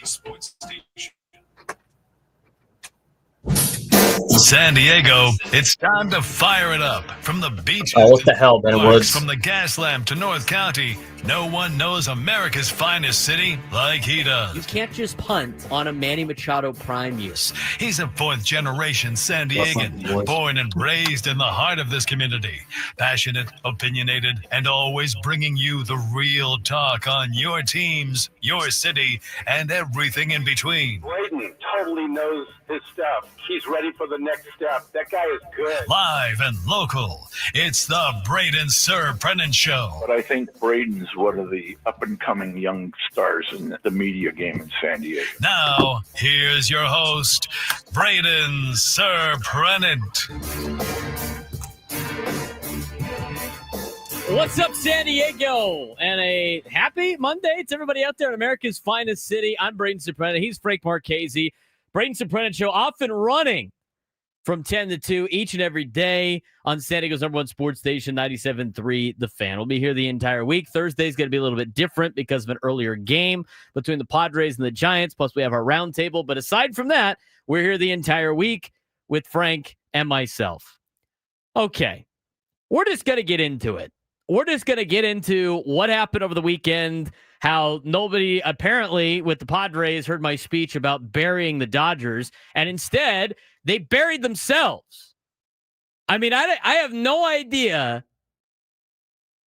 Sports Station. San Diego, it's time to fire it up. From the beaches what the hell, Ben Woods? from the gas lamp to North County, no one knows America's finest city like he does. You can't just punt on a Manny Machado prime year. He's a fourth-generation San Diegan, born and raised in the heart of this community. Passionate, opinionated, and always bringing you the real talk on your teams, your city, and everything in between. Braden totally knows his stuff. He's ready for the next step. That guy is good. Live and local, it's the Braden Surprenant Show. But I think Braden's one of the up-and-coming young stars in the media game in San Diego. Now, here's your host, Braden Surprenant. What's up, San Diego? And a happy Monday to everybody out there in America's finest city. I'm Braden Surprenant. He's Frank Marchese. Braden Surprenant Show off and running from 10 to 2 each and every day on San Diego's number one sports station, 97.3 The Fan. We'll be here the entire week. Thursday's going to be a little bit different because of an earlier game between the Padres and the Giants, plus we have our roundtable. But aside from that, we're here the entire week with Frank and myself. Okay, we're just going to get into it. We're just going to get into what happened over the weekend, how nobody apparently with the Padres heard my speech about burying the Dodgers, and instead they buried themselves. I mean, I have no idea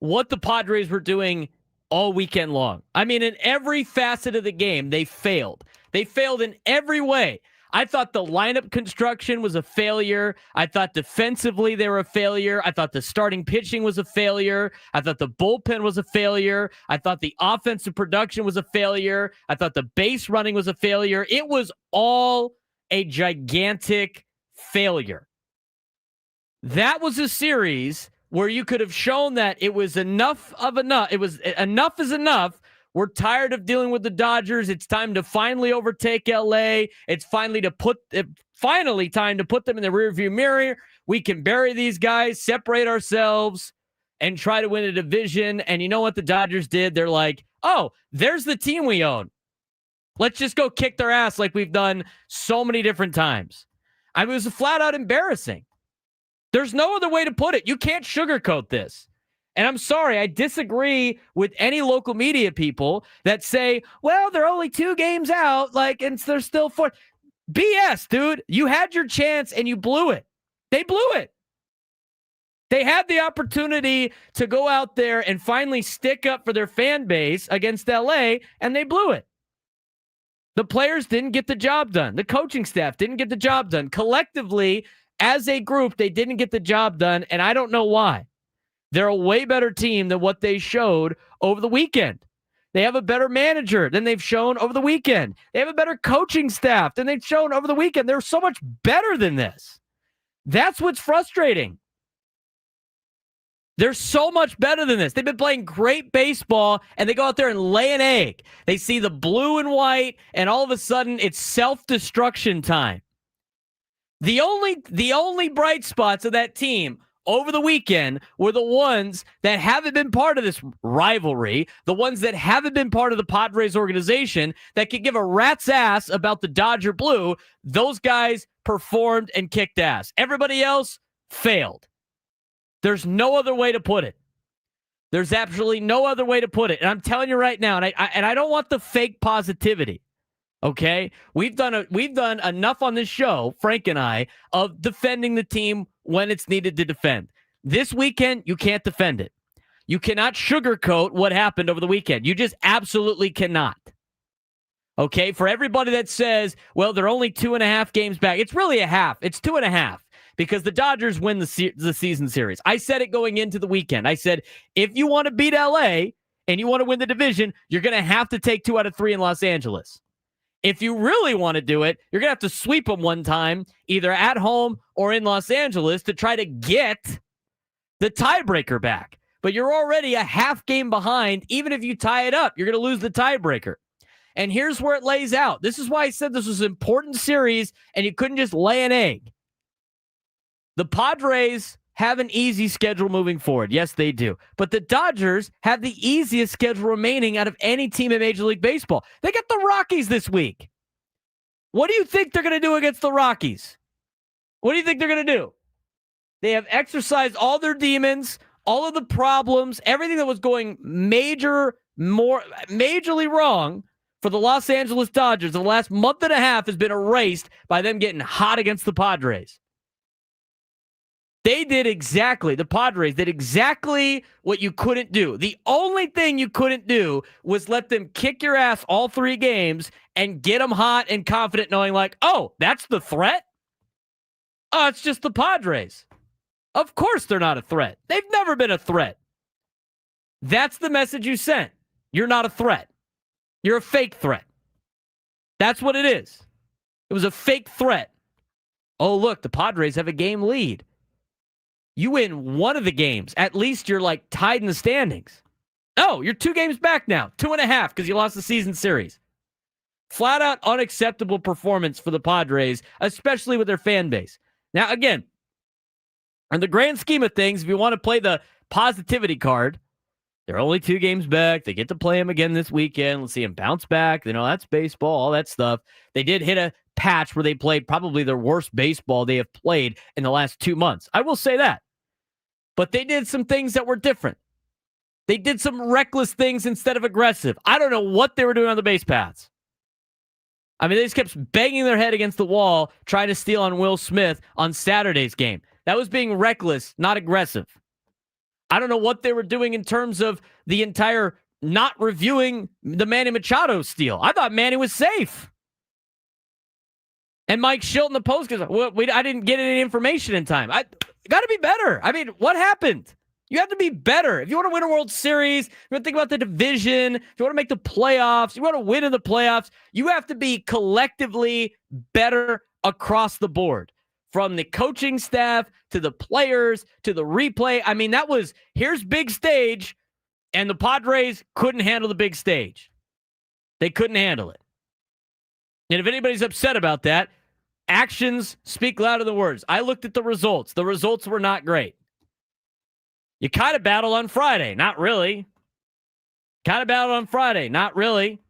what the Padres were doing all weekend long. I mean, in every facet of the game, they failed. They failed in every way. I thought the lineup construction was a failure. I thought defensively they were a failure. I thought the starting pitching was a failure. I thought the bullpen was a failure. I thought the offensive production was a failure. I thought the base running was a failure. It was all a gigantic failure. That was a series where you could have shown that it was enough of enough. It was enough is enough. We're tired of dealing with the Dodgers. It's time to finally overtake LA. It's finally time to put them in the rearview mirror. We can bury these guys, separate ourselves, and try to win a division. And you know what the Dodgers did? They're like, oh, there's the team we own. Let's just go kick their ass like we've done so many different times. I mean, it was flat out embarrassing. There's no other way to put it. You can't sugarcoat this. And I'm sorry, I disagree with any local media people that say, well, they're only 2 games out, and they're still 4. BS, dude. You had your chance and you blew it. They blew it. They had the opportunity to go out there and finally stick up for their fan base against LA, and they blew it. The players didn't get the job done. The coaching staff didn't get the job done. Collectively, as a group, they didn't get the job done, and I don't know why. They're a way better team than what they showed over the weekend. They have a better manager than they've shown over the weekend. They have a better coaching staff than they've shown over the weekend. They're so much better than this. That's what's frustrating. They're so much better than this. They've been playing great baseball, and they go out there and lay an egg. They see the blue and white, and all of a sudden, it's self-destruction time. The only bright spots of that team over the weekend were the ones that haven't been part of this rivalry, the ones that haven't been part of the Padres organization that could give a rat's ass about the Dodger blue. Those guys performed and kicked ass. Everybody else failed. There's no other way to put it. There's absolutely no other way to put it. And I'm telling you right now, and I don't want the fake positivity. Okay, we've done enough on this show, Frank and I, of defending the team when it's needed to defend. This weekend, you can't defend it. You cannot sugarcoat what happened over the weekend. You just absolutely cannot. Okay, for everybody that says, well, they're only 2.5 games back, it's really a half. It's 2.5 because the Dodgers win the season series. I said it going into the weekend. I said, if you want to beat LA and you want to win the division, you're going to have to take 2 out of 3 in Los Angeles. If you really want to do it, you're going to have to sweep them one time, either at home or in Los Angeles, to try to get the tiebreaker back. But you're already a half game behind. Even if you tie it up, you're going to lose the tiebreaker. And here's where it lays out. This is why I said this was an important series, and you couldn't just lay an egg. The Padres have an easy schedule moving forward. Yes, they do. But the Dodgers have the easiest schedule remaining out of any team in Major League Baseball. They got the Rockies this week. What do you think they're going to do against the Rockies? What do you think they're going to do? They have exercised all their demons, all of the problems, everything that was going majorly wrong for the Los Angeles Dodgers in the last month and a half has been erased by them getting hot against the Padres. The Padres did exactly what you couldn't do. The only thing you couldn't do was let them kick your ass all 3 games and get them hot and confident knowing like, oh, that's the threat? Oh, it's just the Padres. Of course they're not a threat. They've never been a threat. That's the message you sent. You're not a threat. You're a fake threat. That's what it is. It was a fake threat. Oh, look, the Padres have a game lead. You win one of the games. At least you're like tied in the standings. Oh, you're 2 games back now. 2.5 because you lost the season series. Flat out unacceptable performance for the Padres, especially with their fan base. Now, again, in the grand scheme of things, if you want to play the positivity card, they're only 2 games back. They get to play them again this weekend. Let's see them bounce back. You know, that's baseball, all that stuff. They did hit a patch where they played probably their worst baseball they have played in the last 2 months. I will say that. But they did some things that were different. They did some reckless things instead of aggressive. I don't know what they were doing on the base paths. I mean, they just kept banging their head against the wall, trying to steal on Will Smith on Saturday's game. That was being reckless, not aggressive. I don't know what they were doing in terms of the entire not reviewing the Manny Machado steal. I thought Manny was safe. And Mike Schilt in the post goes, well, I didn't get any information in time. I got to be better. I mean, what happened? You have to be better. If you want to win a World Series, you want to think about the division, if you want to make the playoffs, you want to win in the playoffs, you have to be collectively better across the board. From the coaching staff to the players to the replay. I mean, here's big stage, and the Padres couldn't handle the big stage. They couldn't handle it. And if anybody's upset about that, actions speak louder than words. I looked at the results. The results were not great. You kind of battled on Friday. Not really. Kind of battled on Friday. Not really.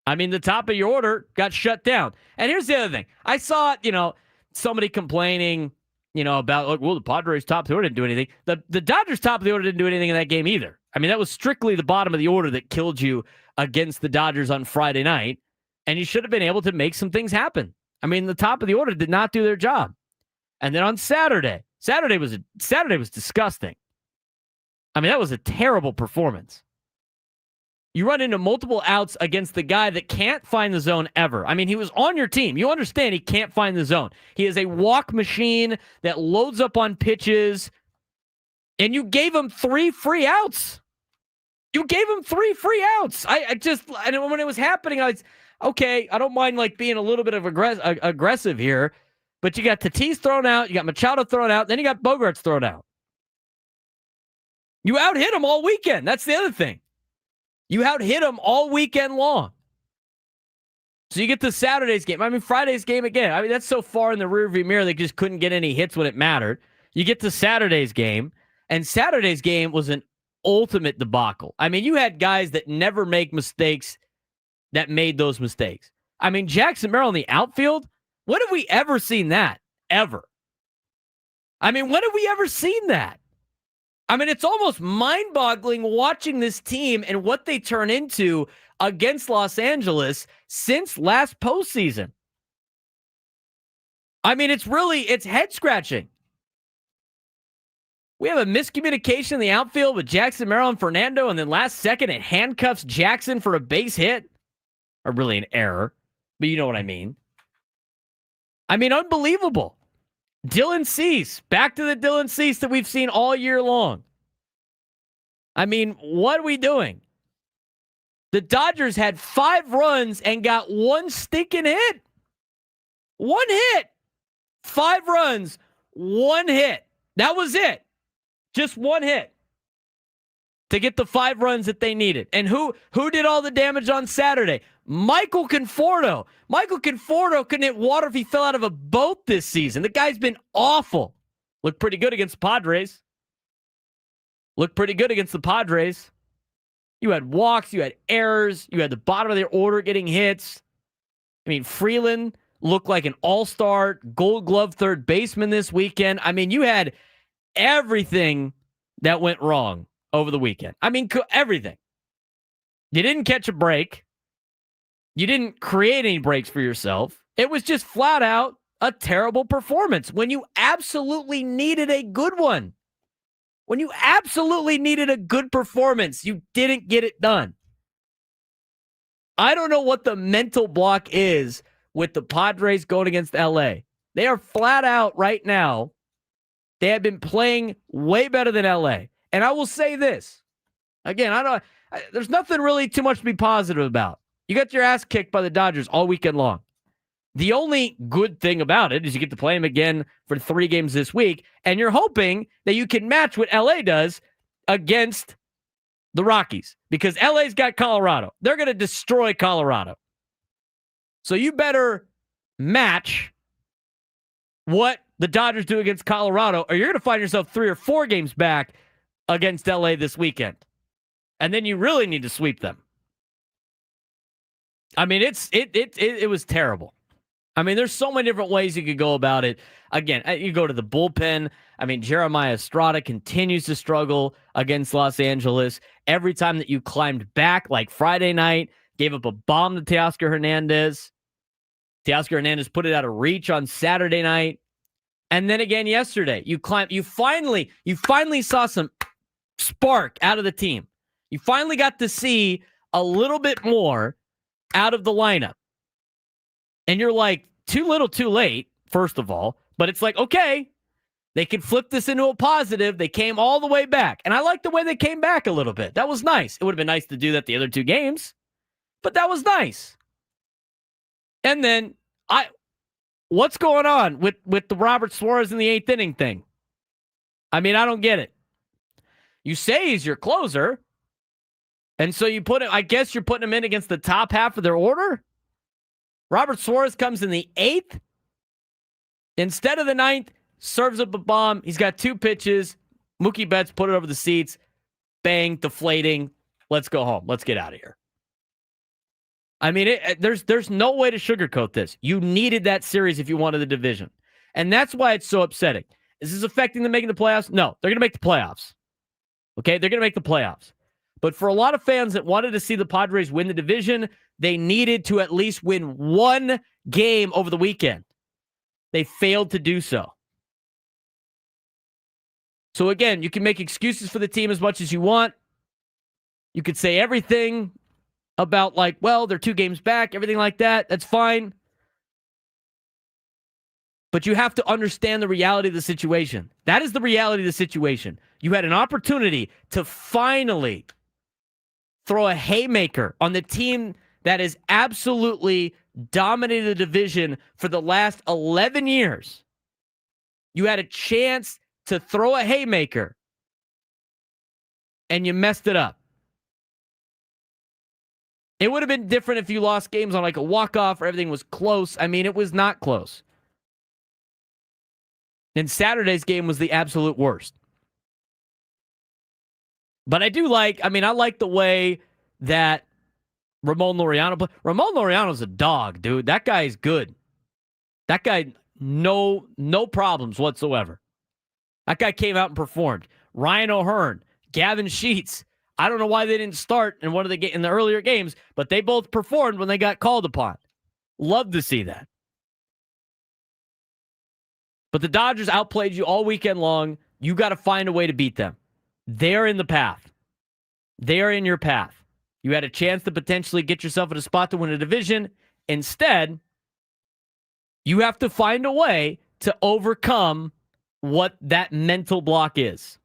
I mean, the top of your order got shut down. And here's the other thing. I saw, somebody complaining, about, the Padres top of the order didn't do anything. The Dodgers top of the order didn't do anything in that game either. I mean, that was strictly the bottom of the order that killed you against the Dodgers on Friday night. And you should have been able to make some things happen. I mean, the top of the order did not do their job. And then on Saturday was disgusting. I mean, that was a terrible performance. You run into multiple outs against the guy that can't find the zone ever. I mean, he was on your team. You understand he can't find the zone. He is a walk machine that loads up on pitches, and you gave him 3 free outs. And when it was happening, I was, okay, I don't mind being a little bit of aggressive here, but you got Tatis thrown out, you got Machado thrown out, then you got Bogarts thrown out. You out-hit him all weekend. That's the other thing. You out-hit him all weekend long. So you get to Saturday's game. I mean, Friday's game again. I mean, that's so far in the rearview mirror they just couldn't get any hits when it mattered. You get to Saturday's game, and Saturday's game was an ultimate debacle. I mean, you had guys that never make mistakes that made those mistakes. I mean, Jackson Merrill in the outfield, when have we ever seen that? Ever. I mean, when have we ever seen that? I mean, it's almost mind-boggling watching this team and what they turn into against Los Angeles since last postseason. I mean, it's head-scratching. We have a miscommunication in the outfield with Jackson Merrill and Fernando, and then last second it handcuffs Jackson for a base hit. Or really an error, but you know what I mean. I mean, unbelievable. Dylan Cease, back to the Dylan Cease that we've seen all year long. I mean, what are we doing? The Dodgers had 5 runs and got 1 stinking hit. 1 hit. 5 runs, 1 hit. That was it. Just 1 hit to get the 5 runs that they needed. And who did all the damage on Saturday? Michael Conforto. Michael Conforto couldn't hit water if he fell out of a boat this season. The guy's been awful. Looked pretty good against the Padres. You had walks, you had errors, you had the bottom of their order getting hits. I mean, Freeland looked like an all-star Gold Glove third baseman this weekend. I mean, you had everything that went wrong over the weekend. I mean, everything. You didn't catch a break. You didn't create any breaks for yourself. It was just flat out a terrible performance when you absolutely needed a good one. When you absolutely needed a good performance, you didn't get it done. I don't know what the mental block is with the Padres going against LA. They are flat out right now. They have been playing way better than LA. And I will say this. Again, there's nothing really too much to be positive about. You got your ass kicked by the Dodgers all weekend long. The only good thing about it is you get to play them again for 3 games this week, and you're hoping that you can match what LA does against the Rockies, because LA's got Colorado. They're going to destroy Colorado. So you better match what the Dodgers do against Colorado, or you're going to find yourself 3 or 4 games back against LA this weekend. And then you really need to sweep them. I mean, it was terrible. I mean, there's so many different ways you could go about it. Again, you go to the bullpen. I mean, Jeremiah Estrada continues to struggle against Los Angeles. Every time that you climbed back, like Friday night, gave up a bomb to Teoscar Hernandez. Teoscar Hernandez put it out of reach on Saturday night. And then again yesterday, you finally saw some spark out of the team. You finally got to see a little bit more out of the lineup. And you're like, too little, too late, first of all. But it's like, okay, they can flip this into a positive. They came all the way back. And I like the way they came back a little bit. That was nice. It would have been nice to do that the other 2 games. But that was nice. And then, what's going on with the Robert Suarez in the 8th inning thing? I mean, I don't get it. You say he's your closer. And so you put him, I guess you're putting him in against the top half of their order? Robert Suarez comes in the 8th instead of the 9th, serves up a bomb. He's got 2 pitches. Mookie Betts put it over the seats. Bang, deflating. Let's go home. Let's get out of here. I mean, there's no way to sugarcoat this. You needed that series if you wanted the division. And that's why it's so upsetting. Is this affecting them making the playoffs? No, they're going to make the playoffs. Okay, they're going to make the playoffs. But for a lot of fans that wanted to see the Padres win the division, they needed to at least win 1 game over the weekend. They failed to do so. So again, you can make excuses for the team as much as you want. You could say everything about like, well, they're 2 games back, everything like that. That's fine. But you have to understand the reality of the situation. That is the reality of the situation. You had an opportunity to finally throw a haymaker on the team that has absolutely dominated the division for the last 11 years. You had a chance to throw a haymaker, and you messed it up. It would have been different if you lost games on like a walk-off or everything was close. I mean, it was not close. And Saturday's game was the absolute worst. But I like the way that Ramon Laureano played. Ramon Laureano's a dog, dude. That guy is good. That guy, no problems whatsoever. That guy came out and performed. Ryan O'Hearn, Gavin Sheets. I don't know why they didn't start in in the earlier games, but they both performed when they got called upon. Love to see that. But the Dodgers outplayed you all weekend long. You got to find a way to beat them. They're in the path. They're in your path. You had a chance to potentially get yourself in a spot to win a division. Instead, you have to find a way to overcome what that mental block is.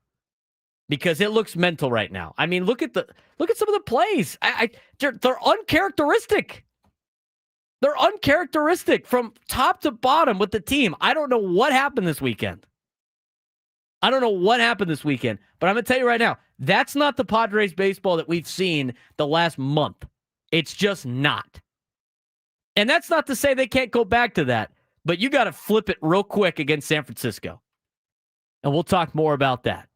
Because it looks mental right now. I mean, look at some of the plays. They're uncharacteristic. They're uncharacteristic from top to bottom with the team. I don't know what happened this weekend. But I'm going to tell you right now, that's not the Padres baseball that we've seen the last month. It's just not. And that's not to say they can't go back to that, but you got to flip it real quick against San Francisco. And we'll talk more about that.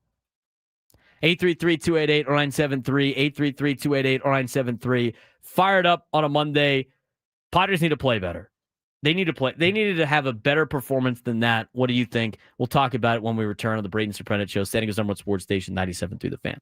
833-288-0973, 833-288-0973. Fired up on a Monday. Padres need to play better. They need to play. They needed to have a better performance than that. What do you think? We'll talk about it when we return on the Braden Surprenant Show. Standing as number one sports station, 97.3 The Fan.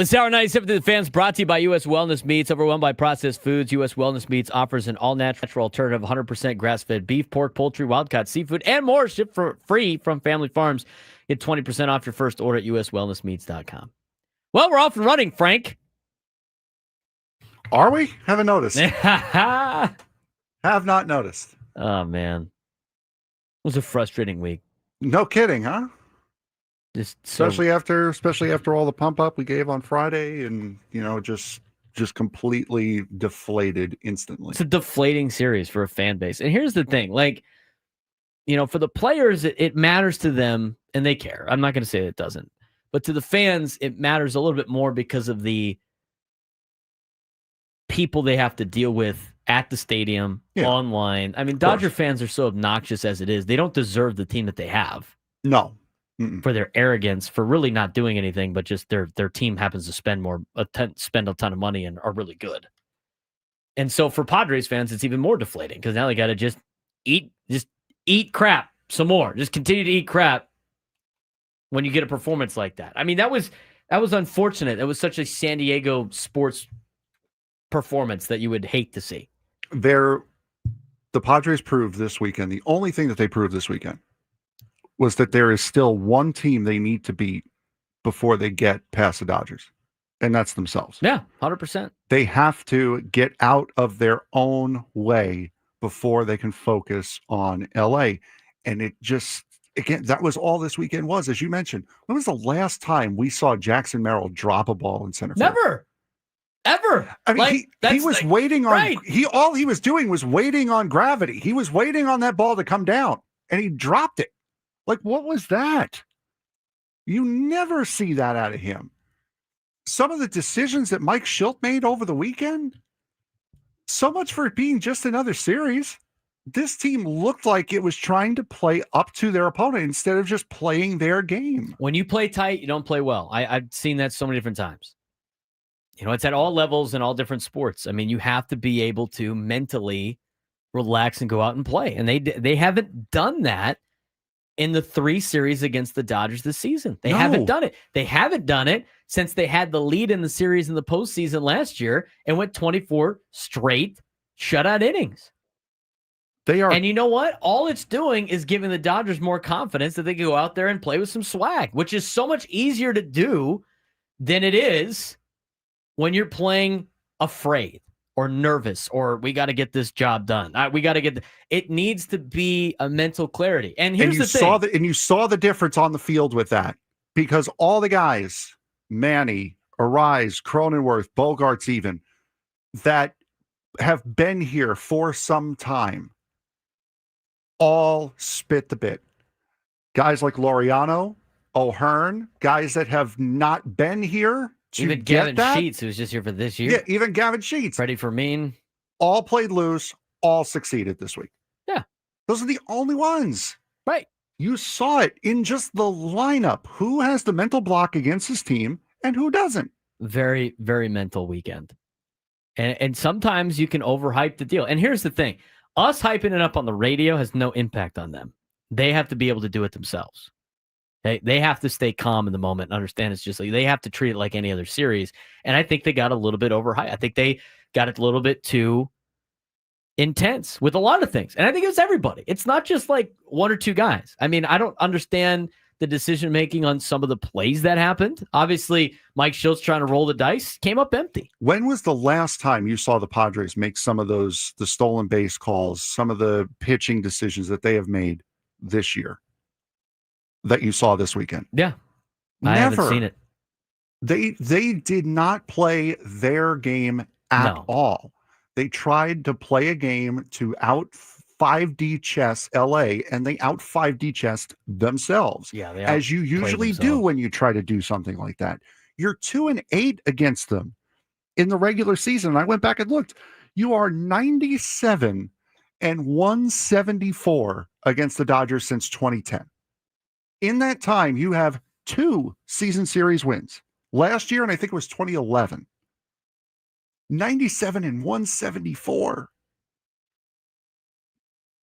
This hour 97 to the fans brought to you by U.S. Wellness Meats. Overwhelmed by processed foods, U.S. Wellness Meats offers an all-natural alternative, 100% grass-fed beef, pork, poultry, wild-caught seafood, and more shipped for free from family farms. Get 20% off your first order at uswellnessmeats.com. Well, we're off and running, Frank. Are we? Haven't noticed. Have not noticed. Oh, man. It was a frustrating week. No kidding, huh? Just especially after all the pump up we gave on Friday, and just completely deflated instantly. It's a deflating series for a fan base. And here's the thing, for the players, it matters to them and they care. I'm not going to say it doesn't, but to the fans, it matters a little bit more because of the people they have to deal with at the stadium, online. I mean, Dodger fans are so obnoxious as it is. They don't deserve the team that they have. No. For their arrogance, for really not doing anything, but just their team happens to spend a ton of money and are really good. And so for Padres fans, it's even more deflating because now they got to just eat crap some more. Just continue to eat crap when you get a performance like that. I mean, that was unfortunate. It was such a San Diego sports performance that you would hate to see. The Padres proved this weekend. The only thing that they proved this weekend was that there is still one team they need to beat before they get past the Dodgers, and that's themselves. Yeah, 100%. They have to get out of their own way before they can focus on LA. And it just, again, that was all this weekend was, as you mentioned. When was the last time we saw Jackson Merrill drop a ball in center field? Never. Ever. I mean, he was waiting on, all he was doing was waiting on gravity. He was waiting on that ball to come down, and he dropped it. What was that? You never see that out of him. Some of the decisions that Mike Schilt made over the weekend, so much for it being just another series. This team looked like it was trying to play up to their opponent instead of just playing their game. When you play tight, you don't play well. I've seen that so many different times. It's at all levels and all different sports. I mean, you have to be able to mentally relax and go out and play. And they haven't done that in the 3 series against the Dodgers this season. They haven't done it. They haven't done it since they had the lead in the series in the postseason last year and went 24 straight shutout innings. And you know what? All it's doing is giving the Dodgers more confidence that they can go out there and play with some swag, which is so much easier to do than it is when you're playing afraid or nervous, or we got to get this job done. It needs to be a mental clarity. And here's the thing. You saw the difference on the field with that, because all the guys, Manny, Arise, Cronenworth, Bogarts even, that have been here for some time, all spit the bit. Guys like Laureano, O'Hearn, guys that have not been here. Even Gavin Sheets, who was just here for this year. Yeah, even Gavin Sheets. Freddie Fermin. All played loose, all succeeded this week. Yeah. Those are the only ones. Right. You saw it in just the lineup. Who has the mental block against his team and who doesn't? Very, very mental weekend. And sometimes you can overhype the deal. And here's the thing. Us hyping it up on the radio has no impact on them. They have to be able to do it themselves. They have to stay calm in the moment and understand it's just like they have to treat it like any other series. And I think they got a little bit overhyped. I think they got it a little bit too intense with a lot of things. And I think it was everybody. It's not just like 1 or 2 guys. I mean, I don't understand the decision-making on some of the plays that happened. Obviously, Mike Schultz trying to roll the dice came up empty. When was the last time you saw the Padres make some of the stolen base calls, some of the pitching decisions that they have made this year that you saw this weekend? Yeah. I haven't seen it. They did not play their game at all. They tried to play a game to out 5D chess LA, and they out 5D chessed themselves. Yeah, as you usually do when you try to do something like that. You're 2-8 against them in the regular season. I went back and looked. You are 97 and 174 against the Dodgers since 2010. In that time, you have 2 season series wins. Last year, and I think it was 2011. 97 and 174.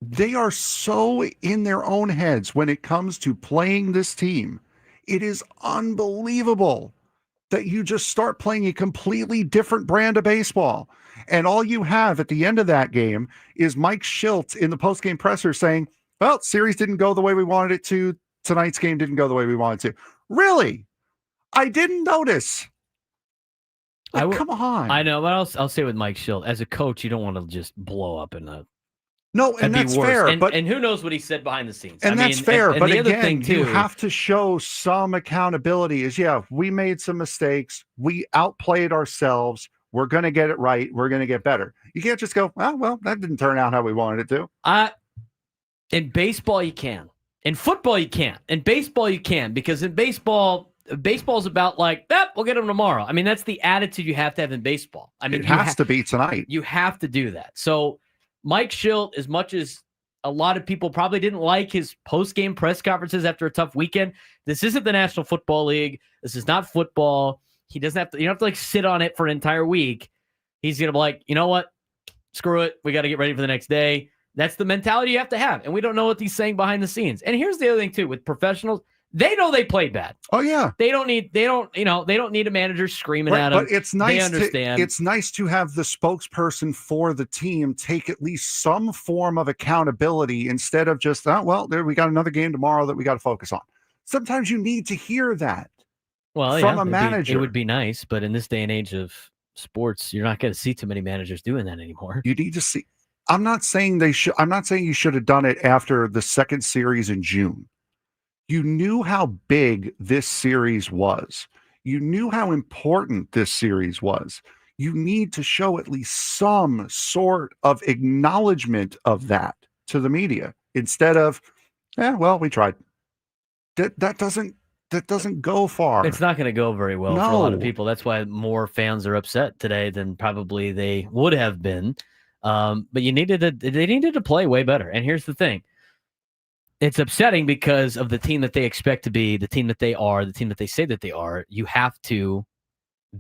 They are so in their own heads when it comes to playing this team. It is unbelievable. that you just start playing a completely different brand of baseball. And all you have at the end of that game is Mike Shildt in the postgame presser saying, well, series didn't go the way we wanted it to. Tonight's game didn't go the way we wanted to. Really? I didn't notice. Come on. I know, but I'll say with Mike Shildt, as a coach, you don't want to just blow up in a. No, and that's fair. And who knows what he said behind the scenes? And that's fair. But again, you have to show some accountability. We made some mistakes. We outplayed ourselves. We're going to get it right. We're going to get better. You can't just go, well, that didn't turn out how we wanted it to. In baseball, you can. In football, you can't. In baseball, you can. Because in baseball's about we'll get them tomorrow. I mean, that's the attitude you have to have in baseball. I mean, it has to be tonight. You have to do that. So Mike Shildt, as much as a lot of people probably didn't like his post-game press conferences after a tough weekend, this isn't the National Football League. This is not football. He doesn't have to, you don't have to sit on it for an entire week. He's going to be like, you know what? Screw it. We got to get ready for the next day. That's the mentality you have to have. And we don't know what he's saying behind the scenes. And here's the other thing too, with professionals, they know they played bad. Oh yeah. They don't need a manager screaming at them. But it's nice. They understand. It's nice to have the spokesperson for the team take at least some form of accountability instead of just, we got another game tomorrow that we got to focus on. Sometimes you need to hear that. Well, from a manager. It would be nice, but in this day and age of sports, you're not going to see too many managers doing that anymore. You need to see. I'm not saying you should have done it after the second series in June. You knew how big this series was. You knew how important this series was. You need to show at least some sort of acknowledgement of that to the media instead of, we tried. That doesn't go far. It's not going to go very well for a lot of people. That's why more fans are upset today than probably they would have been. But they needed to play way better. And here's the thing. It's upsetting because of the team that they expect to be, the team that they are, the team that they say that they are. You have to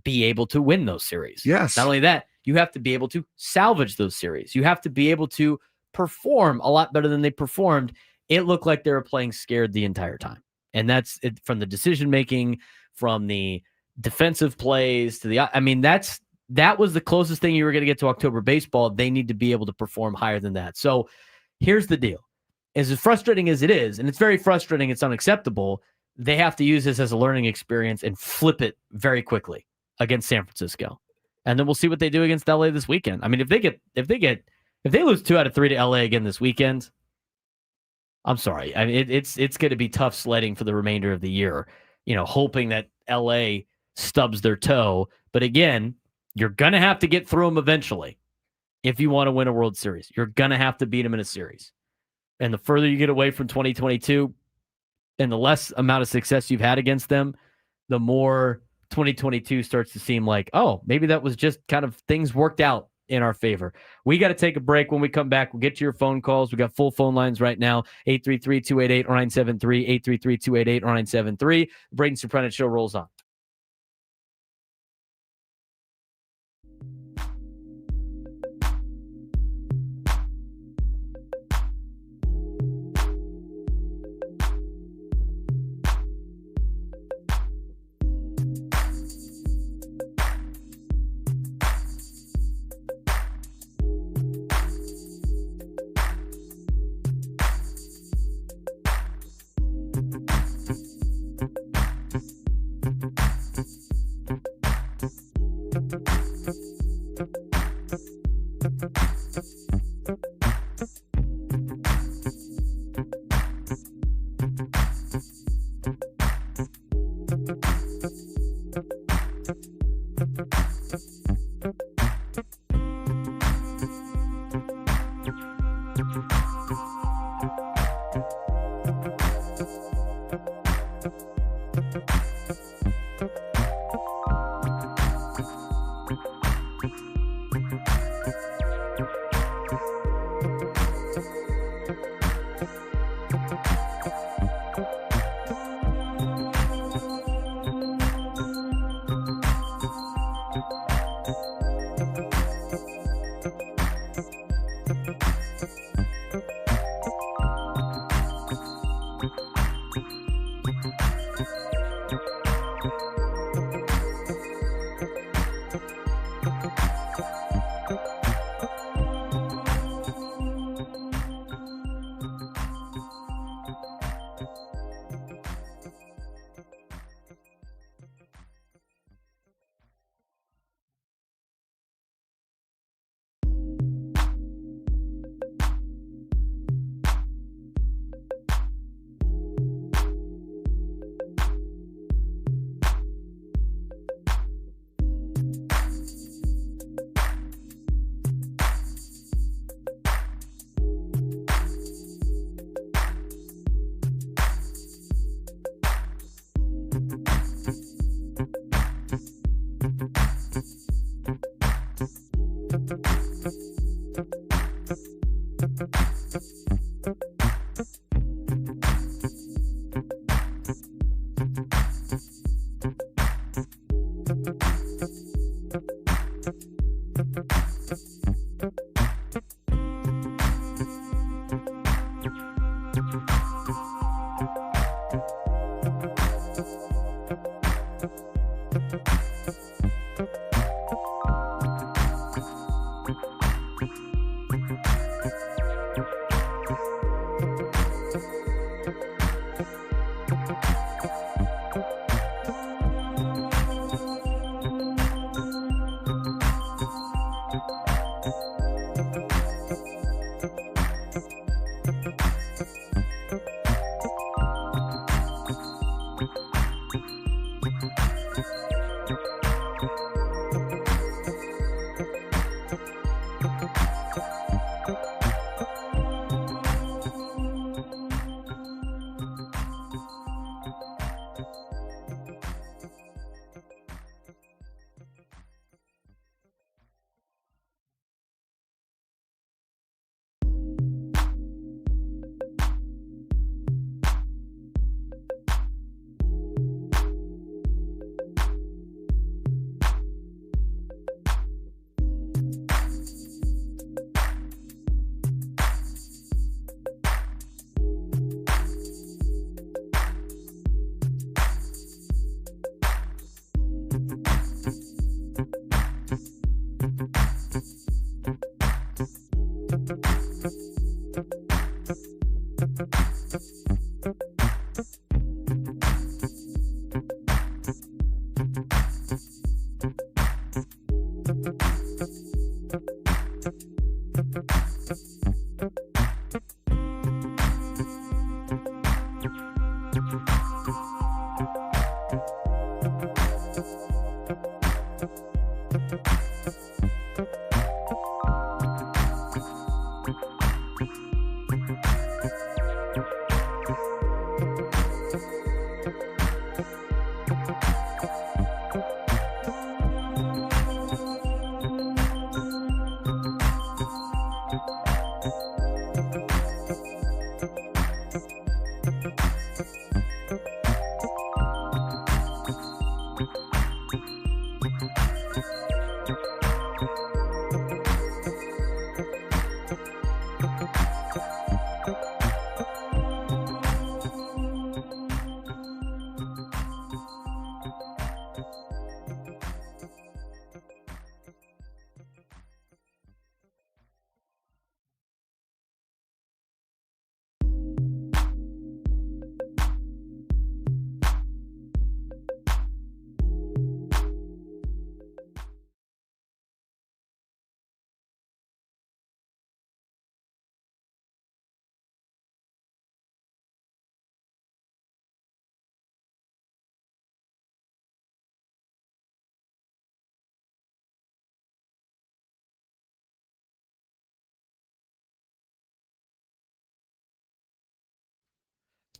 be able to win those series. Yes. Not only that, you have to be able to salvage those series. You have to be able to perform a lot better than they performed. It looked like they were playing scared the entire time. And that's it, from the decision-making, from the defensive plays to that was the closest thing you were going to get to October baseball. They need to be able to perform higher than that. So here's the deal. As frustrating as it is, and it's very frustrating, it's unacceptable, they have to use this as a learning experience and flip it very quickly against San Francisco. And then we'll see what they do against LA this weekend. I mean, if they lose 2 out of 3 to LA again this weekend, I'm sorry. I mean, it's going to be tough sledding for the remainder of the year, hoping that LA stubs their toe. But again, you're going to have to get through them eventually if you want to win a World Series. You're going to have to beat them in a series. And the further you get away from 2022 and the less amount of success you've had against them, the more 2022 starts to seem like, oh, maybe that was just kind of things worked out in our favor. We got to take a break. When we come back, we'll get to your phone calls. We got full phone lines right now, 833-288-0973, 833-288-0973. Braden Surprenant Show rolls on.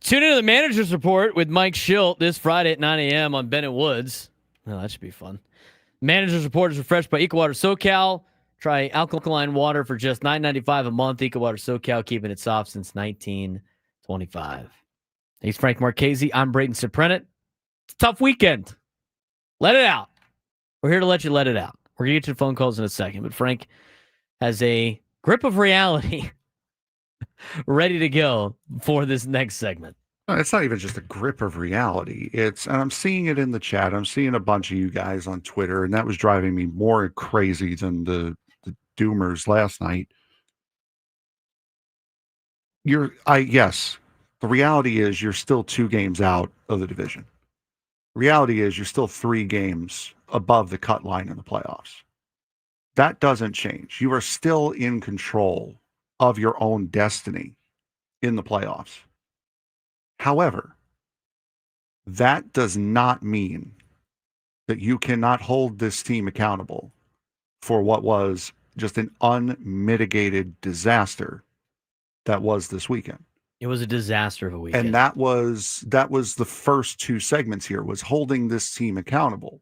Tune into the Manager's Report with Mike Schilt this Friday at 9 a.m. on Bennett Woods. Oh, that should be fun. Manager's Report is refreshed by EcoWater SoCal. Try alkaline water for just $9.95 a month. EcoWater SoCal, keeping it soft since 1925. He's Frank Marchese. I'm Braden Surprenant. It's a tough weekend. Let it out. We're here to let you let it out. We're going to get to the phone calls in a second, but Frank has a grip of reality ready to go for this next segment. It's not even just a grip of reality. And I'm seeing it in the chat. I'm seeing a bunch of you guys on Twitter, and that was driving me more crazy than the doomers last night. Yes, the reality is you're still 2 games out of the division. Reality is you're still 3 games above the cut line in the playoffs. That doesn't change. You are still in control of your own destiny in the playoffs. However, that does not mean that you cannot hold this team accountable for what was just an unmitigated disaster that was this weekend. It was a disaster of a weekend. And that was the first 2 segments here, was holding this team accountable.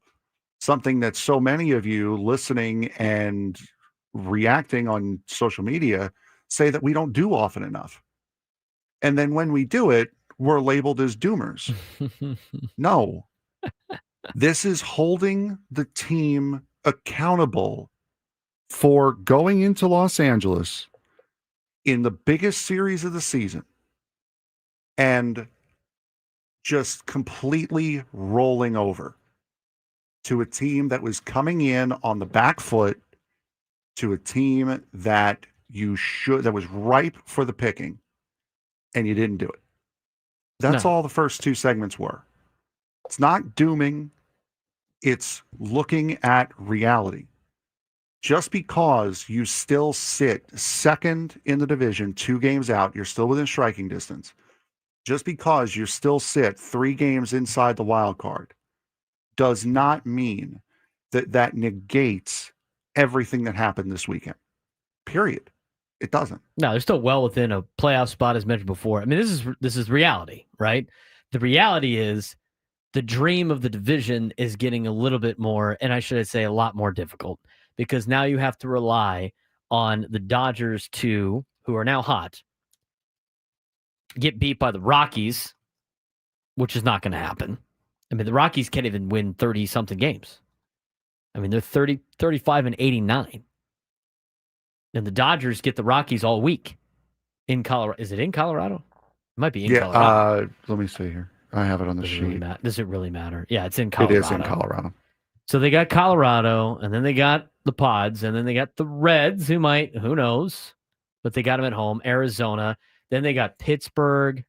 Something that so many of you listening and reacting on social media say that we don't do often enough. And then when we do it, we're labeled as doomers. No. This is holding the team accountable for going into Los Angeles in the biggest series of the season and just completely rolling over to a team that was coming in on the back foot, to a team that that was ripe for the picking, and you didn't do it. That's all the first two segments were. It's not dooming. It's looking at reality. Just because you still sit second in the division, 2 games out, you're still within striking distance. Just because you still sit 3 games inside the wild card does not mean that negates everything that happened this weekend. Period. It doesn't. No, they're still well within a playoff spot, as mentioned before. I mean, this is reality, right? The reality is the dream of the division is getting a little bit more, and I should say a lot more difficult, because now you have to rely on the Dodgers who are now hot, get beat by the Rockies, which is not going to happen. I mean, the Rockies can't even win 30-something games. I mean, they're 35-89. And the Dodgers get the Rockies all week in Colorado. Is it in Colorado? It might be in Colorado. Let me see here. I have it on the sheet. Does it really matter? Yeah, it's in Colorado. It is in Colorado. So they got Colorado, and then they got the Pods, and then they got the Reds, who knows? But they got them at home. Arizona. Then they got Pittsburgh,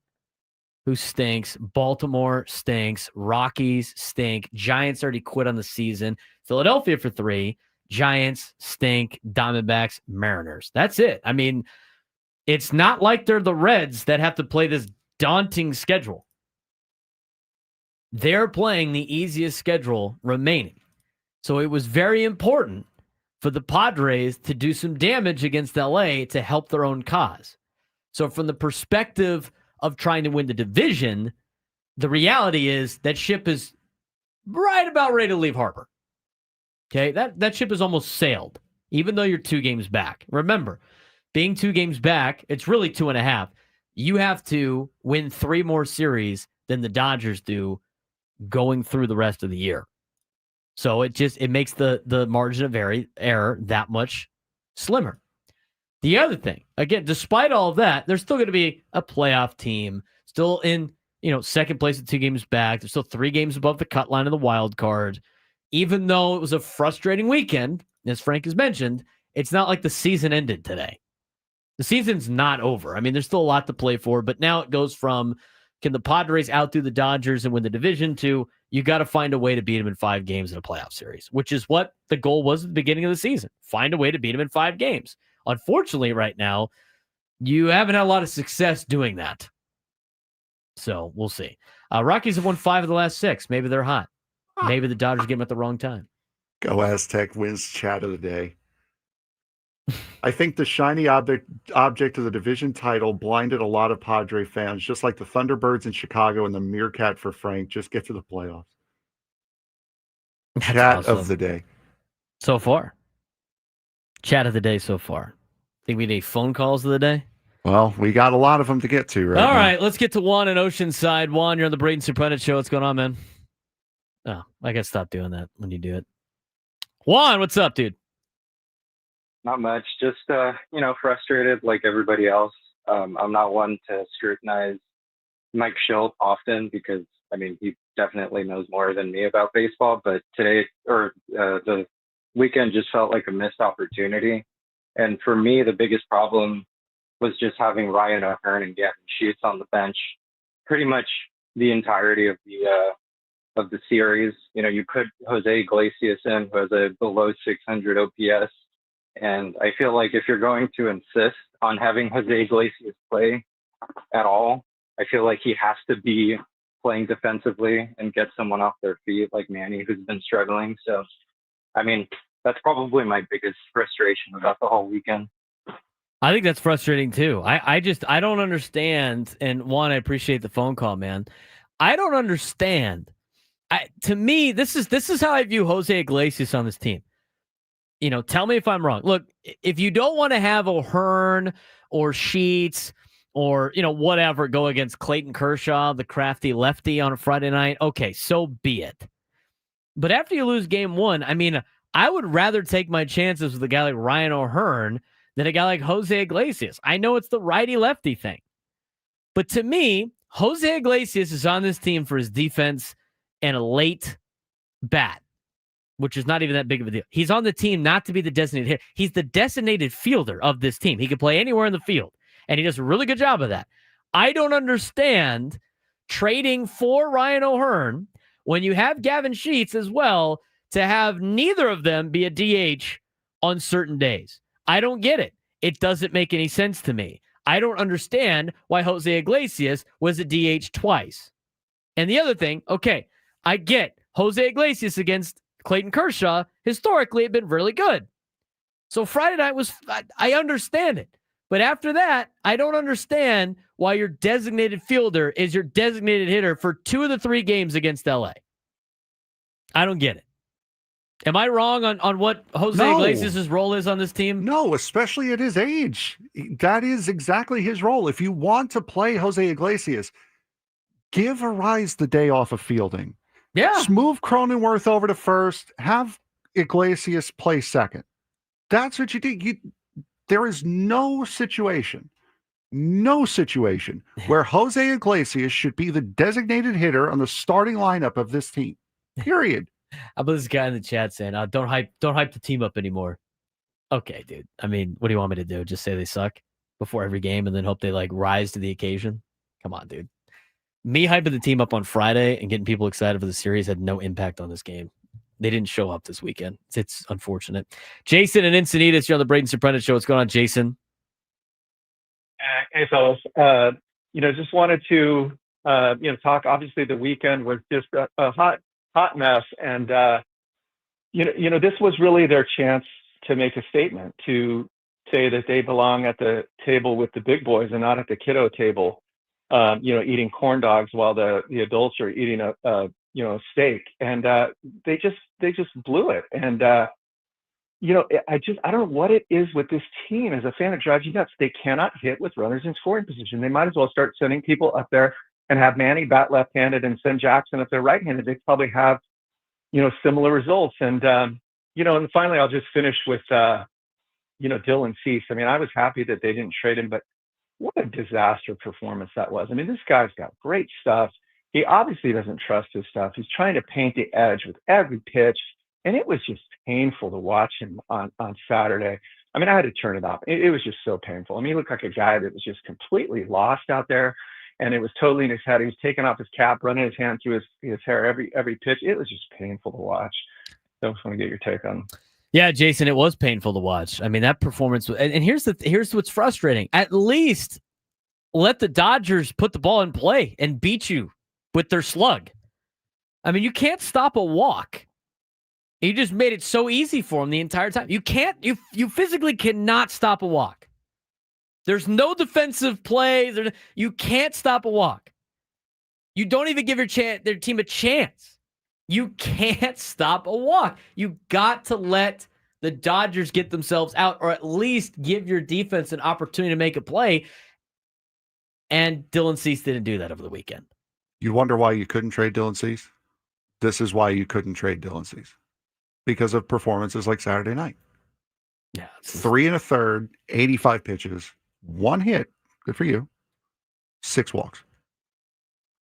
who stinks. Baltimore stinks. Rockies stink. Giants already quit on the season. Philadelphia for 3. Giants stink. Diamondbacks, Mariners. That's it. I mean, it's not like they're the Reds that have to play this daunting schedule. They're playing the easiest schedule remaining. So it was very important for the Padres to do some damage against LA to help their own cause. So from the perspective of trying to win the division, the reality is that ship is right about ready to leave harbor. Okay, that ship is almost sailed, even though you're 2 games back. Remember, being 2 games back, it's really 2.5. You have to win 3 more series than the Dodgers do going through the rest of the year. So it makes the margin of error that much slimmer. The other thing, again, despite all of that, there's still going to be a playoff team, still in second place at 2 games back. They're still 3 games above the cut line of the wild card. Even though it was a frustrating weekend, as Frank has mentioned, it's not like the season ended today. The season's not over. I mean, there's still a lot to play for, but now it goes from, can the Padres outdo the Dodgers and win the division, to you got to find a way to beat them in 5 games in a playoff series, which is what the goal was at the beginning of the season. Find a way to beat them in 5 games. Unfortunately, right now, you haven't had a lot of success doing that. So we'll see. Rockies have won 5 of the last 6. Maybe they're hot. Maybe the Dodgers get them at the wrong time. Go Aztec wins chat of the day. I think the shiny object of the division title blinded a lot of Padre fans, just like the Thunderbirds in Chicago and the Meerkat for Frank. Just get to the playoffs. That's chat awesome. of the day. So far. Chat of the day so far. Think we need phone calls of the day? Well, we got a lot of them to get to right now. All right, let's get to Juan in Oceanside. Juan, you're on the Braden Surprenant Show. What's going on, man? Oh, I got to stop doing that when you do it. Juan, what's up, dude? Not much. Just, frustrated like everybody else. I'm not one to scrutinize Mike Schilt often because, he definitely knows more than me about baseball. But today, the weekend just felt like a missed opportunity. And for me, the biggest problem was just having Ryan O'Hearn and Gavin Sheets on the bench pretty much the entirety of the series. You put Jose Iglesias in, who has a below 600 OPS. And I feel like if you're going to insist on having Jose Iglesias play at all, I feel like he has to be playing defensively and get someone off their feet like Manny, who's been struggling. So, that's probably my biggest frustration about the whole weekend. I think that's frustrating too. I don't understand. And Juan, I appreciate the phone call, man. I don't understand. To me, this is how I view Jose Iglesias on this team. tell me if I'm wrong. Look, if you don't want to have O'Hearn or Sheets or, whatever, go against Clayton Kershaw, the crafty lefty on a Friday night, okay, so be it. But after you lose game one, I would rather take my chances with a guy like Ryan O'Hearn than a guy like Jose Iglesias. I know it's the righty-lefty thing. But to me, Jose Iglesias is on this team for his defense and a late bat, which is not even that big of a deal. He's on the team not to be the designated hitter. He's the designated fielder of this team. He can play anywhere in the field, and he does a really good job of that. I don't understand trading for Ryan O'Hearn when you have Gavin Sheets as well to have neither of them be a DH on certain days. I don't get it. It doesn't make any sense to me. I don't understand why Jose Iglesias was a DH twice. And the other thing, okay, I get Jose Iglesias against Clayton Kershaw historically had been really good. So Friday night I understand it. But after that, I don't understand why your designated fielder is your designated hitter for 2 of the 3 games against LA. I don't get it. Am I wrong on what Jose Iglesias' role is on this team? No, especially at his age. That is exactly his role. If you want to play Jose Iglesias, give Arise the day off of fielding. Yeah. Just move Cronenworth over to first. Have Iglesias play second. That's what you do. There is no situation where Jose Iglesias should be the designated hitter on the starting lineup of this team. Period. How about this guy in the chat saying, don't hype the team up anymore. Okay, dude. What do you want me to do? Just say they suck before every game and then hope they rise to the occasion? Come on, dude. Me hyping the team up on Friday and getting people excited for the series had no impact on this game. They didn't show up this weekend. It's unfortunate. Jason and Encinitas, you're on the Braden Surprenant Show. What's going on, Jason? Hey, fellas. Just wanted to, talk. Obviously, the weekend was just a hot mess. And, this was really their chance to make a statement, to say that they belong at the table with the big boys and not at the kiddo table, eating corn dogs while the adults are eating a steak. And they just blew it. And, I don't know what it is with this team. As a fan, it drives you nuts. They cannot hit with runners in scoring position. They might as well start sending people up there and have Manny bat left-handed and send Jackson if they're right-handed. They probably have, similar results. And, and finally, I'll just finish with, Dylan Cease. I was happy that they didn't trade him, but what a disaster performance that was. This guy's got great stuff. He obviously doesn't trust his stuff. He's trying to paint the edge with every pitch. And it was just painful to watch him on Saturday. I had to turn it off. It was just so painful. He looked like a guy that was just completely lost out there. And it was totally in his head. He was taking off his cap, running his hand through his hair every pitch. It was just painful to watch. So I just want to get your take on. Yeah, Jason, it was painful to watch. That performance. And here's what's frustrating. At least let the Dodgers put the ball in play and beat you with their slug. You can't stop a walk. You just made it so easy for him the entire time. You physically cannot stop a walk. There's no defensive plays. You can't stop a walk. You don't even give their team a chance. You can't stop a walk. You got to let the Dodgers get themselves out, or at least give your defense an opportunity to make a play. And Dylan Cease didn't do that over the weekend. You wonder why you couldn't trade Dylan Cease? This is why you couldn't trade Dylan Cease. Because of performances like Saturday night. Yeah. 3 1/3, 85 pitches, 1 hit. Good for you. 6 walks.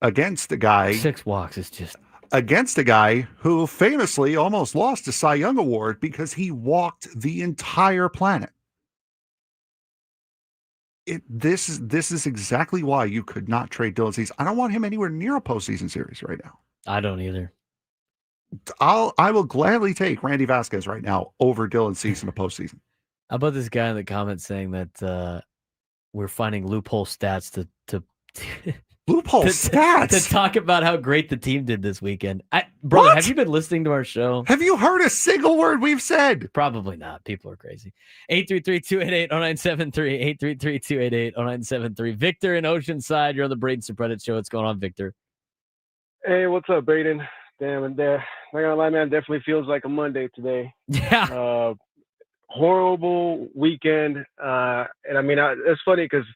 Against a guy. 6 walks is just. Against a guy who famously almost lost the Cy Young Award because he walked the entire planet. This is exactly why you could not trade Dylan Cease. I don't want him anywhere near a postseason series right now. I don't either. I will gladly take Randy Vasquez right now over Dylan Cease in the postseason. How about this guy in the comments saying that we're finding loophole stats to loophole stats to talk about how great the team did this weekend? Brother, have you been listening to our show? Have you heard a single word we've said? Probably not. People are crazy. 833-288-0973. 833-288-0973. Victor in Oceanside. You're on the Braden Surprenant Show. What's going on, Victor? Hey, what's up, Braden? Damn, and not gonna lie, man, definitely feels like a Monday today. Yeah. horrible weekend. And I mean, it's funny because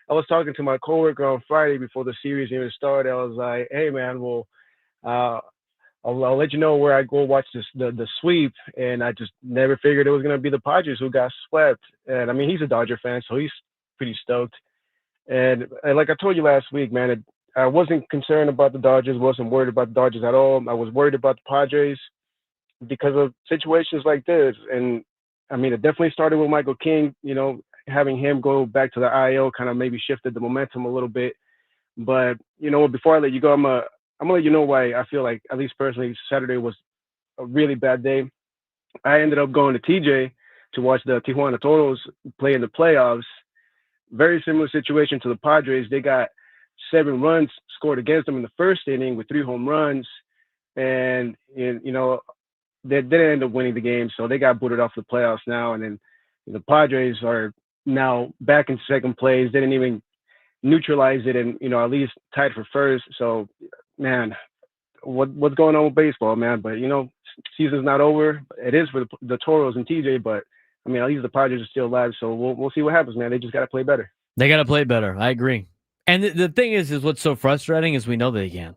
I was talking to my coworker on Friday before the series even started. I was like, "Hey, man, well, I'll let you know where I go watch the sweep." And I just never figured it was going to be the Padres who got swept. And I mean, he's a Dodger fan, so he's pretty stoked. And like I told you last week, man, I wasn't concerned about the Dodgers, wasn't worried about the Dodgers at all. I was worried about the Padres because of situations like this. And I mean, it definitely started with Michael King, having him go back to the IL kind of maybe shifted the momentum a little bit. But, before I let you go, I'm going to let you know why I feel like, at least personally, Saturday was a really bad day. I ended up going to TJ to watch the Tijuana Toros play in the playoffs. Very similar situation to the Padres. They got 7 runs scored against them in the first inning with 3 home runs. And they didn't end up winning the game. So they got booted off the playoffs now. And then the Padres are now back in second place. They didn't even neutralize it and, at least tied for first. So, man, what's going on with baseball, man? But, season's not over. It is for the Toros and TJ, but I mean, at least the Padres are still alive, so we'll see what happens, man. They just got to play better. They got to play better. I agree. And the thing is what's so frustrating is we know they can.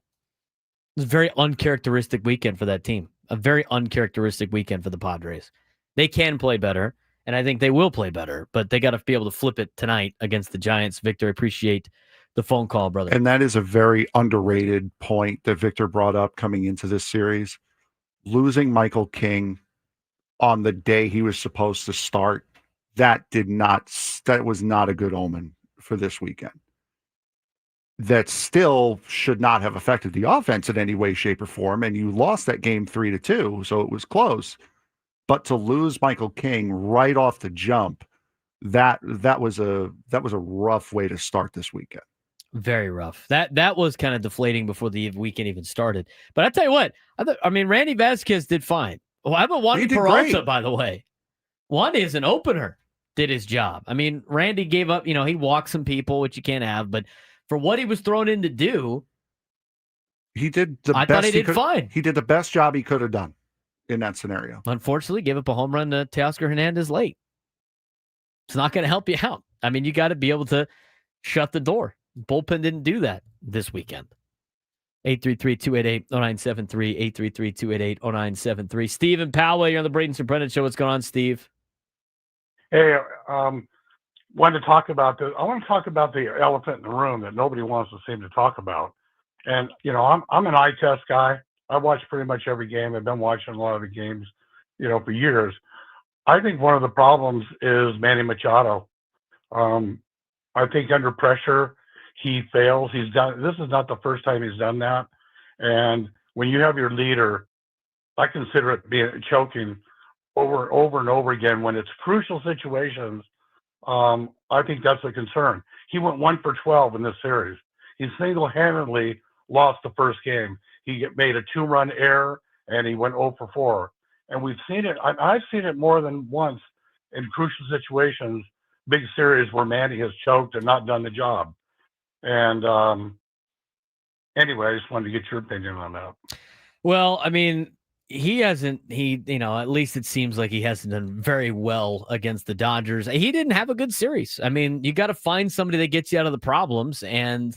It's a very uncharacteristic weekend for that team. A very uncharacteristic weekend for the Padres. They can play better, and I think they will play better, but they got to be able to flip it tonight against the Giants. Victor, I appreciate the phone call, brother. And that is a very underrated point that Victor brought up coming into this series. Losing Michael King on the day he was supposed to start, that was not a good omen for this weekend. That still should not have affected the offense in any way, shape, or form. And you lost that game 3-2, so it was close. But to lose Michael King right off the jump, that was a rough way to start this weekend. Very rough. That was kind of deflating before the weekend even started. But I tell you what, I mean, Randy Vasquez did fine. Well, how about Wandy Peralta, great, by the way? Wandy is an opener, did his job. I mean, Randy gave up, he walked some people, which you can't have, but for what he was thrown in to do, he did the best. I thought he did fine. He did the best job he could have done in that scenario. Unfortunately, gave up a home run to Teoscar Hernandez late. It's not going to help you out. I mean, you got to be able to shut the door. Bullpen didn't do that this weekend. 833-288-0973, 833-288-0973. Steve and Powell, you're on the Braden Surprenant Show. What's going on, Steve? Hey, wanted to talk about I want to talk about the elephant in the room that nobody wants to seem to talk about. And, I'm an eye test guy. I watch pretty much every game. I've been watching a lot of the games, for years. I think one of the problems is Manny Machado. I think under pressure, he fails. This is not the first time he's done that. And when you have your leader, I consider it being choking over and over again when it's crucial situations. I think that's a concern. He went 1 for 12 in this series. He single-handedly lost the first game. He made a 2-run error and he went 0 for 4. And we've seen it. I've seen it more than once in crucial situations, big series where Manny has choked and not done the job. And anyway, I just wanted to get your opinion on that. Well, I mean, at least it seems like he hasn't done very well against the Dodgers. He didn't have a good series. I mean, you got to find somebody that gets you out of the problems. And,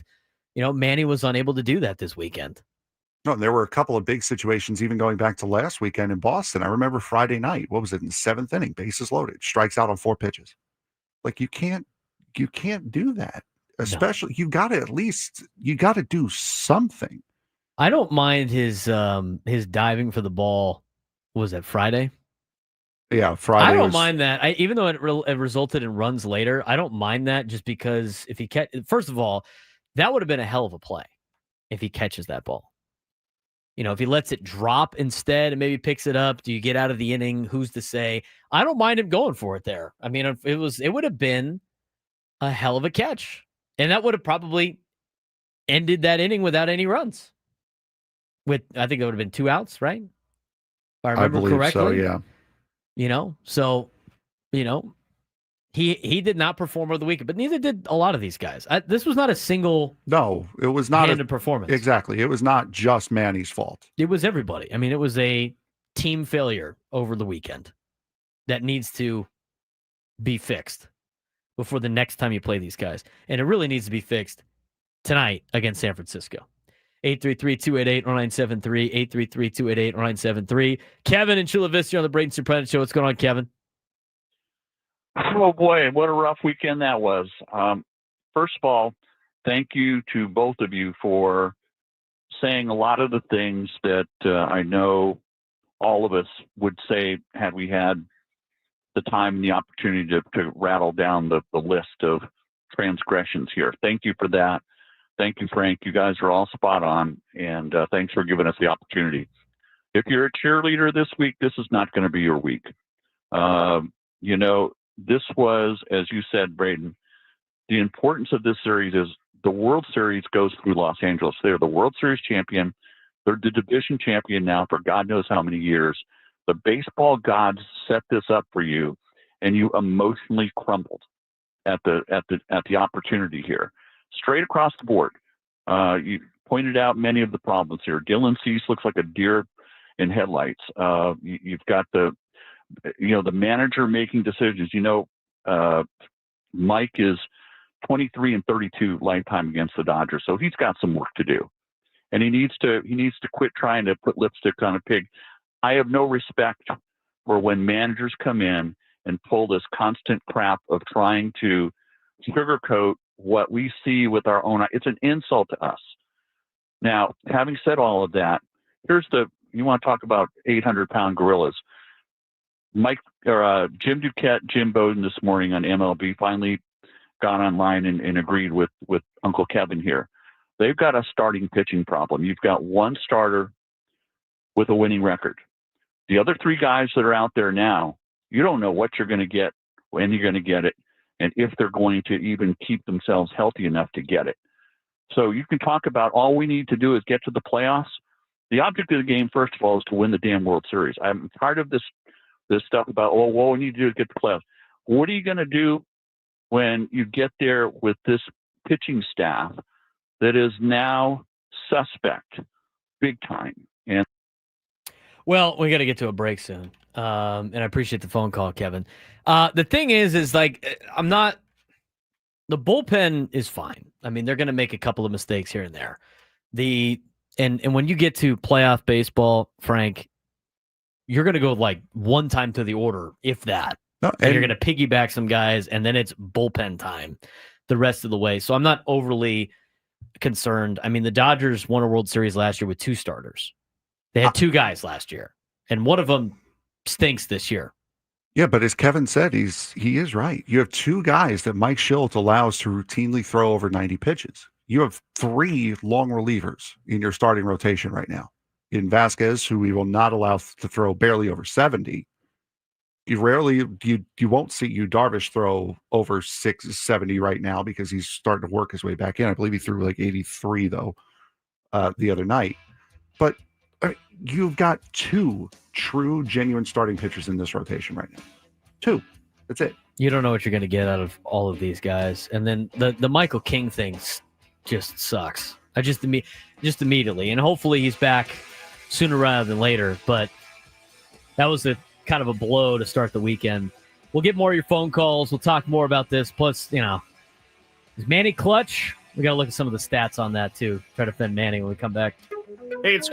Manny was unable to do that this weekend. No, there were a couple of big situations, even going back to last weekend in Boston. I remember Friday night. What was it, in the 7th inning? Bases loaded, strikes out on 4 pitches. Like, you can't do that. Especially, you got to do something. I don't mind his diving for the ball. Was that Friday? Yeah, Friday. I don't mind that. Even though it resulted in runs later, I don't mind that just because if he first of all, that would have been a hell of a play if he catches that ball. If he lets it drop instead and maybe picks it up, do you get out of the inning? Who's to say? I don't mind him going for it there. I mean, it would have been a hell of a catch. And that would have probably ended that inning without any runs. I think it would have been 2 outs, right? If I remember correctly. So, yeah. He did not perform over the weekend, but neither did a lot of these guys. This was not a single. No, it was not a performance. Exactly, it was not just Manny's fault. It was everybody. I mean, it was a team failure over the weekend that needs to be fixed before the next time you play these guys. And it really needs to be fixed tonight against San Francisco. 833-288-0973, 833-288-0973. Kevin in Chula Vista on the Braden Surprenant Show. What's going on, Kevin? Oh, boy, what a rough weekend that was. First of all, thank you to both of you for saying a lot of the things that I know all of us would say had we had the time and the opportunity to rattle down the list of transgressions here. Thank you for that. Thank you, Frank. You guys are all spot on, and thanks for giving us the opportunity. If you're a cheerleader this week, this is not going to be your week. This was, as you said, Braden, the importance of this series is the World Series goes through Los Angeles. They're the World Series champion. They're the division champion now for God knows how many years. The baseball gods set this up for you, and you emotionally crumbled at the opportunity here. Straight across the board. You pointed out many of the problems here. Dylan Cease looks like a deer in headlights. You've got the manager making decisions. Mike is 23-32 lifetime against the Dodgers, so he's got some work to do, and he needs to quit trying to put lipstick on a pig. I have no respect for when managers come in and pull this constant crap of trying to sugarcoat what we see with our own eyes. It's an insult to us. Now, having said all of that, you want to talk about 800-pound gorillas. Jim Duquette, Jim Bowden this morning on MLB finally got online and agreed with Uncle Kevin here. They've got a starting pitching problem. You've got one starter with a winning record. The other three guys that are out there now, you don't know what you're going to get, when you're going to get it, and if they're going to even keep themselves healthy enough to get it. So you can talk about all we need to do is get to the playoffs. The object of the game, first of all, is to win the damn World Series. I'm tired of this stuff about, what we need to do is get to the playoffs. What are you going to do when you get there with this pitching staff that is now suspect big time? And well, we got to get to a break soon. And I appreciate the phone call, Kevin. The thing is like, the bullpen is fine. I mean, they're going to make a couple of mistakes here and there. And when you get to playoff baseball, Frank, you're going to go like one time to the order, if that. No, and you're going to piggyback some guys, and then it's bullpen time the rest of the way. So I'm not overly concerned. I mean, the Dodgers won a World Series last year with two starters. They had two guys last year, and one of them stinks this year. Yeah, but as Kevin said, he is right. You have two guys that Mike Shildt allows to routinely throw over 90 pitches. You have three long relievers in your starting rotation right now. In Vasquez, who we will not allow to throw barely over 70. You won't see Darvish throw over 70 right now because he's starting to work his way back in. I believe he threw like 83 though the other night. But you've got two true, genuine starting pitchers in this rotation right now. Two. That's it. You don't know what you're going to get out of all of these guys. And then the Michael King thing just sucks. Just immediately. And hopefully he's back sooner rather than later. But that was a kind of a blow to start the weekend. We'll get more of your phone calls. We'll talk more about this. Plus, is Manny clutch? We got to look at some of the stats on that, too. Try to defend Manny when we come back. Hey, it's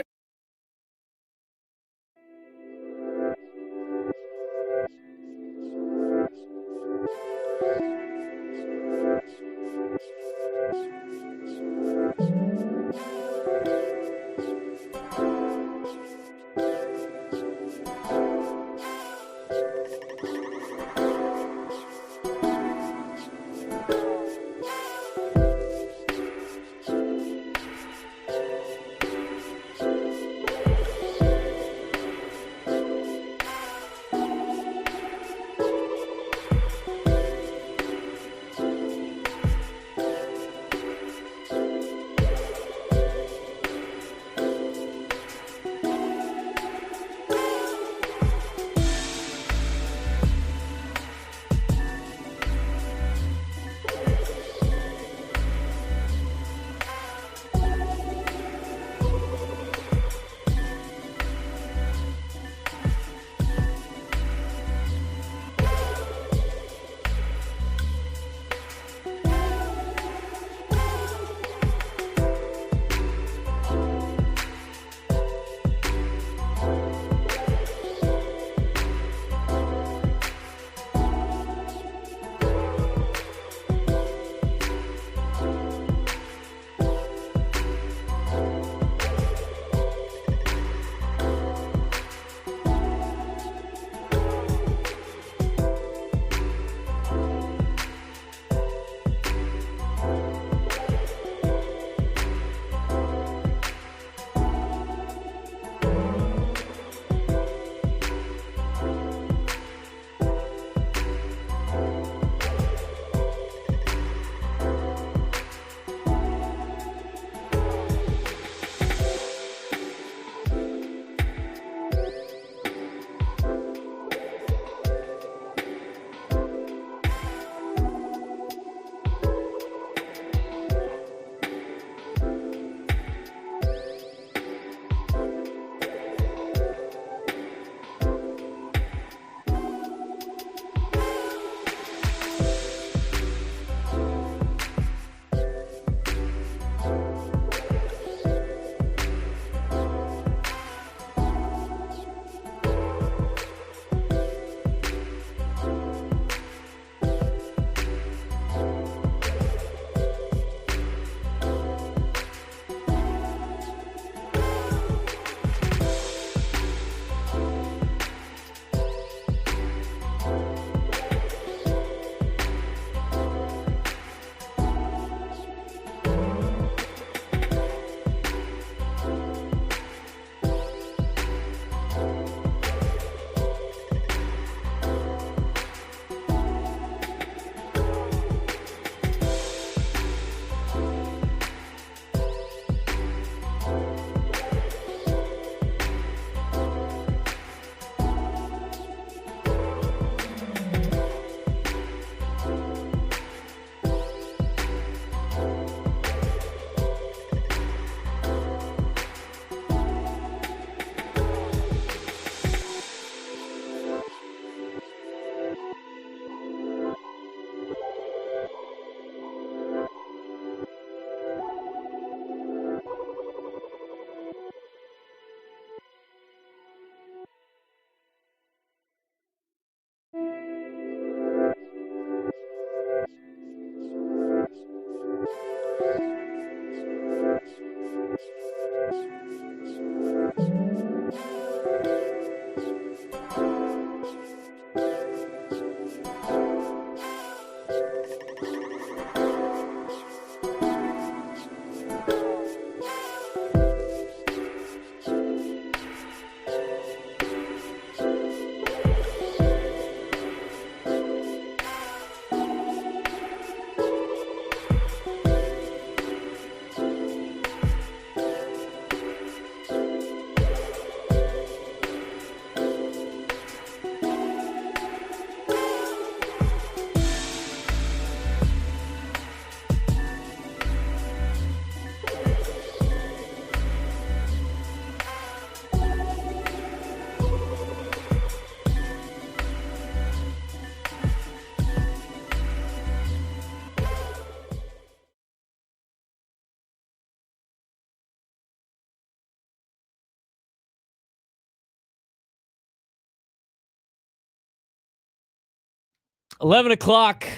$11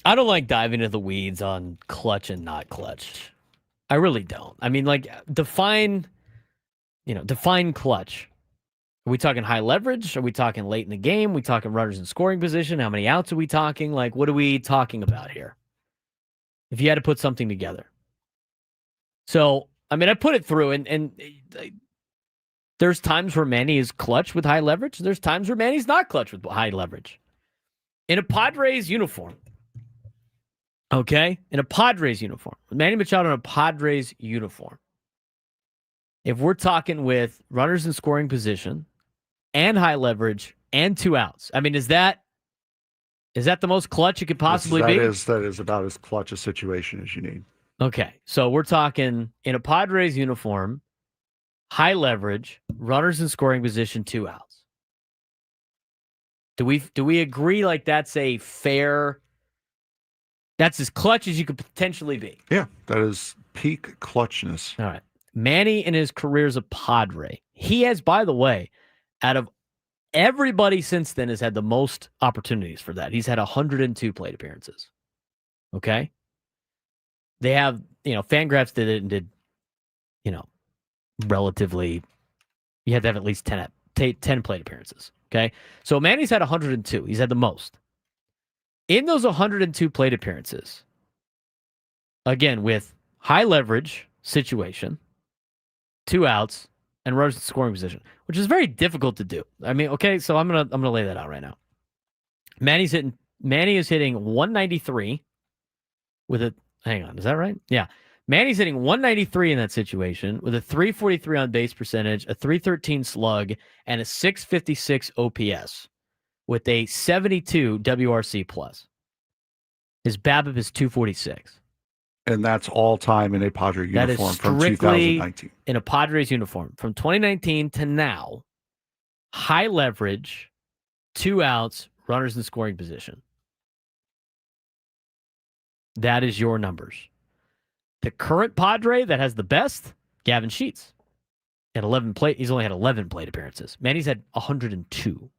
I don't like diving into the weeds on clutch and not clutch. I really don't. I mean, like, define clutch. Are we talking high leverage? Are we talking late in the game? Are we talking runners in scoring position? How many outs are we talking? Like, what are we talking about here? If you had to put something together. So, I mean, I put it through, and there's times where Manny is clutch with high leverage. There's times where Manny's not clutch with high leverage. In a Padres uniform, okay? In a Padres uniform. Manny Machado in a Padres uniform. If we're talking with runners in scoring position and high leverage and 2 outs, I mean, is that the most clutch it could possibly be? That is about as clutch a situation as you need. Okay, so we're talking in a Padres uniform, high leverage, runners in scoring position, 2 outs. Do we agree like that's a fair? That's as clutch as you could potentially be. Yeah, that is peak clutchness. All right. Manny in his career as a Padre, he has, by the way, out of everybody since then, has had the most opportunities for that. He's had 102 plate appearances. Okay. They have, Fangraphs did it and did, relatively, you had to have at least 10 plate appearances. Okay. So Manny's had 102. He's had the most. In those 102 plate appearances, again, with high leverage situation, 2 outs, and runners in scoring position, which is very difficult to do. I mean, okay, so I'm gonna lay that out right now. Manny is hitting 193 with a, hang on, is that right? Yeah. Manny's hitting 193 in that situation with a 343 on base percentage, a 313 slug, and a 656 OPS with a 72 WRC plus. His BABIP is 246. And that's all time in a Padre uniform from 2019. In a Padres uniform from 2019 to now. High leverage, 2 outs, runners in scoring position. That is your numbers. The current Padre that has the best, Gavin Sheets. At 11 plate, he's only had 11 plate appearances. Manny's had 102.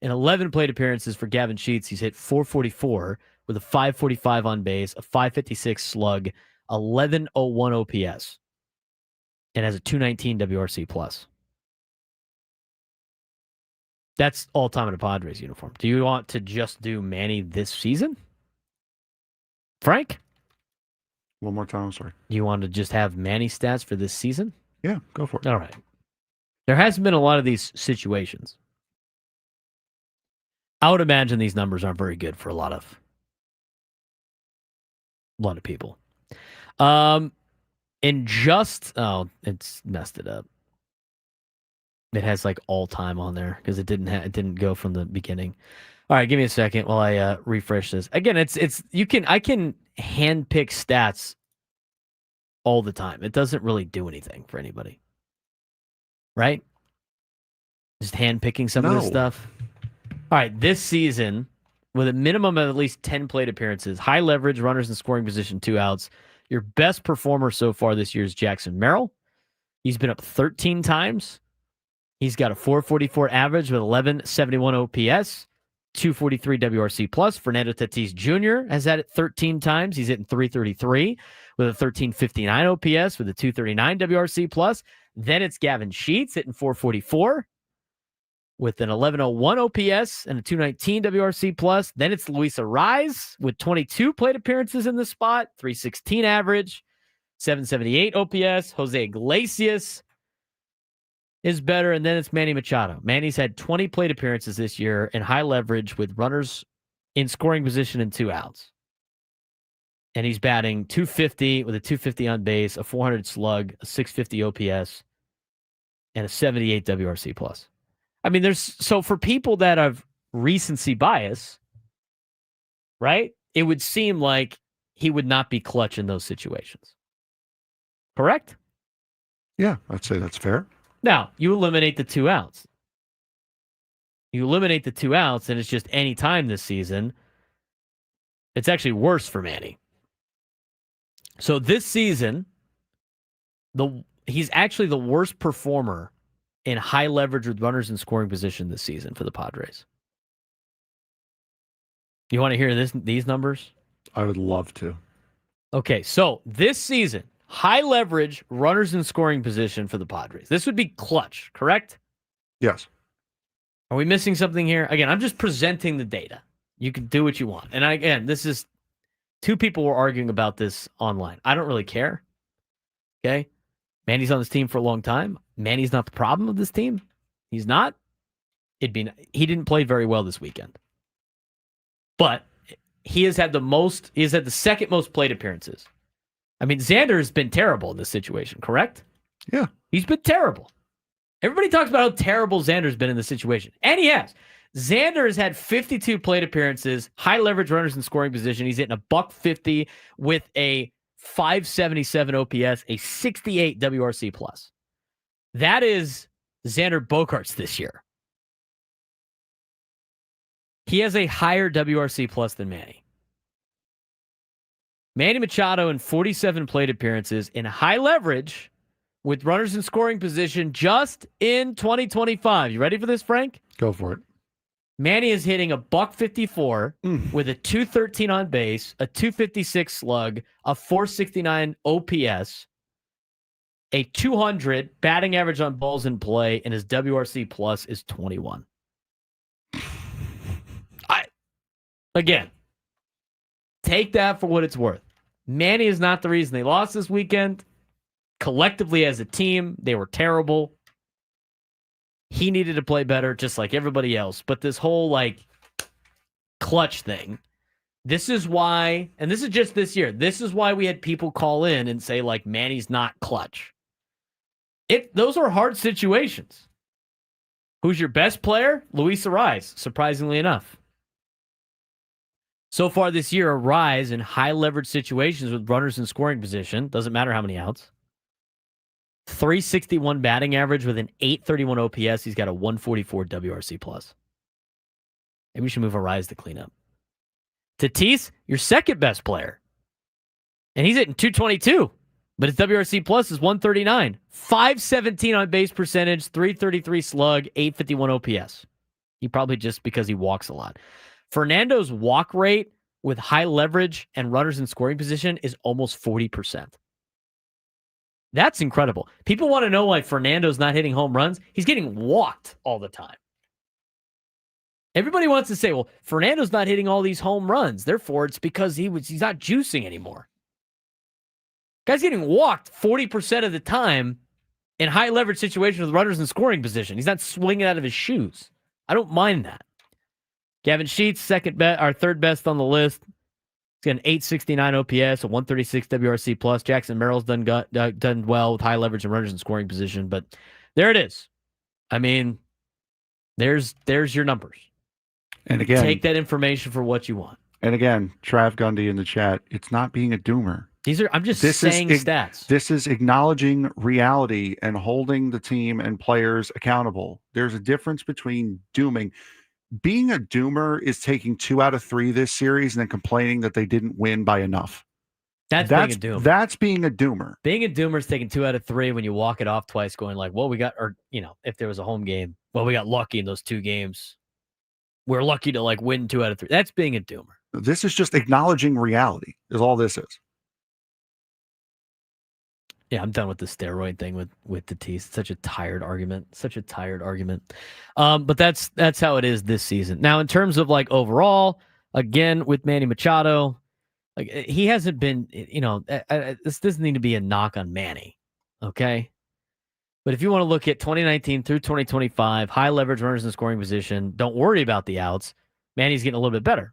In 11 plate appearances for Gavin Sheets, he's hit 444 with a 545 on base, a 556 slug, 1101 OPS, and has a 219 WRC plus. That's all time in a Padres uniform. Do you want to just do Manny this season? Frank? One more time, I'm sorry. You want to just have Manny stats for this season? Yeah, go for it. All right. There hasn't been a lot of these situations. I would imagine these numbers aren't very good for a lot of people. It's messed it up. It has like all time on there because it didn't go from the beginning. All right, give me a second while I refresh this. Again, I can handpick stats all the time. It doesn't really do anything for anybody. Right? Just handpicking some of this stuff. All right, this season, with a minimum of at least 10 plate appearances, high leverage, runners in scoring position, 2 outs. Your best performer so far this year is Jackson Merrill. He's been up 13 times. He's got a 444 average with 1171 OPS, 243 WRC plus. Fernando Tatis Jr. has had it 13 times. He's hitting 333 with a 1359 OPS with a 239 WRC plus. Then it's Gavin Sheets hitting 444. with an 1101 OPS and a 219 WRC plus. Then it's Luis Arraez with 22 plate appearances in the spot, 316 average, 778 OPS. Jose Iglesias is better. And then it's Manny Machado. Manny's had 20 plate appearances this year in high leverage with runners in scoring position and 2 outs. And he's batting 250 with a 250 on base, a 400 slug, a 650 OPS, and a 78 WRC plus. I mean, so for people that have recency bias, right? It would seem like he would not be clutch in those situations. Correct? Yeah, I'd say that's fair. Now, you eliminate the 2 outs. You eliminate the 2 outs, and it's just any time this season. It's actually worse for Manny. So this season, he's actually the worst performer in high leverage with runners in scoring position this season for the Padres. You want to hear these numbers? I would love to. Okay, so this season, high leverage runners in scoring position for the Padres. This would be clutch, correct? Yes. Are we missing something here? Again, I'm just presenting the data. You can do what you want. And again, this is 2 people were arguing about this online. I don't really care. Okay? Manny's on this team for a long time. Manny's not the problem of this team. He's not. He didn't play very well this weekend. But he has had the second most plate appearances. I mean, Xander has been terrible in this situation, correct? Yeah. He's been terrible. Everybody talks about how terrible Xander's been in this situation. And he has. Xander has had 52 plate appearances, high leverage runners in scoring position. He's hitting a $150 with a 577 OPS, a 68 WRC plus. That is Xander Bogaerts this year. He has a higher WRC plus than Manny. Manny Machado in 47 plate appearances in high leverage with runners in scoring position just in 2025. You ready for this, Frank? Go for it. Manny is hitting a $154 with a 213 on base, a 256 slug, a 469 OPS, a 200 batting average on balls in play, and his WRC plus is 21. Again, take that for what it's worth. Manny is not the reason they lost this weekend. Collectively as a team, they were terrible. He needed to play better just like everybody else. But this whole clutch thing, this is why, and this is just this year, this is why we had people call in and say Manny's not clutch. Those are hard situations. Who's your best player? Luis Arraez, surprisingly enough. So far this year, Arraez in high leverage situations with runners in scoring position, doesn't matter how many outs. 361 batting average with an 831 OPS. He's got a 144 WRC plus. Maybe we should move Arraez to clean up. Tatis, your second best player. And he's hitting 222, but his WRC plus is 139. 517 on base percentage, 333 slug, 851 OPS. He probably just because he walks a lot. Fernando's walk rate with high leverage and runners in scoring position is almost 40%. That's incredible. People want to know why Fernando's not hitting home runs. He's getting walked all the time. Everybody wants to say, well, Fernando's not hitting all these home runs. Therefore, it's because he's not juicing anymore. Guy's getting walked 40% of the time in high leverage situations with runners in scoring position. He's not swinging out of his shoes. I don't mind that. Gavin Sheets, third best on the list. He's got an 869 OPS, a 136 WRC plus. Jackson Merrill's done well with high leverage and runners in scoring position. But there it is. I mean, there's your numbers. And again, take that information for what you want. And again, Trav Gundy in the chat, it's not being a doomer. I'm just saying stats. This is acknowledging reality and holding the team and players accountable. There's a difference between dooming. Being a doomer is taking 2 out of 3 this series and then complaining that they didn't win by enough. That's being a doomer. That's being a doomer. Being a doomer is taking 2 out of 3 when you walk it off twice, going well, we got, or if there was a home game, well, we got lucky in those 2 games. We're lucky to win 2 out of 3. That's being a doomer. This is just acknowledging reality. Is all this is. Yeah, I'm done with the steroid thing with Tatis. It's such a tired argument. But that's how it is this season. Now, in terms of like overall, again with Manny Machado, like he hasn't been. This doesn't need to be a knock on Manny, okay? But if you want to look at 2019 through 2025, high leverage runners in scoring position, don't worry about the outs. Manny's getting a little bit better.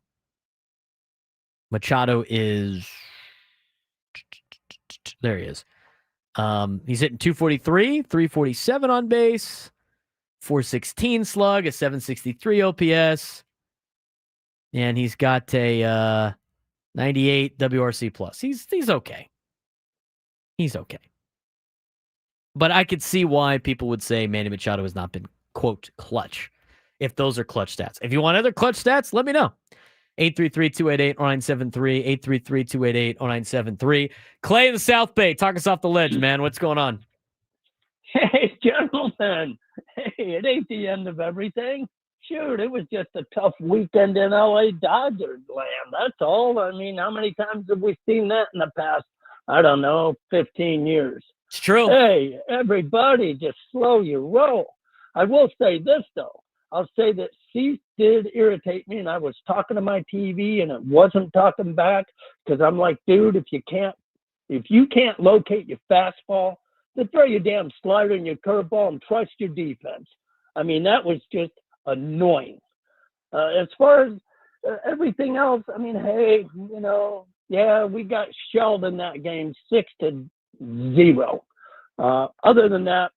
Machado is there. He is. He's hitting 243, 347 on base, 416 slug, a 763 OPS, and he's got a 98 WRC plus. He's okay. He's okay. But I could see why people would say Manny Machado has not been, quote, clutch, if those are clutch stats. If you want other clutch stats, let me know. 833-288-0973, 833-288-0973. Clay in the South Bay, talk us off the ledge, man. What's going on? Hey, gentlemen. Hey, it ain't the end of everything. Shoot, it was just a tough weekend in LA Dodgers land. That's all. I mean, how many times have we seen that in the past, I don't know, 15 years? It's true. Hey, everybody, just slow your roll. I will say this, though. I'll say that Cease did irritate me, and I was talking to my TV, and it wasn't talking back because I'm like, dude, if you can't locate your fastball, then throw your damn slider and your curveball and trust your defense. I mean, that was just annoying. As far as everything else, I mean, hey, yeah, we got shelled in that game 6-0. Other than that,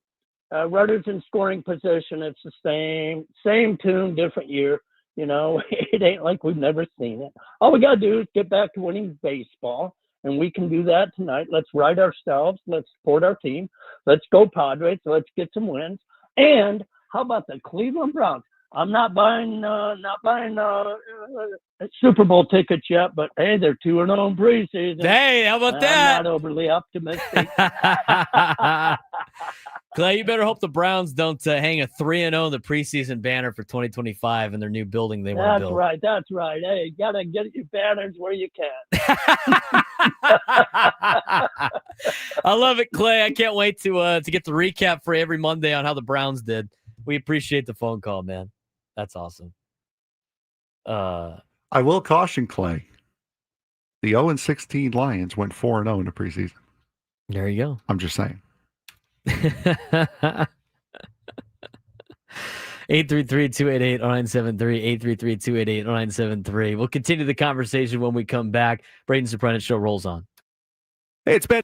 runners in scoring position, it's the same tune, different year. It ain't like we've never seen it. All we got to do is get back to winning baseball, and we can do that tonight. Let's right ourselves. Let's support our team. Let's go Padres. Let's get some wins. And how about the Cleveland Browns? I'm not buying Super Bowl tickets yet, but hey, they're 2-0 in preseason. Hey, how about that? I'm not overly optimistic. Clay, you better hope the Browns don't hang a 3-0 in the preseason banner for 2025 in their new building they want to build. That's right. Hey, you gotta get your banners where you can. I love it, Clay. I can't wait to get the recap for every Monday on how the Browns did. We appreciate the phone call, man. That's awesome. I will caution Clay. The 0-16 Lions went 4-0 in the preseason. There you go. I'm just saying. 833-288-0973, 833-288-0973. We'll continue the conversation when we come back. Braden Surprenant Show rolls on. Hey, it's Ben.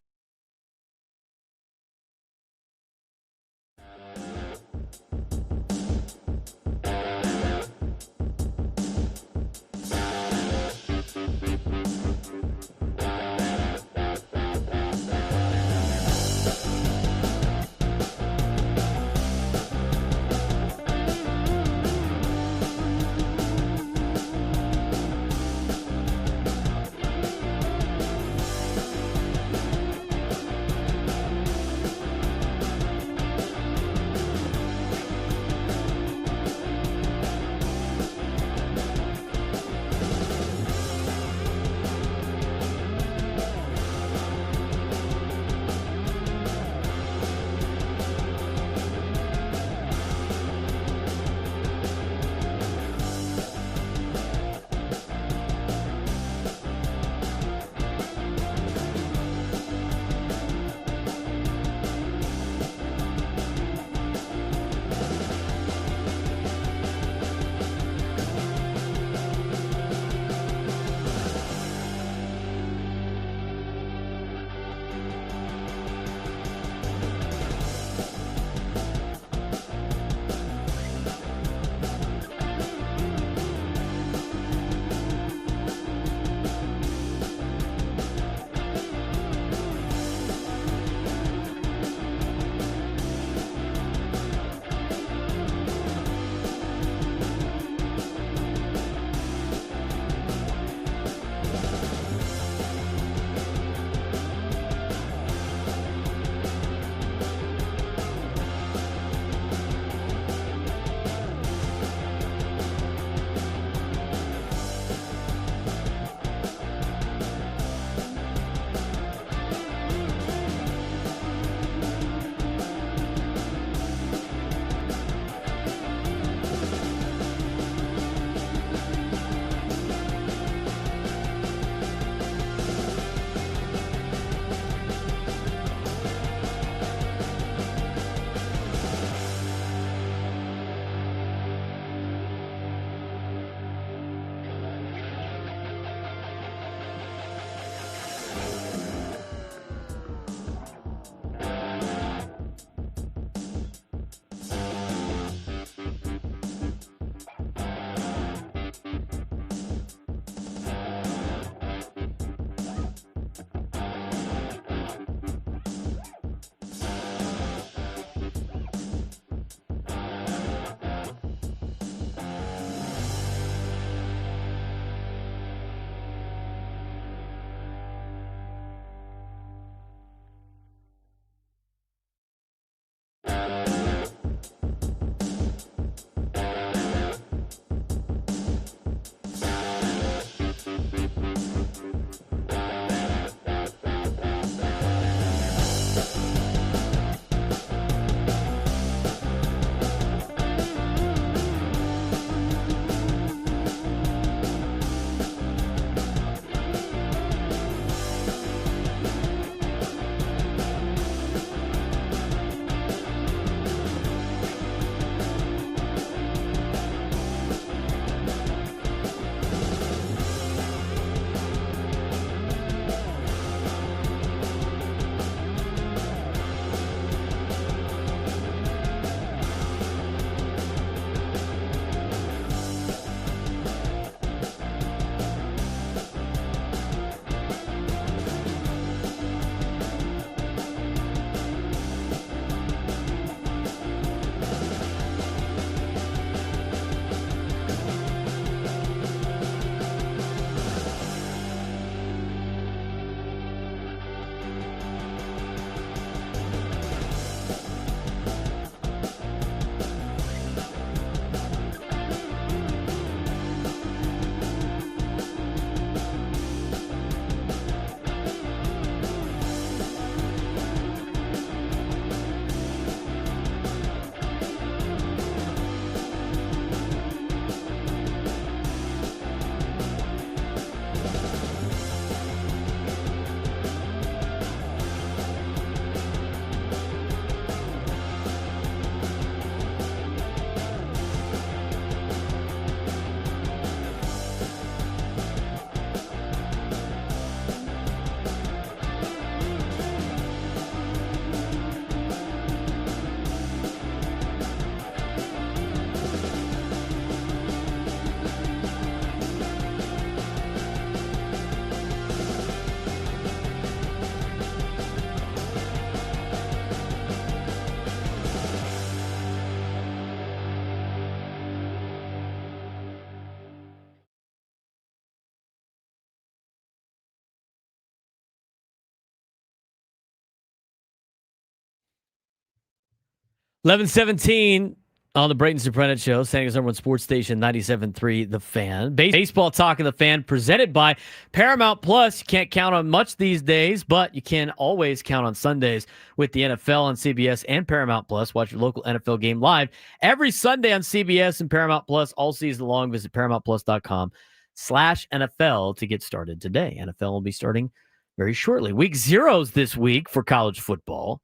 11:17 on the Braden Surprenant Show, San Diego's #1 sports station, 97.3 The Fan. Baseball Talk of the Fan presented by Paramount Plus. You can't count on much these days, but you can always count on Sundays with the NFL on CBS and Paramount Plus. Watch your local NFL game live every Sunday on CBS and Paramount Plus all season long. Visit ParamountPlus.com/NFL to get started today. NFL will be starting very shortly. Week 0's this week for college football.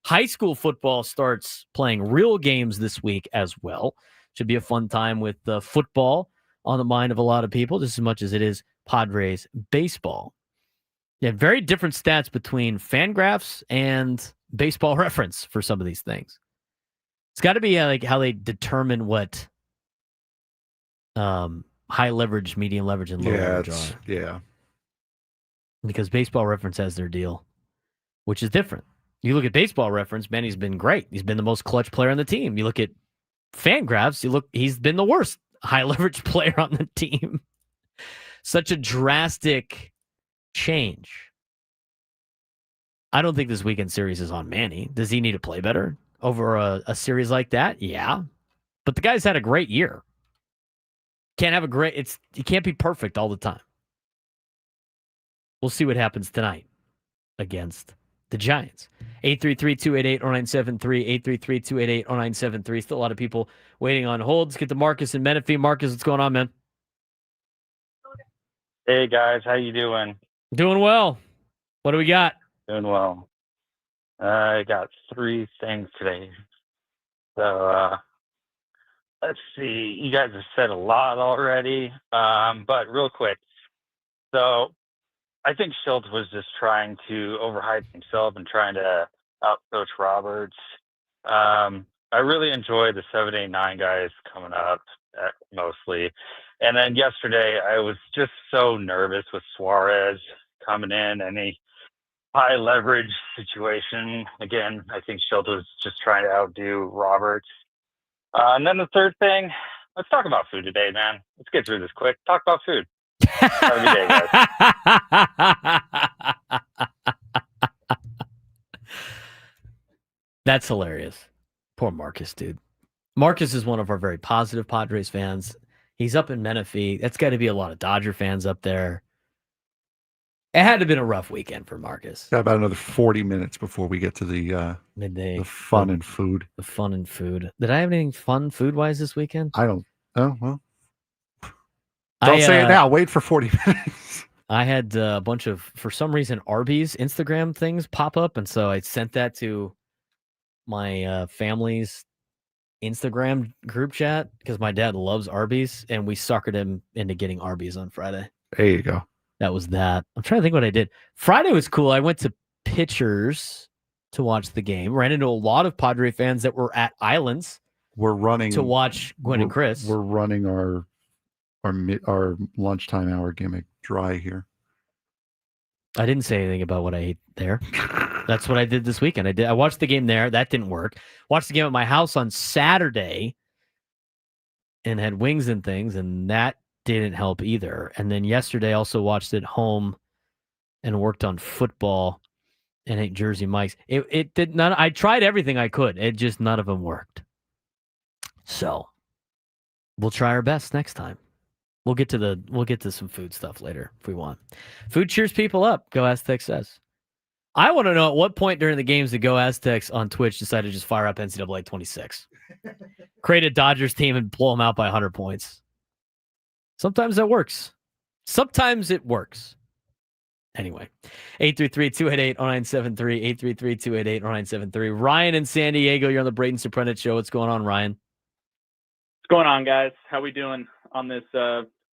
High school football starts playing real games this week as well. Should be a fun time with football on the mind of a lot of people, just as much as it is Padres baseball. Yeah, very different stats between Fangraphs and Baseball Reference for some of these things. It's got to be like how they determine what high leverage, medium leverage, and low leverage are. Yeah. Because Baseball Reference has their deal, which is different. You look at Baseball Reference, Benny's been great. He's been the most clutch player on the team. You look at Fangraphs, he's been the worst high leverage player on the team. Such a drastic change. I don't think this weekend series is on Manny. Does he need to play better over a series like that? Yeah. But the guy's had a great year. He can't be perfect all the time. We'll see what happens tonight against the Giants. 833-288-0973, 833-288-0973. Still a lot of people waiting on hold. Let's get to Marcus and Menifee. Marcus, what's going on, man? Hey, guys. How you doing? Doing well. What do we got? Doing well. I got 3 things today. So, let's see. You guys have said a lot already, but real quick. So, I think Schultz was just trying to overhype himself and trying to outcoach Roberts. I really enjoyed the 7, 8, 9 guys coming up mostly. And then yesterday, I was just so nervous with Suarez coming in, any high leverage situation. Again, I think Schultz was just trying to outdo Roberts. And then the third thing, let's talk about food today, man. Let's get through this quick. Talk about food. Have a good day, guys. That's hilarious. Poor Marcus, dude. Marcus is one of our very positive Padres fans. He's up in Menifee. That's got to be a lot of Dodger fans up there. It had to have been a rough weekend for Marcus. Got about another 40 minutes before we get to the midday. The fun and food. The fun and food. Did I have anything fun food-wise this weekend? I don't. Oh, well. Don't say it now. Wait for 40 minutes. I had a bunch of, for some reason, Arby's Instagram things pop up. And so I sent that to my family's Instagram group chat because my dad loves Arby's. And we suckered him into getting Arby's on Friday. There you go. That was that. I'm trying to think what I did. Friday was cool. I went to Pitchers to watch the game. Ran into a lot of Padre fans that were at Islands. We're running to watch Gwen and Chris. We're running our lunchtime hour gimmick dry here. I didn't say anything about what I ate there. That's what I did this weekend. I watched the game there. That didn't work. Watched the game at my house on Saturday and had wings and things, and that didn't help either. And then yesterday also watched it home and worked on football and ate Jersey Mike's. It did not. I tried everything I could. It just none of them worked. So we'll try our best next time. We'll get to some food stuff later if we want. Food cheers people up. Go Aztecs says. I want to know at what point during the games did Go Aztecs on Twitch decide to just fire up NCAA 26, create a Dodgers team and blow them out by 100 points. Sometimes that works. Sometimes it works. Anyway, 833-288-0973, 833-288-0973. Ryan in San Diego, you're on the Braden Surprenant Show. What's going on, Ryan? What's going on, guys? How we doing on this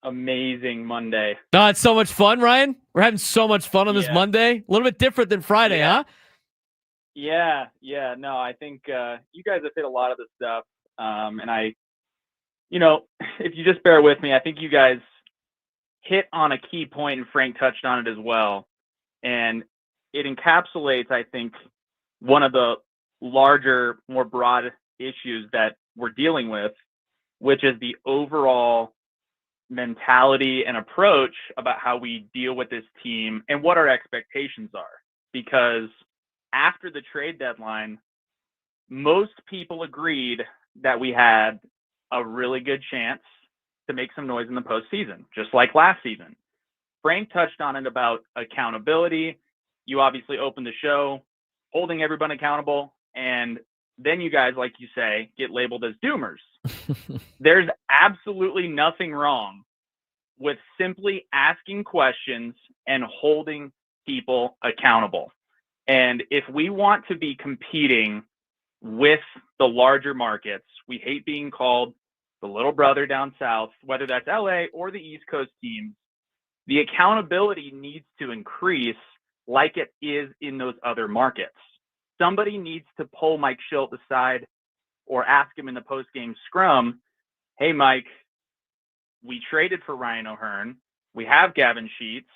amazing Monday? Oh, it's so much fun, Ryan. We're having so much fun on this Monday. A little bit different than Friday, huh? Yeah. No, I think you guys have hit a lot of the stuff. And if you just bear with me, I think you guys hit on a key point, and Frank touched on it as well. And it encapsulates, I think, one of the larger, more broad issues that we're dealing with, which is the overall mentality and approach about how we deal with this team and what our expectations are. Because after the trade deadline, most people agreed that we had a really good chance to make some noise in the postseason, just like last season. Frank touched on it about accountability. You obviously opened the show holding everyone accountable, and then you guys, like you say, get labeled as doomers. There's absolutely nothing wrong with simply asking questions and holding people accountable. And if we want to be competing with the larger markets, we hate being called the little brother down south, whether that's LA or the East Coast teams. The accountability needs to increase like it is in those other markets. Somebody needs to pull Mike Schilt aside or ask him in the post-game scrum, hey, Mike, we traded for Ryan O'Hearn. We have Gavin Sheets.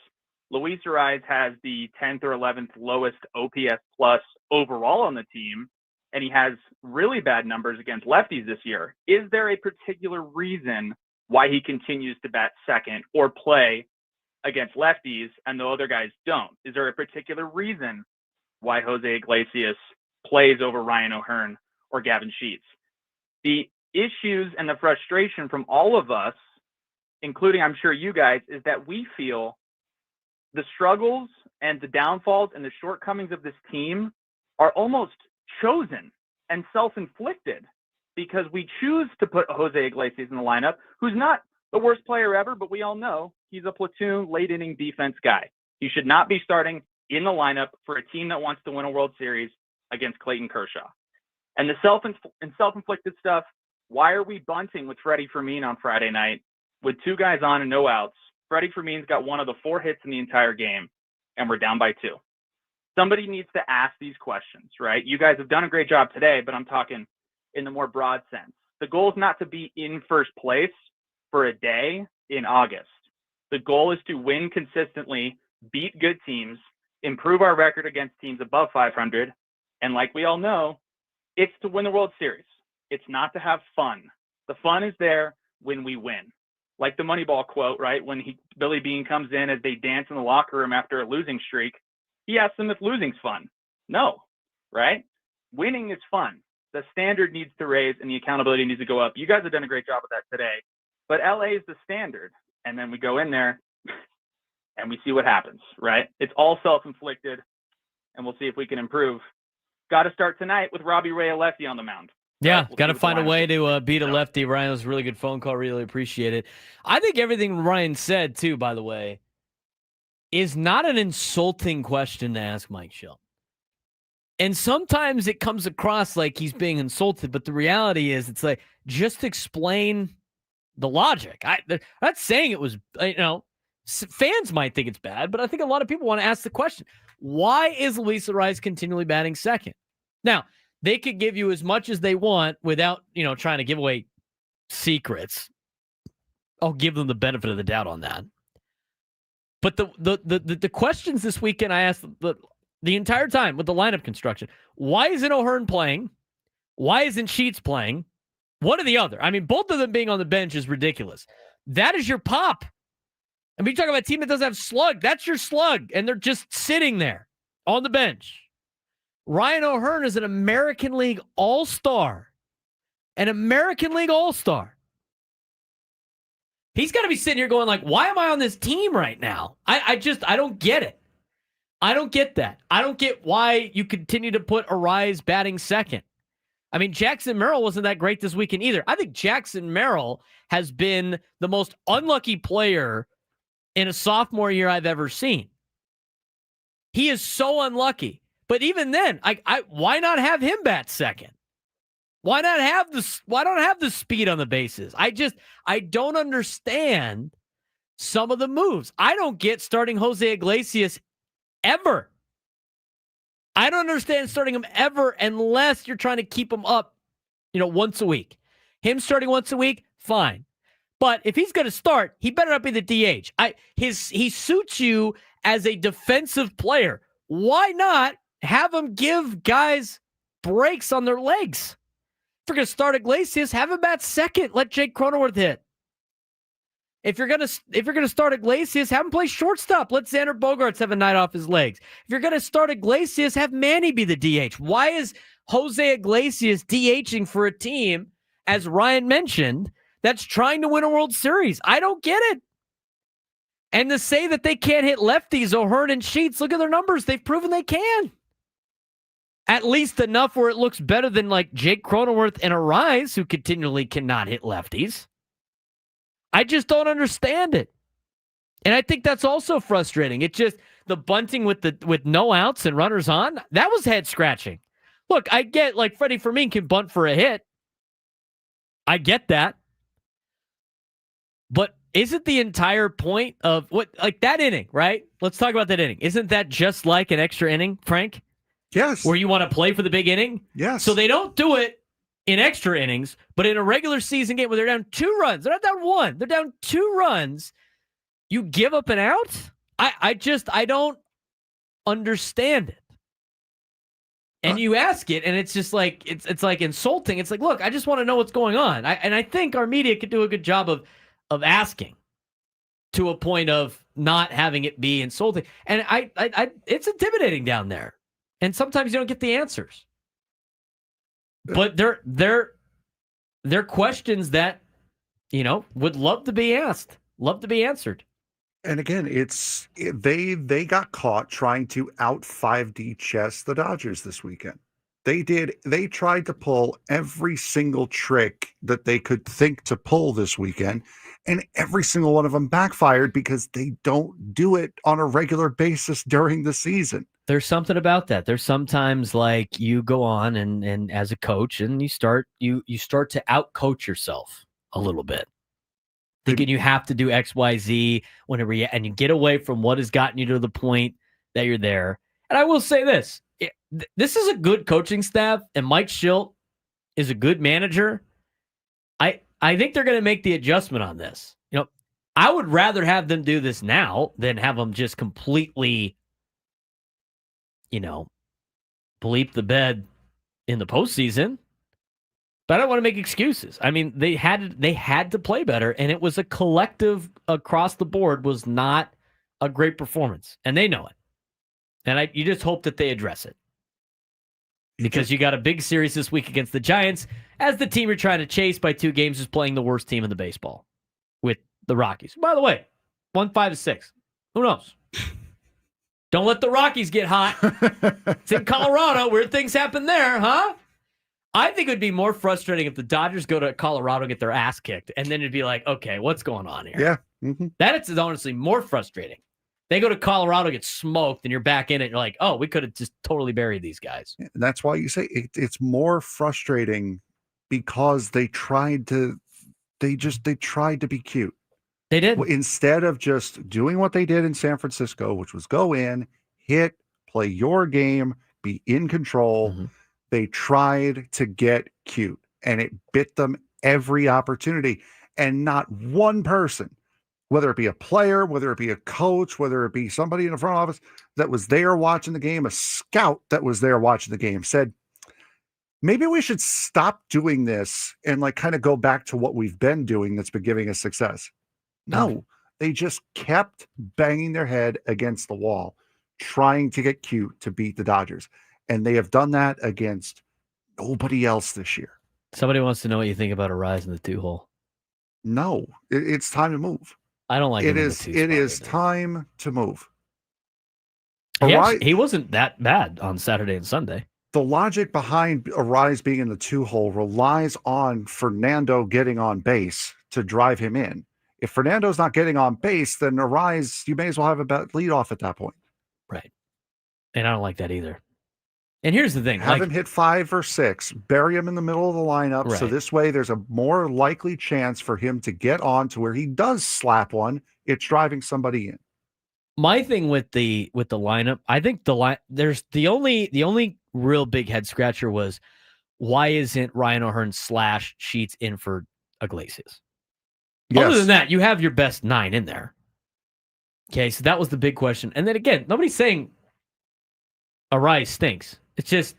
Luis Ariz has the 10th or 11th lowest OPS plus overall on the team, and he has really bad numbers against lefties this year. Is there a particular reason why he continues to bat second or play against lefties and the other guys don't? Is there a particular reason why Jose Iglesias plays over Ryan O'Hearn or Gavin Sheets? The issues and the frustration from all of us, including I'm sure you guys, is that we feel the struggles and the downfalls and the shortcomings of this team are almost chosen and self-inflicted because we choose to put Jose Iglesias in the lineup, who's not the worst player ever, but we all know he's a platoon late inning defense guy. He should not be starting in the lineup for a team that wants to win a World Series against Clayton Kershaw. And the self-inflicted stuff, why are we bunting with Freddie Fermin on Friday night with 2 guys on and no outs? Freddie Fermin's got one of the 4 hits in the entire game, and we're down by 2. Somebody needs to ask these questions, right? You guys have done a great job today, but I'm talking in the more broad sense. The goal is not to be in first place for a day in August. The goal is to win consistently, beat good teams, improve our record against teams above 500, and like we all know, it's to win the World Series. It's not to have fun. The fun is there when we win. Like the Moneyball quote, right? When Billy Beane comes in as they dance in the locker room after a losing streak, he asks them if losing's fun. No, right? Winning is fun. The standard needs to raise and the accountability needs to go up. You guys have done a great job of that today, but LA is the standard. And then we go in there and we see what happens, right? It's all self-inflicted, and we'll see if we can improve. Got to start tonight with Robbie Ray, a lefty on the mound. Yeah, We'll got to see what find the a lineup way is. to beat a lefty. Ryan, it was a really good phone call. Really appreciate it. I think everything Ryan said, too, by the way, is not an insulting question to ask Mike Schilt. And sometimes it comes across like he's being insulted, but the reality is it's like, just explain the logic. I'm not saying it was, fans might think it's bad, but I think a lot of people want to ask the question, why is Luis Ariz continually batting second? Now, they could give you as much as they want without, trying to give away secrets. I'll give them the benefit of the doubt on that. But the questions this weekend I asked the entire time with the lineup construction, why isn't O'Hearn playing? Why isn't Sheets playing? One or the other. I mean, both of them being on the bench is ridiculous. That is your pop. I mean, you talk about a team that doesn't have slug. That's your slug. And they're just sitting there on the bench. Ryan O'Hearn is an American League All-Star. An American League All-Star. He's got to be sitting here going like, why am I on this team right now? I don't get it. I don't get that. I don't get why you continue to put Ariz batting second. I mean, Jackson Merrill wasn't that great this weekend either. I think Jackson Merrill has been the most unlucky player in a sophomore year I've ever seen. He is so unlucky. But even then, why not have him bat second? Why not have the speed on the bases? I don't understand some of the moves. I don't get starting Jose Iglesias ever. I don't understand starting him ever unless you're trying to keep him up, once a week. Him starting once a week, fine. But if he's going to start, he better not be the DH. He suits you as a defensive player. Why not have him give guys breaks on their legs? If you're going to start Iglesias, have him bat second. Let Jake Cronenworth hit. If you're gonna start Iglesias, have him play shortstop. Let Xander Bogaerts have a night off his legs. If you're gonna start Iglesias, have Manny be the DH. Why is Jose Iglesias DHing for a team, as Ryan mentioned, that's trying to win a World Series. I don't get it. And to say that they can't hit lefties, O'Hearn and Sheets, look at their numbers. They've proven they can. At least enough where it looks better than like Jake Cronenworth and Arise, who continually cannot hit lefties. I just don't understand it. And I think that's also frustrating. It's just the bunting with no outs and runners on, that was head scratching. Look, I get like Freddie Fermin can bunt for a hit. I get that. But isn't the entire point of what, like that inning, right? Let's talk about that inning. Isn't that just like an extra inning, Frank? Yes. Where you want to play for the big inning? Yes. So they don't do it in extra innings, but in a regular season game where they're down 2 runs, they're not down 1, they're down 2 runs, you give up an out? I don't understand it. And you ask it, and it's just like, it's like insulting. It's like, look, I just want to know what's going on. I think our media could do a good job of asking to a point of not having it be insulting. And I it's intimidating down there. And sometimes you don't get the answers. But they're questions that, would love to be asked, love to be answered. And again, they got caught trying to out 5D chess the Dodgers this weekend. They did. They tried to pull every single trick that they could think to pull this weekend, and every single one of them backfired because they don't do it on a regular basis during the season. There's something about that. There's sometimes like you go on and as a coach and you start to out coach yourself a little bit. Thinking you have to do X, Y, Z and you get away from what has gotten you to the point that you're there. And I will say this. This is a good coaching staff, and Mike Schilt is a good manager. I think they're going to make the adjustment on this. I would rather have them do this now than have them just completely, bleep the bed in the postseason. But I don't want to make excuses. I mean, they had to play better, and it was a collective across the board was not a great performance, and they know it. And you just hope that they address it. Because you got a big series this week against the Giants, as the team you're trying to chase by 2 games is playing the worst team in the baseball with the Rockies. By the way, 1-5-6. Who knows? Don't let the Rockies get hot. It's in Colorado. Weird things happen there, huh? I think it would be more frustrating if the Dodgers go to Colorado, get their ass kicked, and then it'd be like, okay, what's going on here? Yeah. Mm-hmm. That is honestly more frustrating. They go to Colorado, get smoked, and you're back in it. And you're like, oh, we could have just totally buried these guys. And that's why you say it's more frustrating because they tried to be cute. They did. Instead of just doing what they did in San Francisco, which was go in, hit, play your game, be in control. Mm-hmm. They tried to get cute, and it bit them every opportunity. And not one person, whether it be a player, whether it be a coach, whether it be somebody in the front office that was there watching the game, a scout that was there watching the game, said, maybe we should stop doing this and like kind of go back to what we've been doing that's been giving us success. No, they just kept banging their head against the wall, trying to get cute to beat the Dodgers. And they have done that against nobody else this year. Somebody wants to know what you think about a rise in the 2-hole. No, it's time to move. I don't like it. It is time to move. He wasn't that bad on Saturday and Sunday. The logic behind Arise being in the 2-hole relies on Fernando getting on base to drive him in. If Fernando's not getting on base, then Arise, you may as well have a lead off at that point. Right. And I don't like that either. And here's the thing. Have him hit 5 or 6, bury him in the middle of the lineup. Right. So this way there's a more likely chance for him to get on to where he does slap one. It's driving somebody in. My thing with the lineup, I think there's the only real big head scratcher was why isn't Ryan O'Hearn / Sheets in for Iglesias? Yes. Other than that, you have your best 9 in there. Okay, so that was the big question. And then again, nobody's saying Arise stinks. It's just,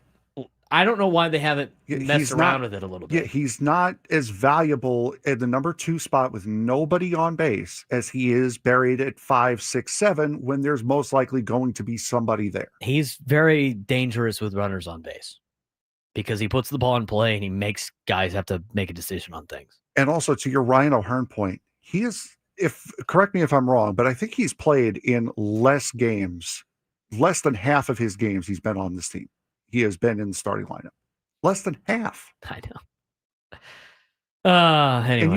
I don't know why they haven't messed around with it a little bit. Yeah, he's not as valuable at the number 2 spot with nobody on base as he is buried at 5, 6, 7 when there's most likely going to be somebody there. He's very dangerous with runners on base because he puts the ball in play and he makes guys have to make a decision on things. And also to your Ryan O'Hearn point, he is, correct me if I'm wrong, but I think he's played in less games, less than half of his games he's been on this team. He has been in the starting lineup. Less than half. I know. Anyway. And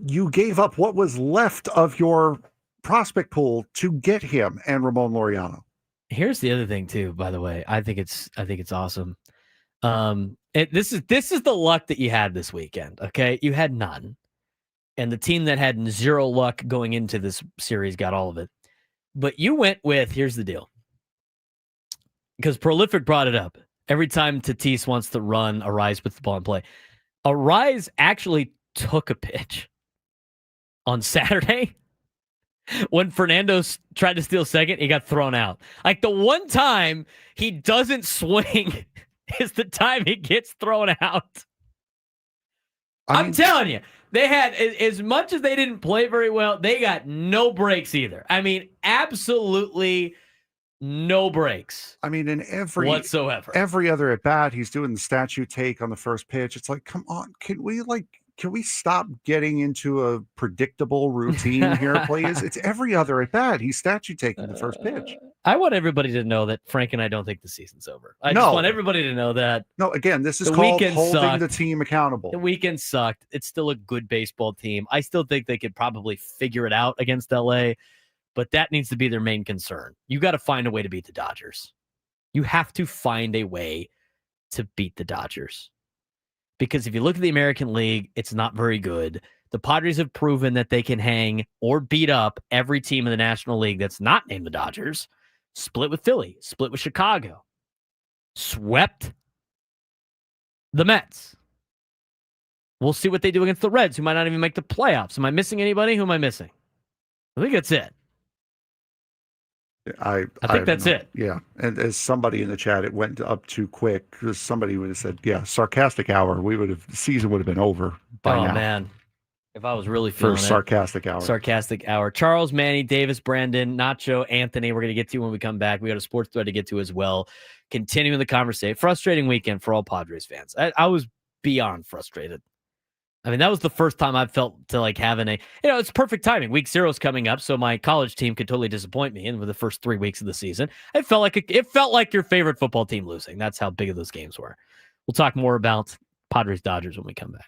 you gave up what was left of your prospect pool to get him and Ramon Laureano. Here's the other thing too, by the way. I think it's awesome. This is the luck that you had this weekend. Okay. You had none. And the team that had zero luck going into this series got all of it. But you went with, here's the deal. Because Prolific brought it up. Every time Tatis wants to run, Arise puts the ball in play. Arise actually took a pitch on Saturday when Fernando tried to steal second. He got thrown out. Like the one time he doesn't swing is the time he gets thrown out. I'm telling you, they had, as much as they didn't play very well, they got no breaks either. I mean, absolutely no breaks. I mean, in every other at bat, he's doing the statue take on the first pitch. It's like, come on, can we stop getting into a predictable routine here, please? It's every other at bat. He's statue taking the first pitch. I want everybody to know that Frank and I don't think the season's over. I just want everybody to know that. No, again, this is called holding the team accountable. The weekend sucked. It's still a good baseball team. I still think they could probably figure it out against LA. But that needs to be their main concern. You got to find a way to beat the Dodgers. You have to find a way to beat the Dodgers. Because if you look at the American League, it's not very good. The Padres have proven that they can hang or beat up every team in the National League that's not named the Dodgers. Split with Philly, split with Chicago, swept the Mets. We'll see what they do against the Reds, who might not even make the playoffs. Am I missing anybody? Who am I missing? I think that's it. I think that's it. Yeah. And as somebody in the chat, it went up too quick because somebody would have said, yeah, sarcastic hour. The season would have been over by now. Oh, man. If I was really feeling sarcastic hour. Sarcastic hour. Charles, Manny, Davis, Brandon, Nacho, Anthony, we're going to get to when we come back. We got a sports thread to get to as well. Continuing the conversation. Frustrating weekend for all Padres fans. I was beyond frustrated. I mean, that was the first time I've felt to like having it's perfect timing. Week 0 is coming up, so my college team could totally disappoint me in the first 3 weeks of the season. It felt like your favorite football team losing. That's how big of those games were. We'll talk more about Padres Dodgers when we come back.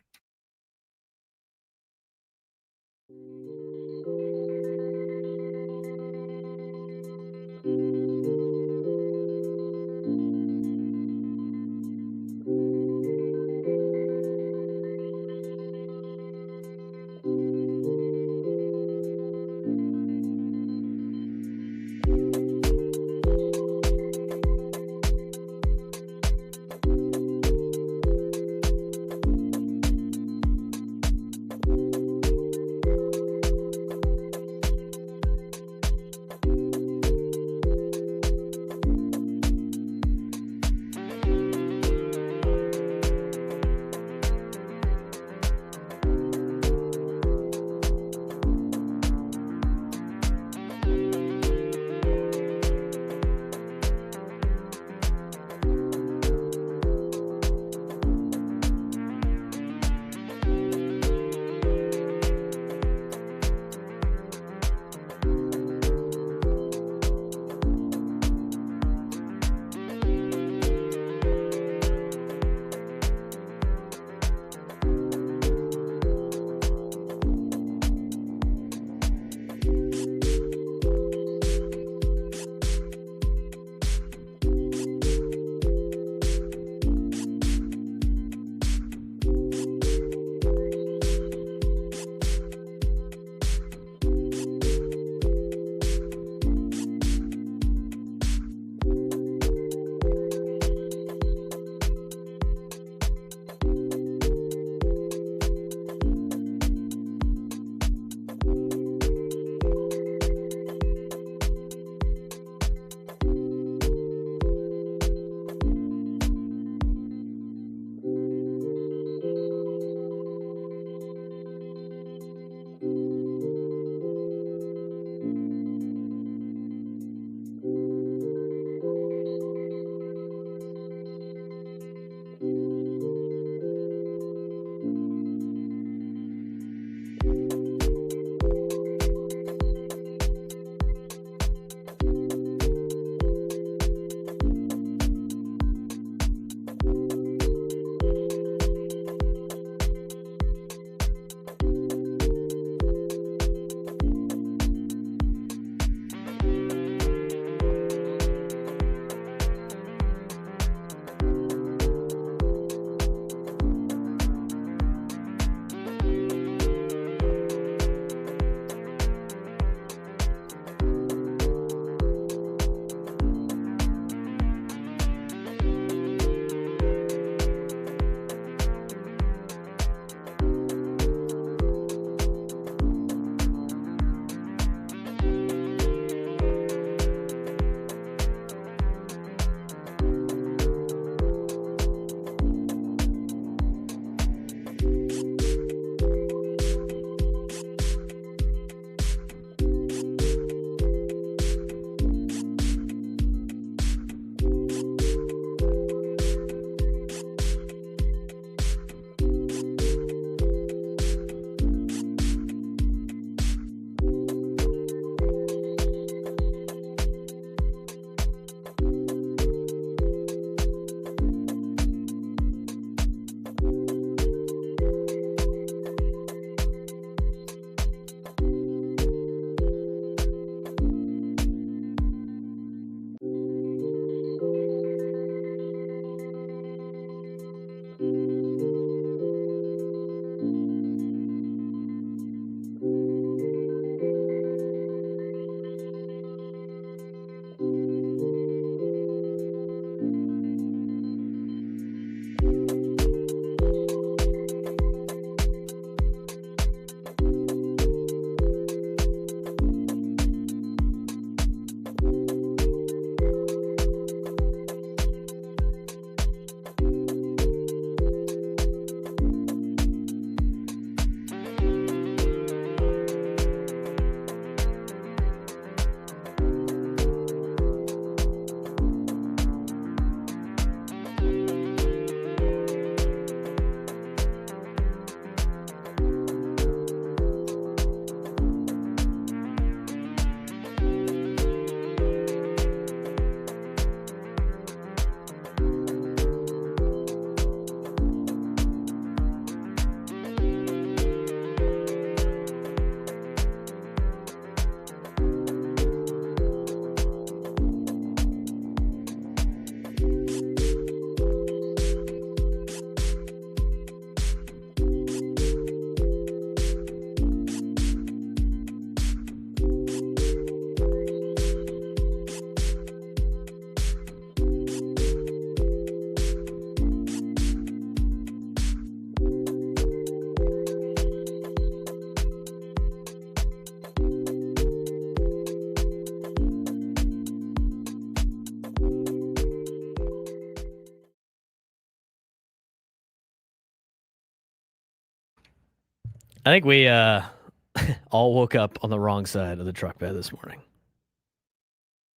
I think we all woke up on the wrong side of the truck bed this morning.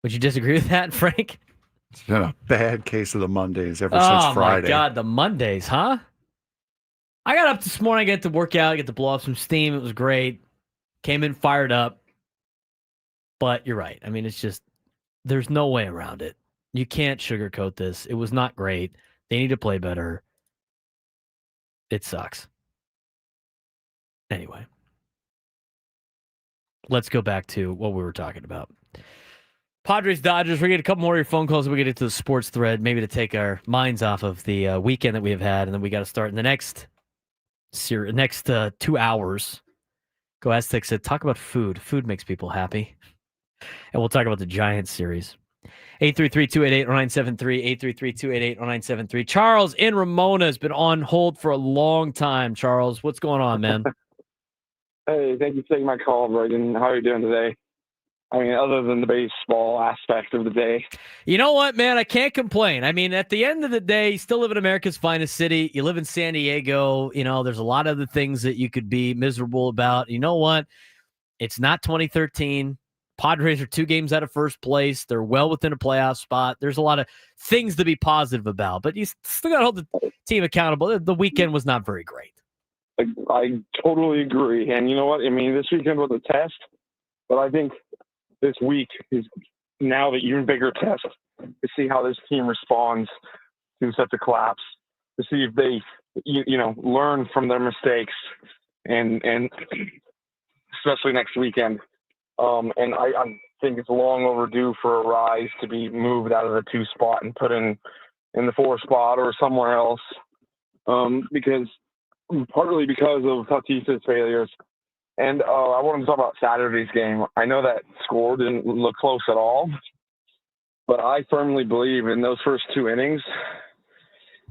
Would you disagree with that, Frank? It's been a bad case of the Mondays ever since Friday. Oh, my God. The Mondays, huh? I got up this morning. I get to work out. I get to blow off some steam. It was great. Came in fired up. But you're right. I mean, it's just, there's no way around it. You can't sugarcoat this. It was not great. They need to play better. It sucks. Anyway, let's go back to what we were talking about. Padres, Dodgers. We're going to get a couple more of your phone calls. We'll get into the sports thread, maybe to take our minds off of the weekend that we have had. And then we got to start in the next 2 hours. Go Aztec said, talk about food. Food makes people happy. And we'll talk about the Giants series. 833-288-0973, 833-288-0973. Charles in Ramona has been on hold for a long time. Charles, what's going on, man? Hey, thank you for taking my call, Braden. How are you doing today? I mean, other than the baseball aspect of the day. You know what, man? I can't complain. I mean, at the end of the day, you still live in America's finest city. You live in San Diego. You know, there's a lot of the things that you could be miserable about. You know what? It's not 2013. Padres are 2 games out of first place. They're well within a playoff spot. There's a lot of things to be positive about, but you still got to hold the team accountable. The weekend was not very great. I totally agree. And you know what? I mean, this weekend was a test, but I think this week is now the even bigger test to see how this team responds to such a collapse, to see if they, learn from their mistakes, and especially next weekend. And I think it's long overdue for a rise to be moved out of the 2 spot and put in the 4 spot or somewhere else. Partly because of Tatis's failures. And I wanted to talk about Saturday's game. I know that score didn't look close at all, but I firmly believe in those first 2 innings,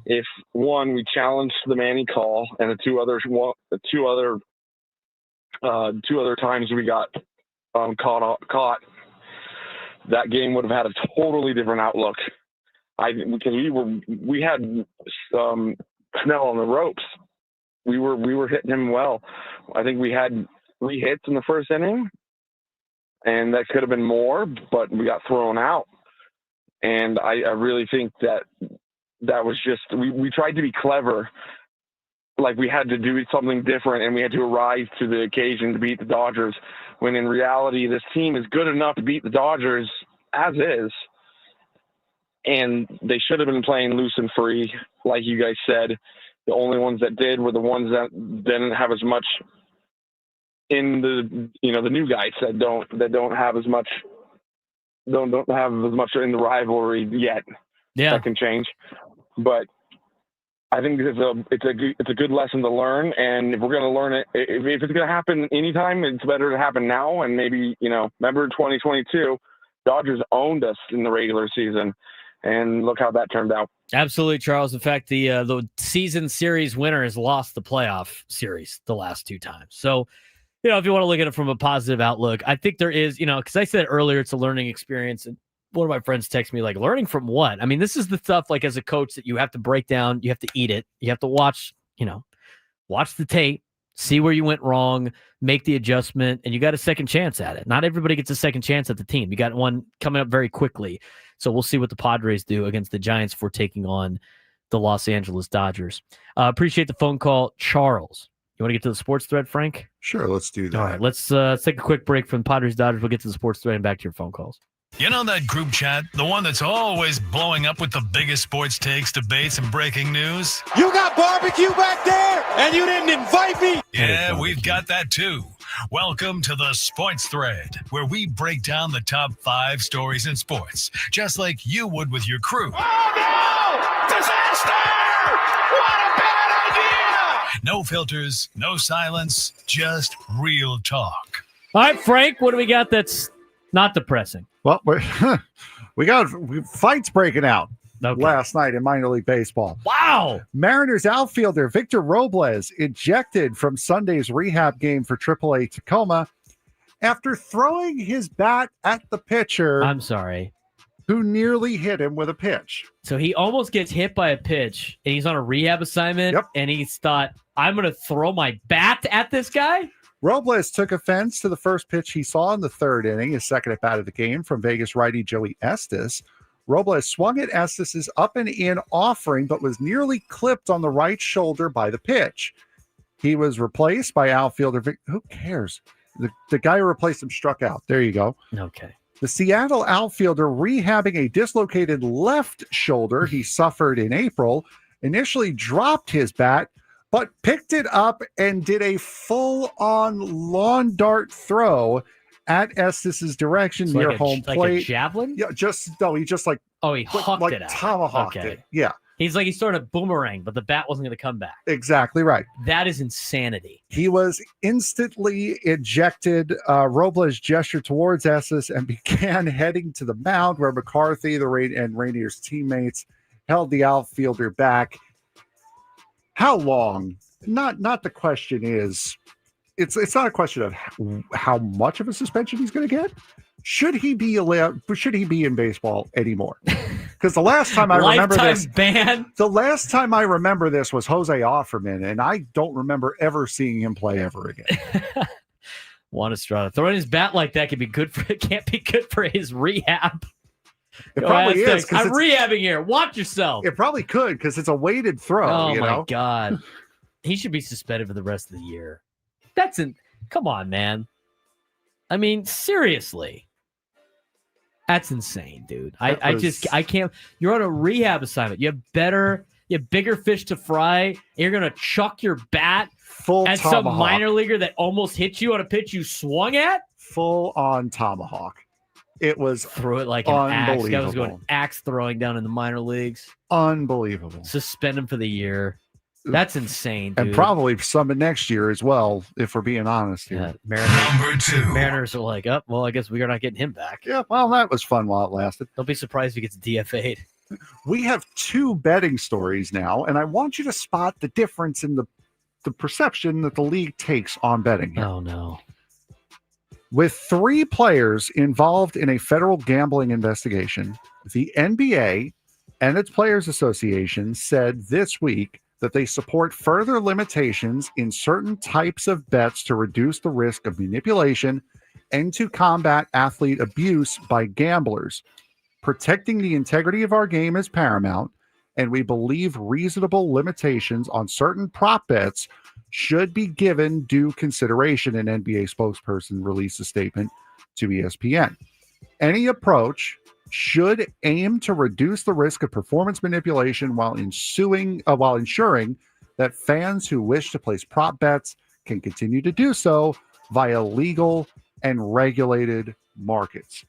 if one, we challenged the Manny call, and the two other times we got caught, that game would have had a totally different outlook. Because we had Snell on the ropes. We were hitting him well. I think we had 3 hits in the first inning, and that could have been more, but we got thrown out. And I really think that was just we tried to be clever, like we had to do something different, and we had to rise to the occasion to beat the Dodgers, when in reality this team is good enough to beat the Dodgers as is. And they should have been playing loose and free, like you guys said. The only ones that did were the ones that didn't have as much in the new guys that don't have as much in the rivalry yet. Yeah, that can change. But I think it's a good lesson to learn, and if we're going to learn it, if it's going to happen anytime, it's better to happen now. And maybe remember 2022, Dodgers owned us in the regular season, and look how that turned out. Absolutely, Charles. In fact, the season series winner has lost the playoff series the last 2 times. So, if you want to look at it from a positive outlook, I think there is, because I said earlier it's a learning experience. And one of my friends texted me, like, learning from what? I mean, this is the stuff, like, as a coach that you have to break down. You have to eat it. You have to watch the tape, see where you went wrong, make the adjustment, and you got a second chance at it. Not everybody gets a second chance at the team. You got one coming up very quickly. So we'll see what the Padres do against the Giants for taking on the Los Angeles Dodgers. Appreciate the phone call. Charles, you want to get to the sports thread, Frank? Sure, let's do that. All right, let's take a quick break from Padres Dodgers. We'll get to the sports thread and back to your phone calls. You know that group chat? The one that's always blowing up with the biggest sports takes, debates, and breaking news? You got barbecue back there, and you didn't invite me? Yeah, we've got that too. Welcome to the Sports Thread, where we break down the top 5 stories in sports, just like you would with your crew. Oh, no! Disaster! What a bad idea! No filters, no silence, just real talk. All right, Frank, what do we got that's not depressing? Well, we got fights breaking out last night in minor league baseball. Wow. Mariners outfielder Victor Robles ejected from Sunday's rehab game for AAA Tacoma after throwing his bat at the pitcher. I'm sorry. who nearly hit him with a pitch. So he almost gets hit by a pitch, and he's on a rehab assignment, and he's thought, I'm going to throw my bat at this guy? Robles took offense to the first pitch he saw in the third inning, his second at bat of the game, from Vegas righty Joey Estes. Robles swung at Estes' up and in offering, but was nearly clipped on the right shoulder by the pitch. He was replaced by outfielder. Who cares? The guy who replaced him struck out. There you go. Okay. The Seattle outfielder rehabbing a dislocated left shoulder he suffered in April initially dropped his bat, but picked it up and did a full-on lawn dart throw at Estes' direction near home plate. Like a javelin? Yeah, he just like he hucked it out. Tomahawked it. Yeah. He's like, he started a boomerang, but the bat wasn't going to come back. Exactly right. That is insanity. He was instantly ejected. Robles gestured towards Estes and began heading to the mound where McCarthy and Rainier's teammates held the outfielder back. How long? Not the question is, it's not a question of how much of a suspension he's going to get. Should he be in baseball anymore? Because the last time I remember this ban. The last time I remember this was Jose Offerman, and I don't remember ever seeing him play ever again. Juan Estrada throwing his bat like that can't be good for his rehab. It probably is. I'm rehabbing here. Watch yourself. It probably could because it's a weighted throw. Oh you my know? God, he should be suspended for the rest of the year. Come on, man. I mean, seriously. That's insane, dude. I can't. You're on a rehab assignment. You have bigger fish to fry. And you're gonna chuck your bat at some minor leaguer that almost hit you on a pitch you swung at. Full on tomahawk. It was threw it like an axe. The guy was going axe throwing down in the minor leagues. Unbelievable. Suspend him for the year. That's insane, dude. And probably some next year as well, if we're being honest here. Mariners are like, well, I guess we're not getting him back. Yeah, well, that was fun while it lasted. Don't be surprised if he gets DFA'd. We have two betting stories now, and I want you to spot the difference in the perception that the league takes on betting here. Oh, no. With 3 players involved in a federal gambling investigation, the NBA and its Players Association said this week that they support further limitations in certain types of bets to reduce the risk of manipulation and to combat athlete abuse by gamblers. Protecting the integrity of our game is paramount, and we believe reasonable limitations on certain prop bets should be given due consideration, an NBA spokesperson released a statement to ESPN. Any approach should aim to reduce the risk of performance manipulation while ensuring that fans who wish to place prop bets can continue to do so via legal and regulated markets.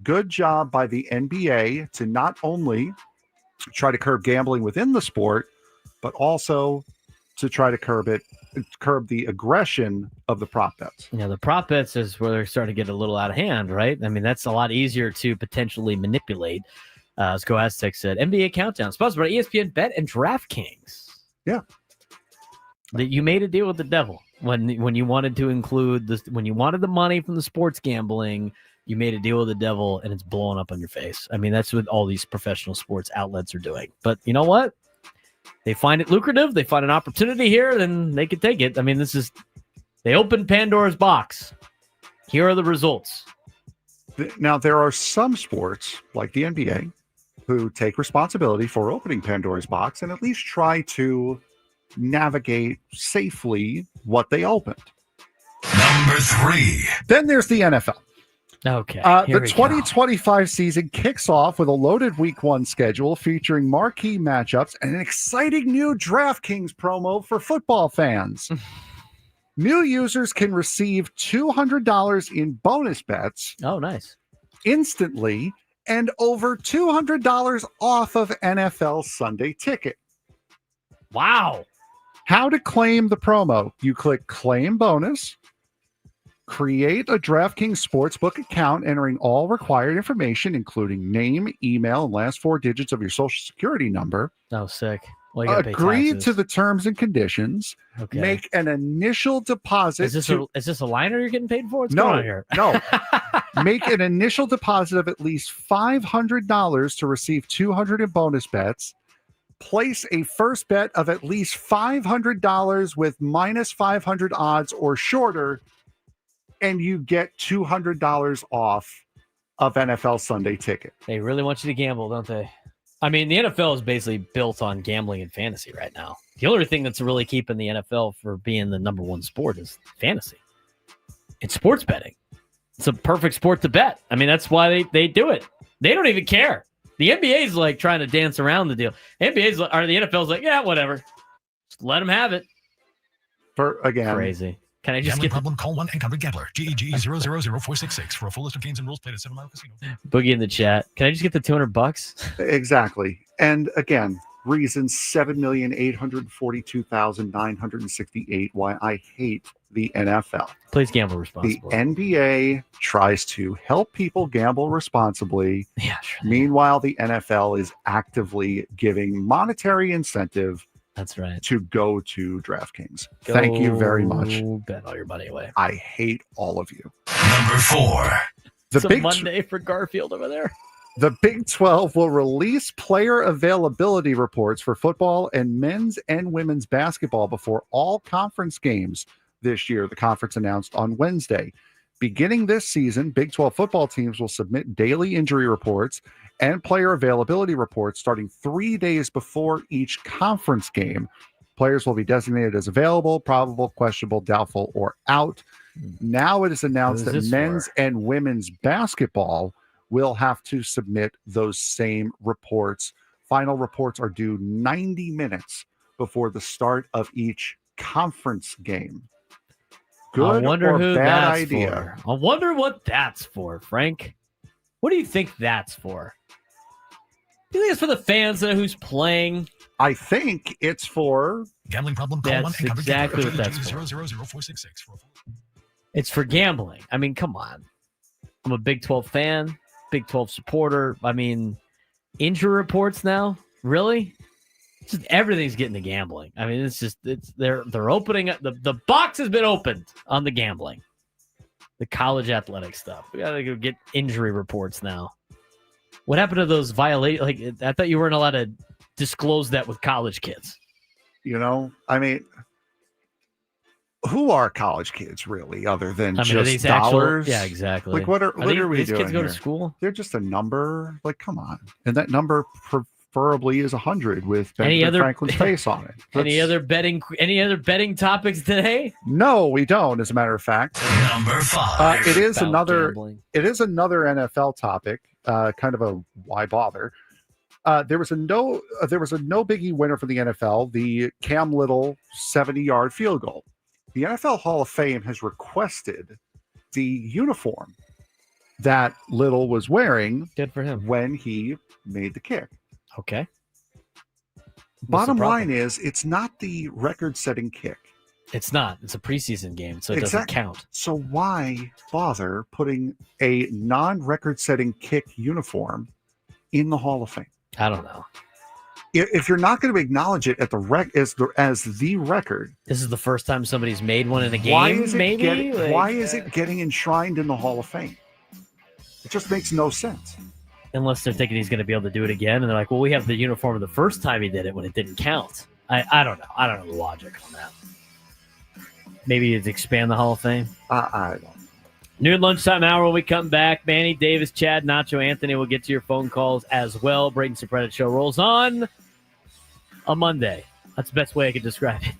Good job by the NBA to not only try to curb gambling within the sport, but also to try to curb the aggression of the prop bets. Yeah, the prop bets is where they're starting to get a little out of hand, right? I mean, that's a lot easier to potentially manipulate. As Go Aztec said, NBA Countdown, sponsored by ESPN Bet and DraftKings. Yeah. That you made a deal with the devil when you wanted to include this, when you wanted the money from the sports gambling, you made a deal with the devil and it's blowing up on your face. I mean, that's what all these professional sports outlets are doing. But you know what? They find it lucrative. They find an opportunity here, then they can take it. I mean, they opened Pandora's box. Here are the results. Now, there are some sports, like the NBA, who take responsibility for opening Pandora's box and at least try to navigate safely what they opened. Number 3. Then there's the NFL. Okay. The 2025 season kicks off with a loaded Week 1 schedule featuring marquee matchups and an exciting new DraftKings promo for football fans. New users can receive $200 in bonus bets. Oh, nice. Instantly, and over $200 off of NFL Sunday Ticket. Wow. How to claim the promo? You click Claim Bonus. Create a DraftKings Sportsbook account, entering all required information, including name, email, and last 4 digits of your social security number. Oh, sick. Well, you gotta pay Agree taxes. to the terms and conditions. Okay. Make an initial deposit. Is this a liner you're getting paid for? What's No, going on here? no. Make an initial deposit of at least $500 to receive $200 in bonus bets. Place a first bet of at least $500 with minus 500 odds or shorter, and you get $200 off of NFL Sunday Ticket. They really want you to gamble, don't they? I mean, the NFL is basically built on gambling and fantasy right now. The only thing that's really keeping the NFL for being the number one sport is fantasy. It's sports betting. It's a perfect sport to bet. I mean, that's why they do it. They don't even care. The NBA is like trying to dance around the deal. The NFL's like, yeah, whatever. Just let them have it. Crazy. Can I just Gambling get problem? Call 1-800-GAMBLER. GEG 000-466 for a full list of games and rules. Played at 7 Mile Casino. Boogie in the chat? Can I just get the $200? Exactly. And again, reason 7,842,968 why I hate the NFL. Please gamble responsibly. The NBA tries to help people gamble responsibly. Yeah, sure. Meanwhile, the NFL is actively giving monetary incentive. That's right. To go to DraftKings. Thank you very much. Bet all your money away. I hate all of you. Number 4. It's a Monday for Garfield over there. The Big 12 will release player availability reports for football and men's and women's basketball before all conference games this year, the conference announced on Wednesday. Beginning this season, Big 12 football teams will submit daily injury reports and player availability reports starting 3 days before each conference game. Players will be designated as available, probable, questionable, doubtful, or out. Now it is announced that men's and women's basketball will have to submit those same reports. Final reports are due 90 minutes before the start of each conference game. Good I wonder or who bad that's idea? for. I wonder what that's for, Frank. What do you think that's for? Do you think it's for the fans that know who's playing? I think it's for gambling problem. Call That's exactly what that's for. 000-466 for a full. It's for gambling. I mean, come on. I'm a Big 12 fan, Big 12 supporter. I mean, injury reports now? Really? It's just everything's getting to gambling. I mean, they're opening up the box has been opened on the gambling. The college athletic stuff. We gotta go get injury reports now. What happened to those violations? Like, I thought you weren't allowed to disclose that with college kids. You know, I mean, who are college kids really, other than just dollars? Yeah, exactly. Like, what are we doing these kids go here? to school? They're just a number. Like, come on. And that number preferably is 100 with Benjamin Franklin's face on it. Any other betting topics today? No, we don't. As a matter of fact, Number 5. it is About another. gambling. It is another NFL topic. Kind of a why bother. There was a no biggie winner for the NFL. The Cam Little 70-yard field goal. The NFL Hall of Fame has requested the uniform that Little was wearing. Good for him. When he made the kick. Okay. Bottom line is, it's not the record-setting kick. It's not. It's a preseason game, so it doesn't count. So why bother putting a non-record-setting kick uniform in the Hall of Fame? I don't know. If you're not going to acknowledge it at the as the record, this is the first time somebody's made one in a game. why is it maybe? why is it getting enshrined in the Hall of Fame? It just makes no sense. Unless they're thinking he's going to be able to do it again, and they're like, "Well, we have the uniform of the first time he did it when it didn't count." I don't know. I don't know the logic on that. Maybe it's expand the Hall of Fame. I don't know. Noon lunchtime hour when we come back. Manny, Davis, Chad, Nacho, Anthony will get to your phone calls as well. Braden Surprenant Show rolls on a Monday. That's the best way I could describe it.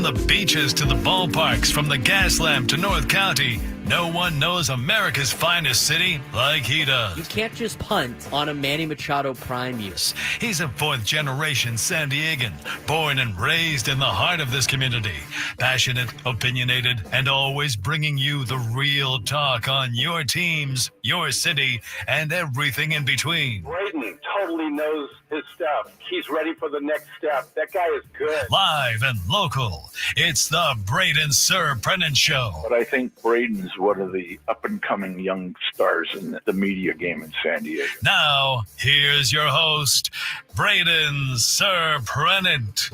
the beaches to the ballparks, from the gas lamp to North County, no one knows America's finest city like he does. You can't just punt on a Manny Machado prime use. He's a fourth-generation San Diegan, born and raised in the heart of this community. Passionate, opinionated, and always bringing you the real talk on your teams, your city, and everything in between. Braden totally knows his stuff. He's ready for the next step. That guy is good. Live and local, it's the Braden Surprenant Show. But I think Braden's one of the up-and-coming young stars in the media game in San Diego. Now, here's your host, Braden Surprenant.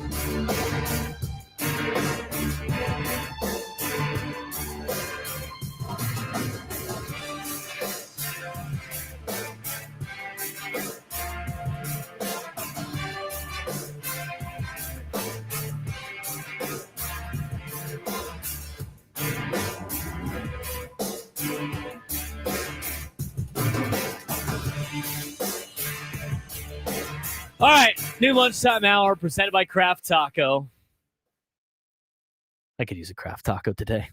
All right, new lunchtime hour presented by Kraft Taco. I could use a Kraft Taco today.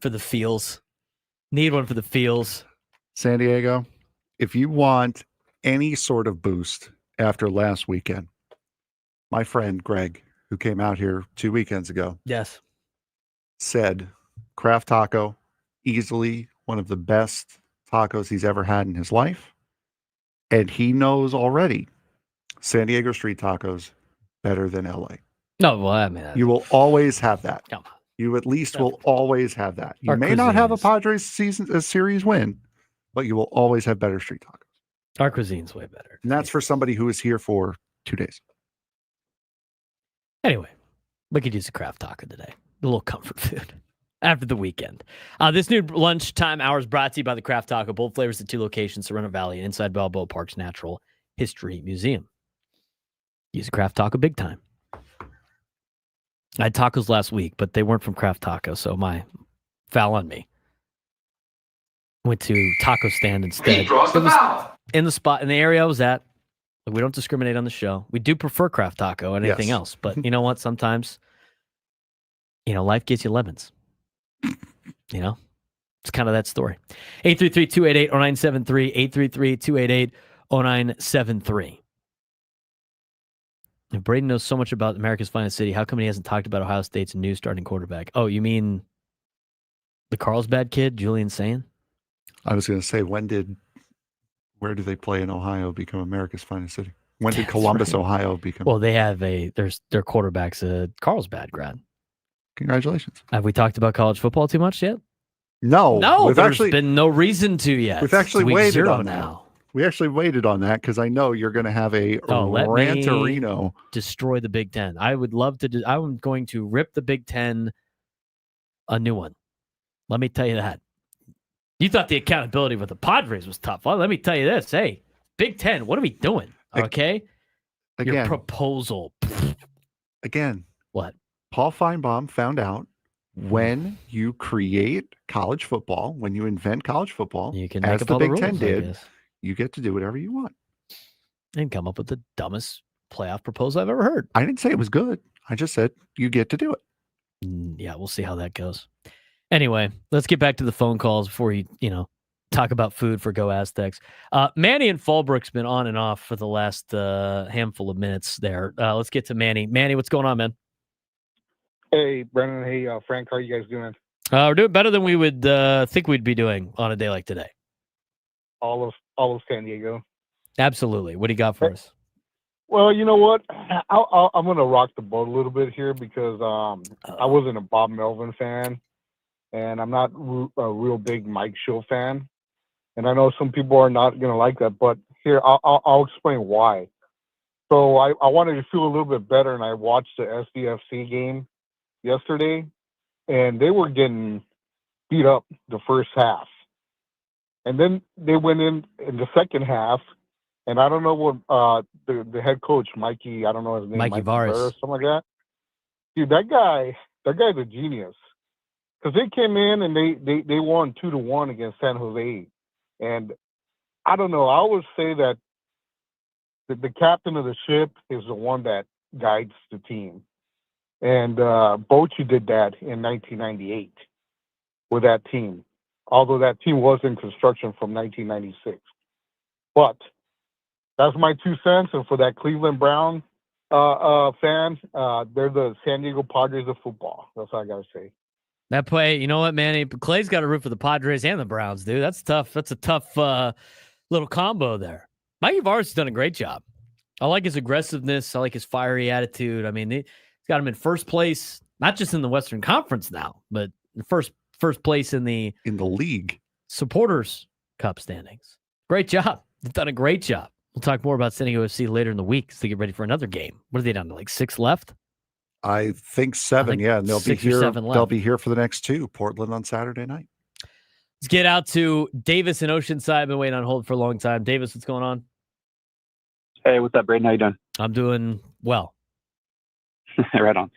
For the feels. Need one for the feels. San Diego, if you want any sort of boost after last weekend, my friend Greg, who came out here 2 weekends ago, yes, said Kraft Taco, easily one of the best tacos he's ever had in his life. And he knows already San Diego street tacos better than LA. No, well, I mean, you will always have that. Come on. You at least will always have that. You Our may not have a cuisines. Padres series win, but you will always have better street tacos. Our cuisine's way better. And that's for somebody who is here for 2 days. Anyway, we could use a Kraft Taco today. A little comfort food after the weekend. This new lunchtime hour is brought to you by the Kraft Taco. Both flavors at 2 locations, Sereno Valley and inside Balboa Park's Natural History Museum. Use a Kraft Taco big time. I had tacos last week, but they weren't from Kraft Taco, so my foul on me. Went to Taco Stand instead. It was in the spot, in the area I was at. We don't discriminate on the show. We do prefer Kraft Taco and anything else, but you know what? Sometimes, life gets you lemons. It's kind of that story. 833-288-0973, 833-288-0973. If Braden knows so much about America's finest city, how come he hasn't talked about Ohio State's new starting quarterback? Oh, you mean the Carlsbad kid, Julian Sayin? I was going to say, where do they play in Ohio become America's finest city? When did Columbus, Ohio become? Well, they have their quarterback's a Carlsbad grad. Congratulations. Have we talked about college football too much yet? No, there's been no reason to yet. We've actually Week waited 0 on now. We actually waited on that because I know you're going to have a ranterino. Destroy the Big Ten. I would love to. I'm going to rip the Big Ten a new one. Let me tell you that. You thought the accountability with the Padres was tough. Well, let me tell you this. Hey, Big Ten, what are we doing? Okay? Again, your proposal. Again. What? Paul Feinbaum found out when you create college football, when you invent college football, you can as make the up all Big Ten rules, did, you get to do whatever you want. And come up with the dumbest playoff proposal I've ever heard. I didn't say it was good. I just said you get to do it. Yeah, we'll see how that goes. Anyway, let's get back to the phone calls before you talk about food for Go Aztecs. Manny and Fallbrook's been on and off for the last handful of minutes there. Let's get to Manny. Manny, what's going on, man? Hey, Brennan. Hey, Frank. How are you guys doing? We're doing better than we would think we'd be doing on a day like today. All of San Diego. Absolutely. What do you got for us? Well, you know what? I'm going to rock the boat a little bit here because I wasn't a Bob Melvin fan, and I'm not a real big Mike Schill fan. And I know some people are not going to like that, but here, I'll explain why. So I wanted to feel a little bit better, and I watched the SDFC game yesterday, and they were getting beat up the first half. And then they went in the second half, and I don't know what the head coach, Mikey, I don't know his name, Mikey Vares, or something like that. Dude, that guy's a genius. Because they came in and they won 2-1 against San Jose. And I don't know, I always say that the captain of the ship is the one that guides the team. And Bochy did that in 1998 with that team, although that team was in construction from 1996. But that's my 2 cents. And for that Cleveland Brown fan, they're the San Diego Padres of football. That's all I got to say. That play, you know what, Manny? Clay's got a root for the Padres and the Browns, dude. That's tough. That's a tough little combo there. Mikey Var's done a great job. I like his aggressiveness. I like his fiery attitude. I mean, he's got him in first place, not just in the Western Conference now, but first place in the league Supporters Cup standings. Great job. They've done a great job. We'll talk more about San Diego FC later in the week as they get ready for another game. What are they down to, like 6 left? I think 7. Yeah, and they'll be 6 or here. 7 left. They'll be here for the next 2. Portland on Saturday night. Let's get out to Davis in Oceanside. I've been waiting on hold for a long time. Davis, what's going on? Hey, what's up, Braden? How you doing? I'm doing well. Right on.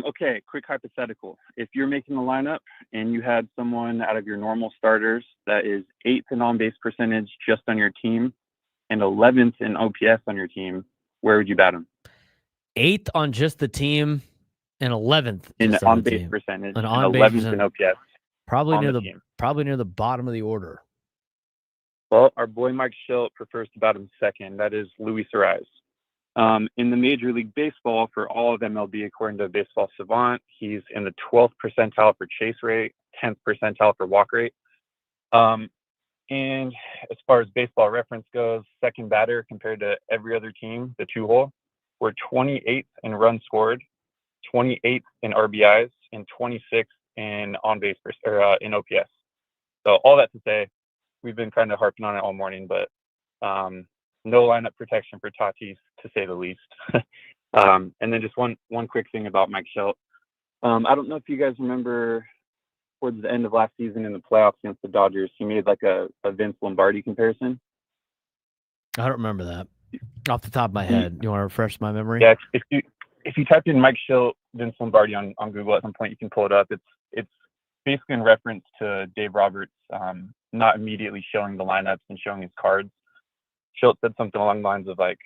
Okay, quick hypothetical. If you're making the lineup and you had someone out of your normal starters that is 8th in on-base percentage just on your team and 11th in OPS on your team, where would you bat him? 8th on just the team and 11th in on on-base team. percentage An and on-base 11th percentage. in OPS. Probably on near the the team. probably near the bottom of the order. Well, our boy Mike Schilt prefers to bat him second. That is Luis Ariz. In the Major League Baseball, for all of MLB, according to Baseball Savant, he's in the 12th percentile for chase rate, 10th percentile for walk rate. And as far as Baseball Reference goes, second batter compared to every other team, the 2-hole, we're 28th in runs scored, 28th in RBIs, and 26th in on-base in OPS. So all that to say, we've been kind of harping on it all morning, but no lineup protection for Tatis, to say the least. And then just one quick thing about Mike Schilt. I don't know if you guys remember towards the end of last season in the playoffs against the Dodgers, he made like a Vince Lombardi comparison. I don't remember that off the top of my head. You want to refresh my memory? Yeah, if you type in Mike Schilt, Vince Lombardi on Google at some point, you can pull it up. It's basically in reference to Dave Roberts not immediately showing the lineups and showing his cards. Schilt said something along the lines of like,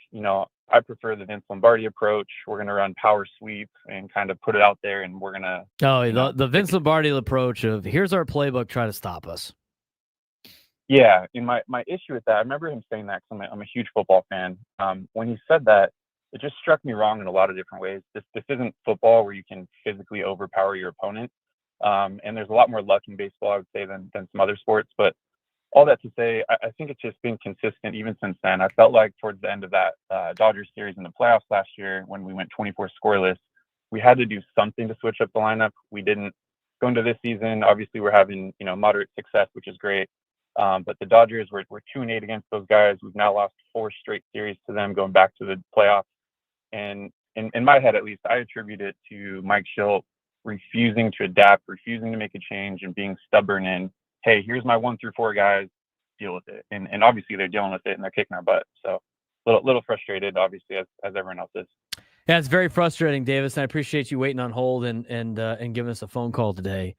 I prefer the Vince Lombardi approach. We're going to run power sweep and kind of put it out there, and we're going to. Oh, the Vince Lombardi approach of here's our playbook, try to stop us. Yeah, and my issue with that, I remember him saying that because I'm a huge football fan. When he said that, it just struck me wrong in a lot of different ways. This isn't football where you can physically overpower your opponent. And there's a lot more luck in baseball, I would say, than some other sports. But all that to say, I think it's just been consistent even since then. I felt like towards the end of that Dodgers series in the playoffs last year, when we went 24 scoreless, we had to do something to switch up the lineup. We didn't. Go into this season, obviously we're having moderate success, which is great. But the Dodgers, we're 2-8 against those guys. We've now lost 4 straight series to them going back to the playoffs. And in my head, at least, I attribute it to Mike Schilt refusing to adapt, refusing to make a change, and being stubborn and, hey, here's my 1 through 4 guys, deal with it. And obviously they're dealing with it and they're kicking our butt. So a little frustrated, obviously, as everyone else is. Yeah, it's very frustrating, Davis. And I appreciate you waiting on hold and giving us a phone call today.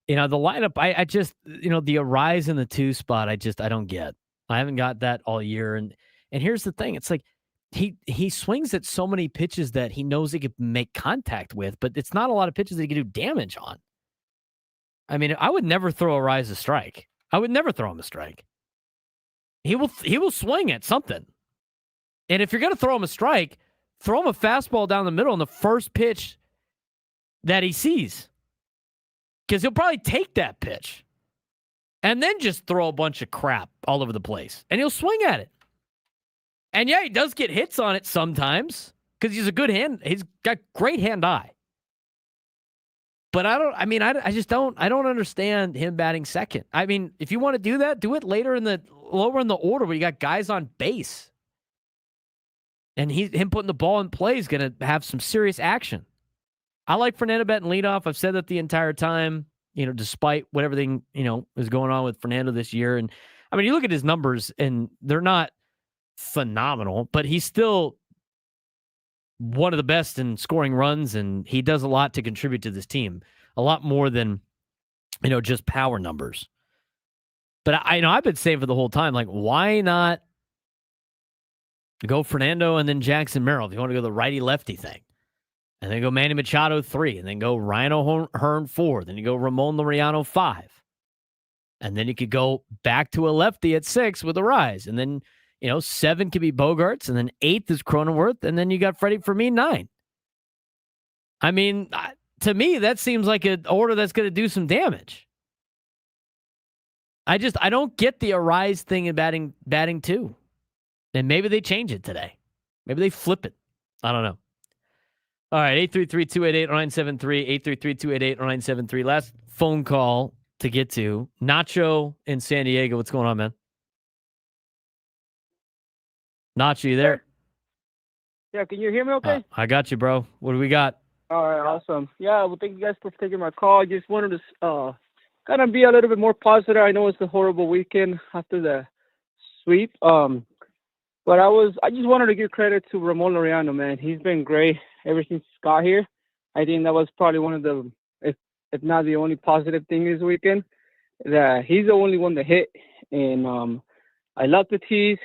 The lineup, I just, the Arise in the 2 spot, I don't get. I haven't got that all year. And here's the thing. It's like he swings at so many pitches that he knows he could make contact with, but it's not a lot of pitches that he can do damage on. I mean, I would never throw Arise a strike. I would never throw him a strike. He will swing at something. And if you're going to throw him a strike, throw him a fastball down the middle on the first pitch that he sees. Because he'll probably take that pitch and then just throw a bunch of crap all over the place. And he'll swing at it. And yeah, he does get hits on it sometimes because he's a good hand. He's got great hand-eye. But I don't understand him batting second. I mean, if you want to do that, do it lower in the order where you got guys on base. And him putting the ball in play is going to have some serious action. I like Fernando batting leadoff. I've said that the entire time, despite what everything, is going on with Fernando this year. And I mean, you look at his numbers and they're not phenomenal, but he's still one of the best in scoring runs, and he does a lot to contribute to this team, a lot more than, just power numbers. But I've been saying for the whole time, like, why not Go Fernando and then Jackson Merrill if you want to go the righty-lefty thing. And then go Manny Machado 3. And then go Ryan O'Hearn 4. Then you go Ramon Laureano 5. And then you could go back to a lefty at 6 with Arise. And then, 7 could be Bogarts. And then 8th is Cronenworth. And then you got Freddie Fermin 9. I mean, to me, that seems like an order that's going to do some damage. I don't get the Arise thing in batting 2. And maybe they change it today. Maybe they flip it. I don't know. All right, 833-288-0973, 833-288-0973. Last phone call to get to. Nacho in San Diego. What's going on, man? Nacho, you there? Yeah, can you hear me okay? I got you, bro. What do we got? All right, awesome. Yeah, well, thank you guys for taking my call. I just wanted to kind of be a little bit more positive. I know it's a horrible weekend after the sweep. But I just wanted to give credit to Ramon Laureano, man. He's been great ever since he got here. I think that was probably one of the, if not the only positive thing this weekend, that he's the only one that hit. And I love the tease,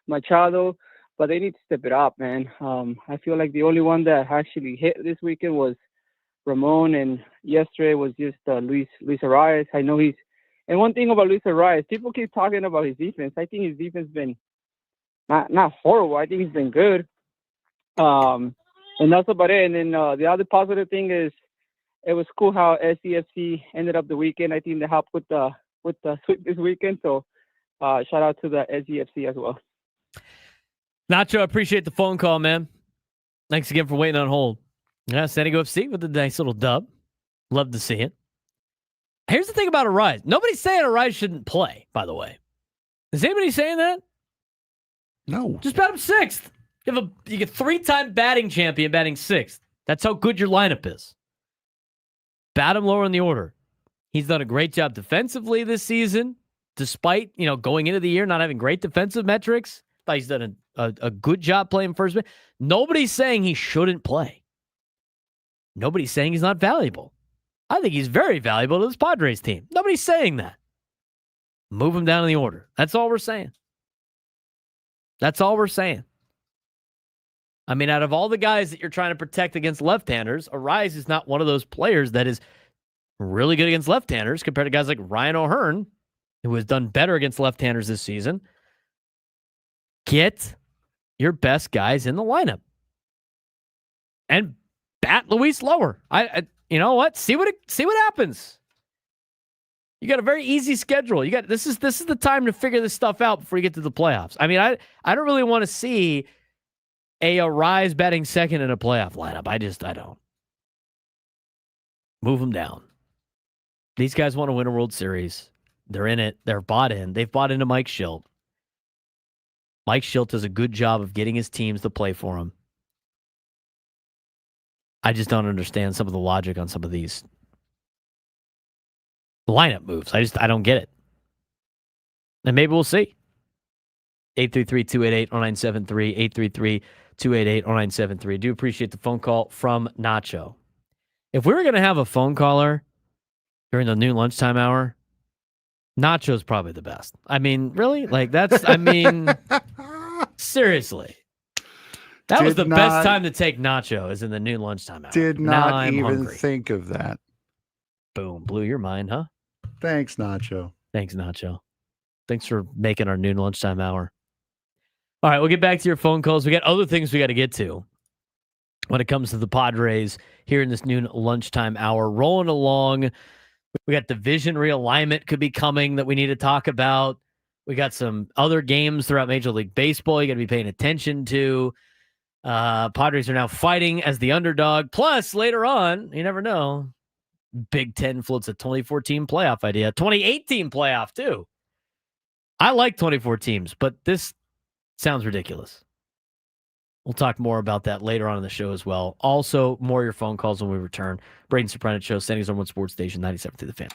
Machado, but they need to step it up, man. I feel like the only one that actually hit this weekend was Ramon, and yesterday was just Luis Arias. I know and one thing about Luis Arias, people keep talking about his defense. I think his defense been not horrible. I think he's been good. And that's about it. And then the other positive thing is it was cool how SCFC ended up the weekend. I think they helped with the sweep this weekend. So shout out to the SCFC as well. Nacho, I appreciate the phone call, man. Thanks again for waiting on hold. Yeah, San Diego FC with a nice little dub. Love to see it. Here's the thing about Arise. Nobody's saying Arise shouldn't play, by the way. Is anybody saying that? No. Just bat him 6th. You get 3-time batting champion batting 6th. That's how good your lineup is. Bat him lower in the order. He's done a great job defensively this season, despite, going into the year not having great defensive metrics. Thought he's done a good job playing first base. Nobody's saying he shouldn't play. Nobody's saying he's not valuable. I think he's very valuable to this Padres team. Nobody's saying that. Move him down in the order. That's all we're saying. That's all we're saying. I mean, out of all the guys that you're trying to protect against left-handers, Arise is not one of those players that is really good against left-handers compared to guys like Ryan O'Hearn, who has done better against left-handers this season. Get your best guys in the lineup. And bat Luis lower. You know what? See what happens. You got a very easy schedule. This is the time to figure this stuff out before you get to the playoffs. I mean, I don't really want to see a Arise batting 2nd in a playoff lineup. I don't. Move them down. These guys want to win a World Series. They're in it. They're bought in. They've bought into Mike Schilt. Mike Schilt does a good job of getting his teams to play for him. I just don't understand some of the logic on some of these lineup moves. I don't get it. And maybe we'll see. 833-288-0973, 833-288-0973. Do appreciate the phone call from Nacho. If we were going to have a phone caller during the noon lunchtime hour, Nacho's probably the best. I mean, really? Seriously. That was the best time to take Nacho, is in the noon lunchtime hour. Did not even think of that. Boom. Blew your mind, huh? Thanks, Nacho. Thanks for making our noon lunchtime hour. All right, we'll get back to your phone calls. We got other things we got to get to when it comes to the Padres here in this noon lunchtime hour. Rolling along. We got division realignment could be coming that we need to talk about. We got some other games throughout Major League Baseball you got to be paying attention to. Padres are now fighting as the underdog. Plus, later on, you never know, Big Ten floats a 2014 playoff idea. 2018 playoff, too. I like 24 teams, but this sounds ridiculous. We'll talk more about that later on in the show as well. Also, more of your phone calls when we return. Braden Surprenant Show, San Diego Sports Station 97 through the Fan.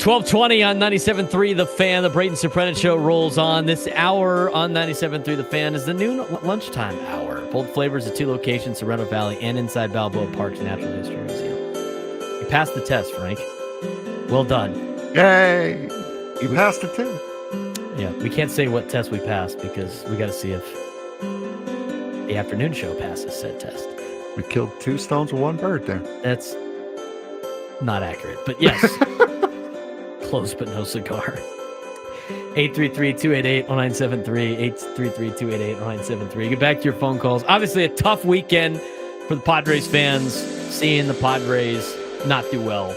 12:20 on 97.3 The Fan. The Braden Surprenant Show rolls on. This hour on 97.3 The Fan is the noon lunchtime hour. Bold flavors at 2 locations, Sorrento Valley and inside Balboa Park's Natural History Museum. You passed the test, Frank. Well done. Yay! You passed it too. Yeah, we can't say what test we passed because we got to see if the afternoon show passes said test. We killed 2 stones with 1 bird there. That's not accurate, but yes. Close but no cigar. 833-288-0973. 833-288-0973. Get back to your phone calls. Obviously a tough weekend for the Padres fans, seeing the Padres not do well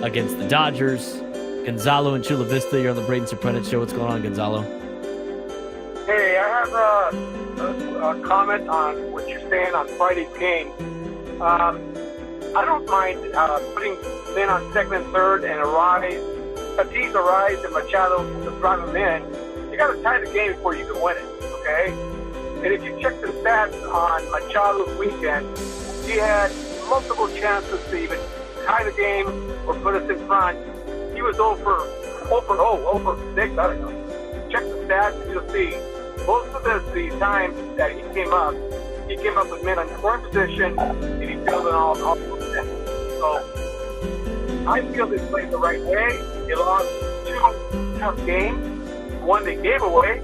against the Dodgers. Gonzalo in Chula Vista, you're on the Braden Surprenant Show. What's going on, Gonzalo? Hey, I have a comment on what you're saying on Friday's game. I don't mind putting men on second and third and Tatis Arise and Machado to drive them in. You got to tie the game before you can win it, okay? And if you check the stats on Machado's weekend, he had multiple chances to either tie the game or put us in front. He was 0 for 6, I don't know. Check the stats and you'll see most of the times that he came up with men on scoring position and he filled in all of them. So I feel they played the right way. They lost 2 tough games. One they gave away.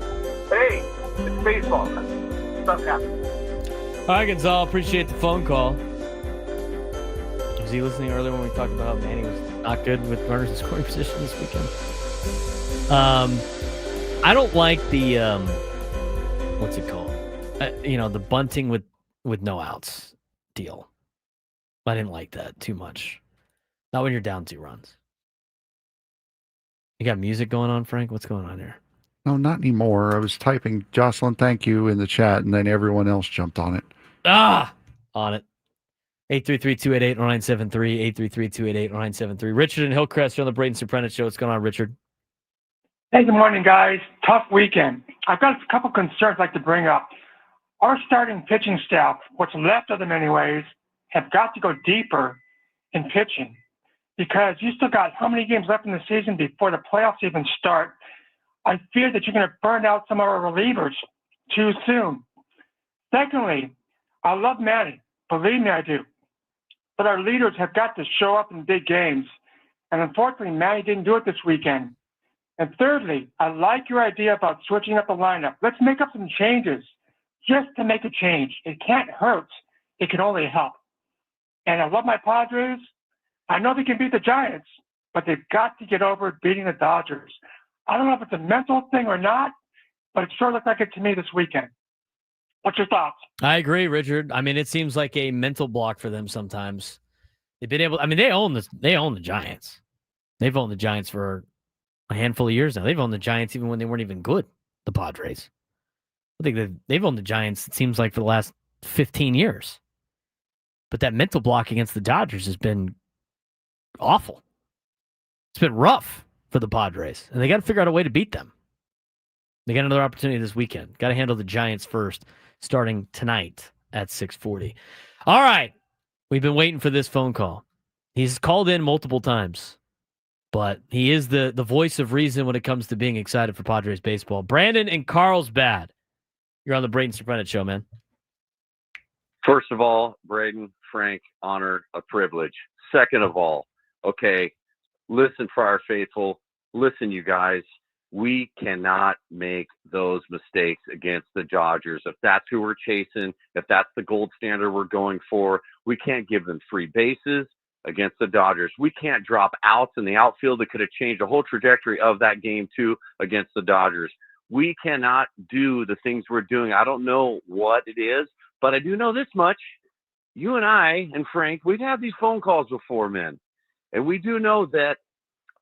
But hey, it's baseball. Stuff happens. All right, Gonzalo, appreciate the phone call. Was he listening earlier when we talked about how Manny was not good with runners in scoring position this weekend? I don't like the what's it called? The bunting with no outs deal. I didn't like that too much. Not when you're down 2 runs. You got music going on, Frank? What's going on here? No, not anymore. I was typing Jocelyn, thank you in the chat, and then everyone else jumped on it. On it. 833-288-0973. 833-288-0973. Richard and Hillcrest, you're on the Braden Surprenant Show. What's going on, Richard? Hey, good morning, guys. Tough weekend. I've got a couple concerns I'd like to bring up. Our starting pitching staff, what's left of them anyways, have got to go deeper in pitching because you still got how many games left in the season before the playoffs even start? I fear that you're going to burn out some of our relievers too soon. Secondly, I love Manny. Believe me, I do. But our leaders have got to show up in big games. And unfortunately, Manny didn't do it this weekend. And thirdly, I like your idea about switching up the lineup. Let's make up some changes just to make a change. It can't hurt. It can only help. And I love my Padres. I know they can beat the Giants, but they've got to get over beating the Dodgers. I don't know if it's a mental thing or not, but it sure looked like it to me this weekend. What's your thoughts? I agree, Richard. I mean, it seems like a mental block for them sometimes. They've been able. I mean, they own the Giants. They've owned the Giants for a handful of years now. They've owned the Giants even when they weren't even good. The Padres. I think they've owned the Giants. It seems like for the last 15 years. But that mental block against the Dodgers has been awful. It's been rough for the Padres, and they got to figure out a way to beat them. They got another opportunity this weekend. Got to handle the Giants first, starting tonight at 6:40. All right. We've been waiting for this phone call. He's called in multiple times, but he is the voice of reason when it comes to being excited for Padres baseball. Brandon in Carlsbad. You're on the Braden Surprenant Show, man. First of all, Braden, Frank, honor, a privilege. Second of all, okay, listen, Friar Faithful, listen, you guys. We cannot make those mistakes against the Dodgers. If that's who we're chasing, if that's the gold standard we're going for, we can't give them free bases against the Dodgers. We can't drop outs in the outfield that could have changed the whole trajectory of that game too against the Dodgers. We cannot do the things we're doing. I don't know what it is, but I do know this much. You and I and Frank, we've had these phone calls before, men. And we do know that,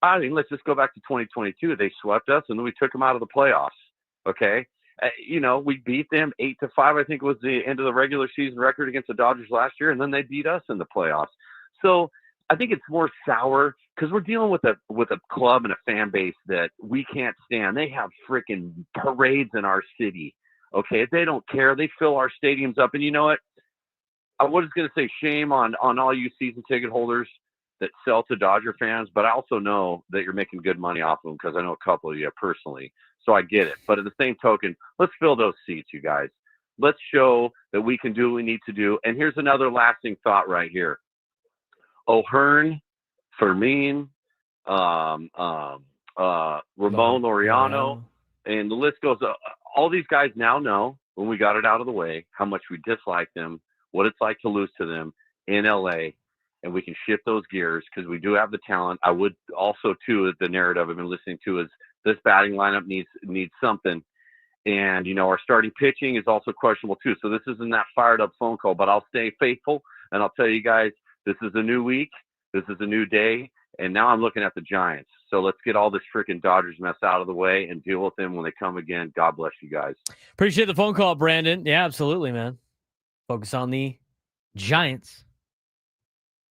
I mean, let's just go back to 2022. They swept us, and then we took them out of the playoffs, okay? We beat them 8-5, I think was the end of the regular season record against the Dodgers last year, and then they beat us in the playoffs. So I think it's more sour because we're dealing with a club and a fan base that we can't stand. They have freaking parades in our city, okay? They don't care. They fill our stadiums up. And you know what? I was going to say shame on all you season ticket holders. that sell to Dodger fans, but I also know that you're making good money off of them because I know a couple of you personally. So I get it. But at the same token, let's fill those seats, you guys. Let's show that we can do what we need to do. And here's another lasting thought right here. O'Hearn, Fermin, Ramon Laureano, and the list goes. All these guys now know, when we got it out of the way, how much we dislike them, what it's like to lose to them in LA, and we can shift those gears because we do have the talent. I would also, too, the narrative I've been listening to is this batting lineup needs something. And, our starting pitching is also questionable, too. So this isn't that fired up phone call, but I'll stay faithful, and I'll tell you guys, this is a new week. This is a new day. And now I'm looking at the Giants. So let's get all this freaking Dodgers mess out of the way and deal with them when they come again. God bless you guys. Appreciate the phone call, Brandon. Yeah, absolutely, man. Focus on the Giants.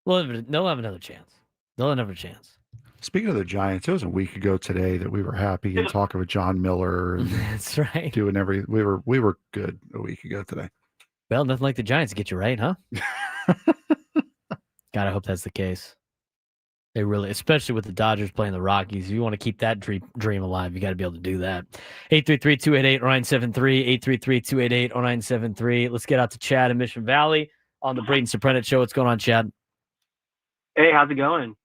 They'll have another chance. They'll have another chance. Speaking of the Giants, it was a week ago today that we were happy and talking with John Miller. And that's right. Doing we were good a week ago today. Well, nothing like the Giants to get you right, huh? God, I hope that's the case. They really, especially with the Dodgers playing the Rockies, if you want to keep that dream alive, you got to be able to do that. 833-288-0973, 833-288-0973. Let's get out to Chad in Mission Valley on the Braden Surprenant Show. What's going on, Chad? Hey, how's it going?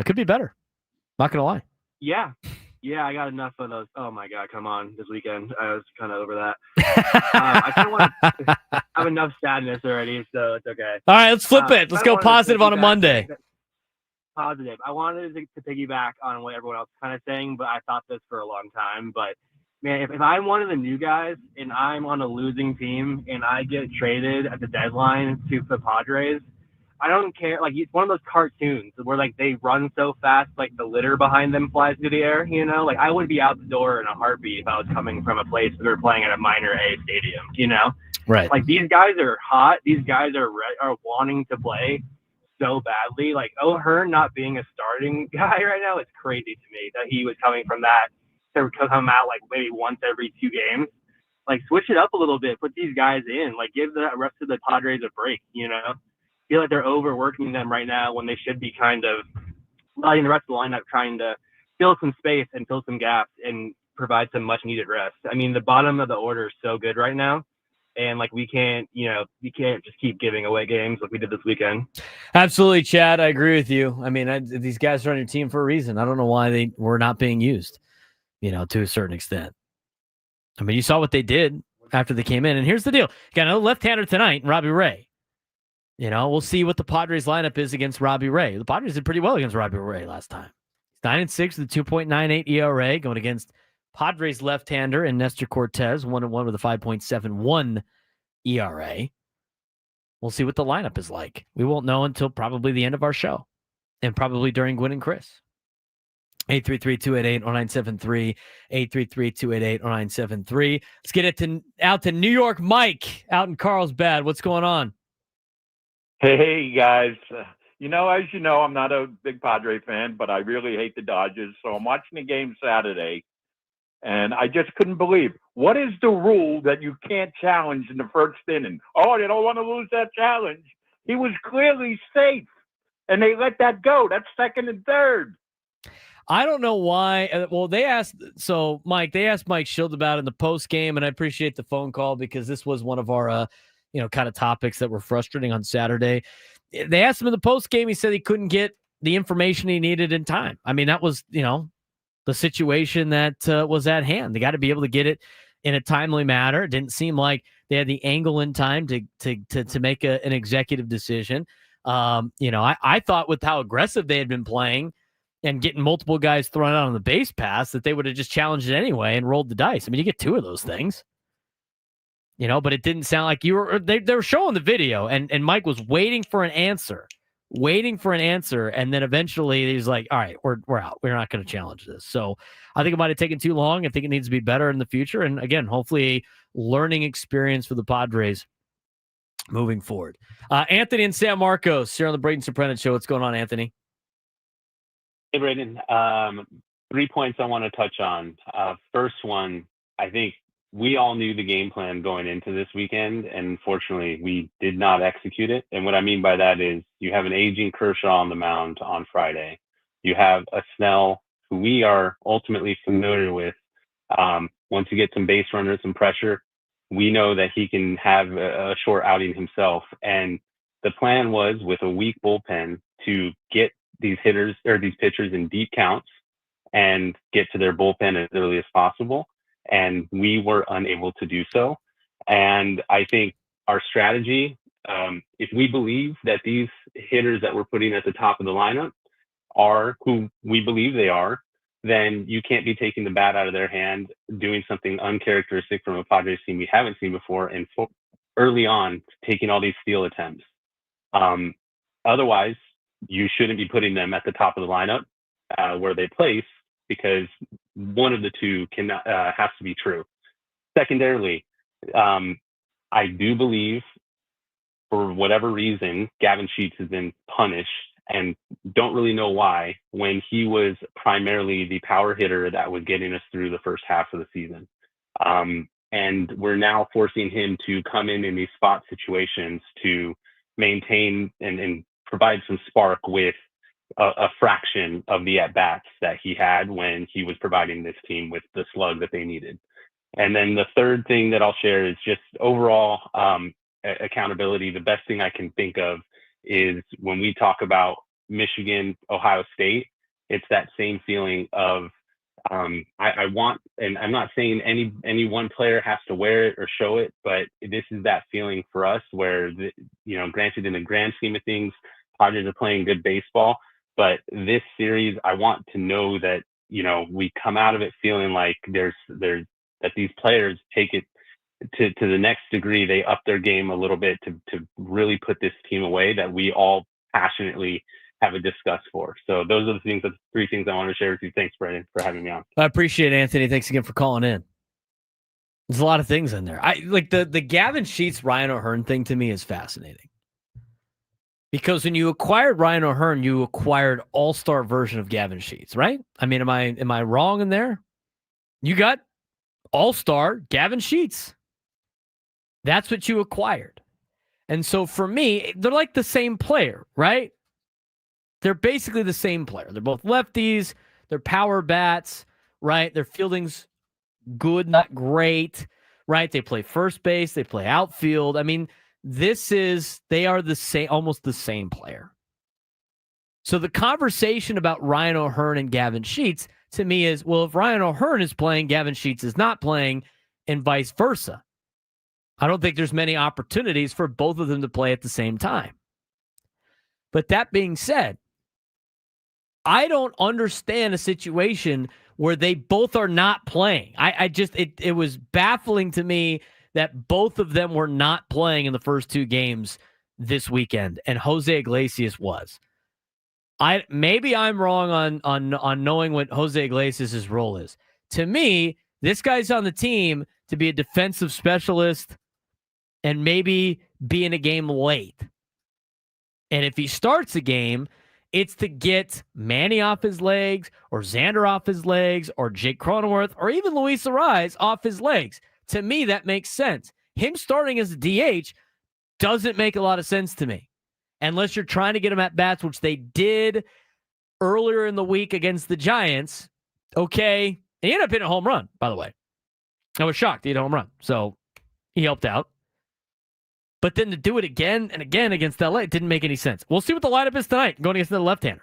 Could be better. Not going to lie. Yeah, I got enough of those. Oh, my God, come on, this weekend. I was kind of over that. I kind of want to have enough sadness already, so it's okay. All right, let's flip it. Let's go positive on a Monday. Positive. I wanted to piggyback on what everyone else is kind of saying, but I thought this for a long time. But, man, if I'm one of the new guys and I'm on a losing team and I get traded at the deadline to the Padres, I don't care. Like, it's one of those cartoons where, like, they run so fast, like, the litter behind them flies through the air, Like, I would be out the door in a heartbeat if I was coming from a place we were playing at a minor A stadium, Right. Like, these guys are hot. These guys are wanting to play so badly. Like, O'Hearn not being a starting guy right now, it's crazy to me that he was coming from that to come out, like, maybe once every 2 games. Like, switch it up a little bit. Put these guys in. Like, give the rest of the Padres a break, feel like they're overworking them right now when they should be kind of letting the rest of the lineup trying to fill some space and fill some gaps and provide some much needed rest. I mean, the bottom of the order is so good right now. And like, we can't just keep giving away games like we did this weekend. Absolutely, Chad. I agree with you. I mean, these guys are on your team for a reason. I don't know why they were not being used, to a certain extent. I mean, you saw what they did after they came in. And here's the deal. You got another left-hander tonight, Robbie Ray. We'll see what the Padres lineup is against Robbie Ray. The Padres did pretty well against Robbie Ray last time. He's 9-6 with a 2.98 ERA going against Padres left-hander and Nestor Cortez, 1-1 with a 5.71 ERA. We'll see what the lineup is like. We won't know until probably the end of our show and probably during Gwynn and Chris. 833-288-0973, 833-288-0973. Let's get it out to New York Mike out in Carlsbad. What's going on? Hey, guys. As you know, I'm not a big Padre fan, but I really hate the Dodgers. So I'm watching the game Saturday, and I just couldn't believe. What is the rule that you can't challenge in the first inning? Oh, they don't want to lose that challenge. He was clearly safe, and they let that go. That's second and third. I don't know why. Well, they asked Mike Schild about it in the post game, and I appreciate the phone call because this was one of our kind of topics that were frustrating on Saturday. They asked him in the post game. He said he couldn't get the information he needed in time. I mean, that was, the situation that was at hand. They got to be able to get it in a timely manner. It didn't seem like they had the angle in time to make an executive decision. I thought with how aggressive they had been playing and getting multiple guys thrown out on the base pass that they would have just challenged it anyway and rolled the dice. I mean, you get 2 of those things. But it didn't sound like they were showing the video and Mike was waiting for an answer. And then eventually he's like, all right, we're out. We're not going to challenge this. So I think it might've taken too long. I think it needs to be better in the future. And again, hopefully a learning experience for the Padres moving forward. Anthony and San Marcos here on the Braden Surprenant Show. What's going on, Anthony? Hey, Braden. 3 points I want to touch on. First one, I think we all knew the game plan going into this weekend, and unfortunately, we did not execute it. And what I mean by that is you have an aging Kershaw on the mound on Friday. You have a Snell, who we are ultimately familiar with. Once you get some base runners, some pressure, we know that he can have a short outing himself. And the plan was, with a weak bullpen, to get these hitters or these pitchers in deep counts and get to their bullpen as early as possible. And we were unable to do so. And I think our strategy, if we believe that these hitters that we're putting at the top of the lineup are who we believe they are, then you can't be taking the bat out of their hand, doing something uncharacteristic from a Padres team we haven't seen before, and early on taking all these steal attempts. Otherwise, you shouldn't be putting them at the top of the lineup where they place, because one of the two cannot has to be true. Secondarily, I do believe, for whatever reason, Gavin Sheets has been punished, and don't really know why, when he was primarily the power hitter that was getting us through the first half of the season. And we're now forcing him to come in these spot situations to maintain and provide some spark with a fraction of the at-bats that he had when he was providing this team with the slug that they needed. And then the third thing that I'll share is just overall accountability. The best thing I can think of is when we talk about Michigan, Ohio State, it's that same feeling of I want, and I'm not saying any one player has to wear it or show it, but this is that feeling for us where, granted, in the grand scheme of things, Padres are playing good baseball, but this series, I want to know that, we come out of it feeling like there's that these players take it to the next degree. They up their game a little bit to really put this team away that we all passionately have a discuss for. So those are the three things I want to share with you. Thanks, Braden, for having me on. I appreciate it, Anthony. Thanks again for calling in. There's a lot of things in there. I like the Gavin Sheets, Ryan O'Hearn thing to me is fascinating. Because when you acquired Ryan O'Hearn, you acquired all-star version of Gavin Sheets, right? I mean, am I wrong in there? You got all-star Gavin Sheets. That's what you acquired. And so for me, they're like the same player, right? They're basically the same player. They're both lefties. They're power bats, right? Their fielding's good, not great, right? They play first base. They play outfield. I mean, they are the same, almost the same player. So the conversation about Ryan O'Hearn and Gavin Sheets to me is, well, if Ryan O'Hearn is playing, Gavin Sheets is not playing, and vice versa. I don't think there's many opportunities for both of them to play at the same time. But that being said, I don't understand a situation where they both are not playing. It was baffling to me that both of them were not playing in the first two games this weekend, and Jose Iglesias was. Maybe I'm wrong on knowing what Jose Iglesias' role is. To me, this guy's on the team to be a defensive specialist and maybe be in a game late. And if he starts a game, it's to get Manny off his legs, or Xander off his legs, or Jake Cronenworth, or even Luis Arraez off his legs. To me, that makes sense. Him starting as a DH doesn't make a lot of sense to me. Unless you're trying to get him at bats, which they did earlier in the week against the Giants. Okay. And he ended up hitting a home run, by the way. I was shocked he hit a home run. So he helped out. But then to do it again and again against LA, it didn't make any sense. We'll see what the lineup is tonight. Going against another left-hander.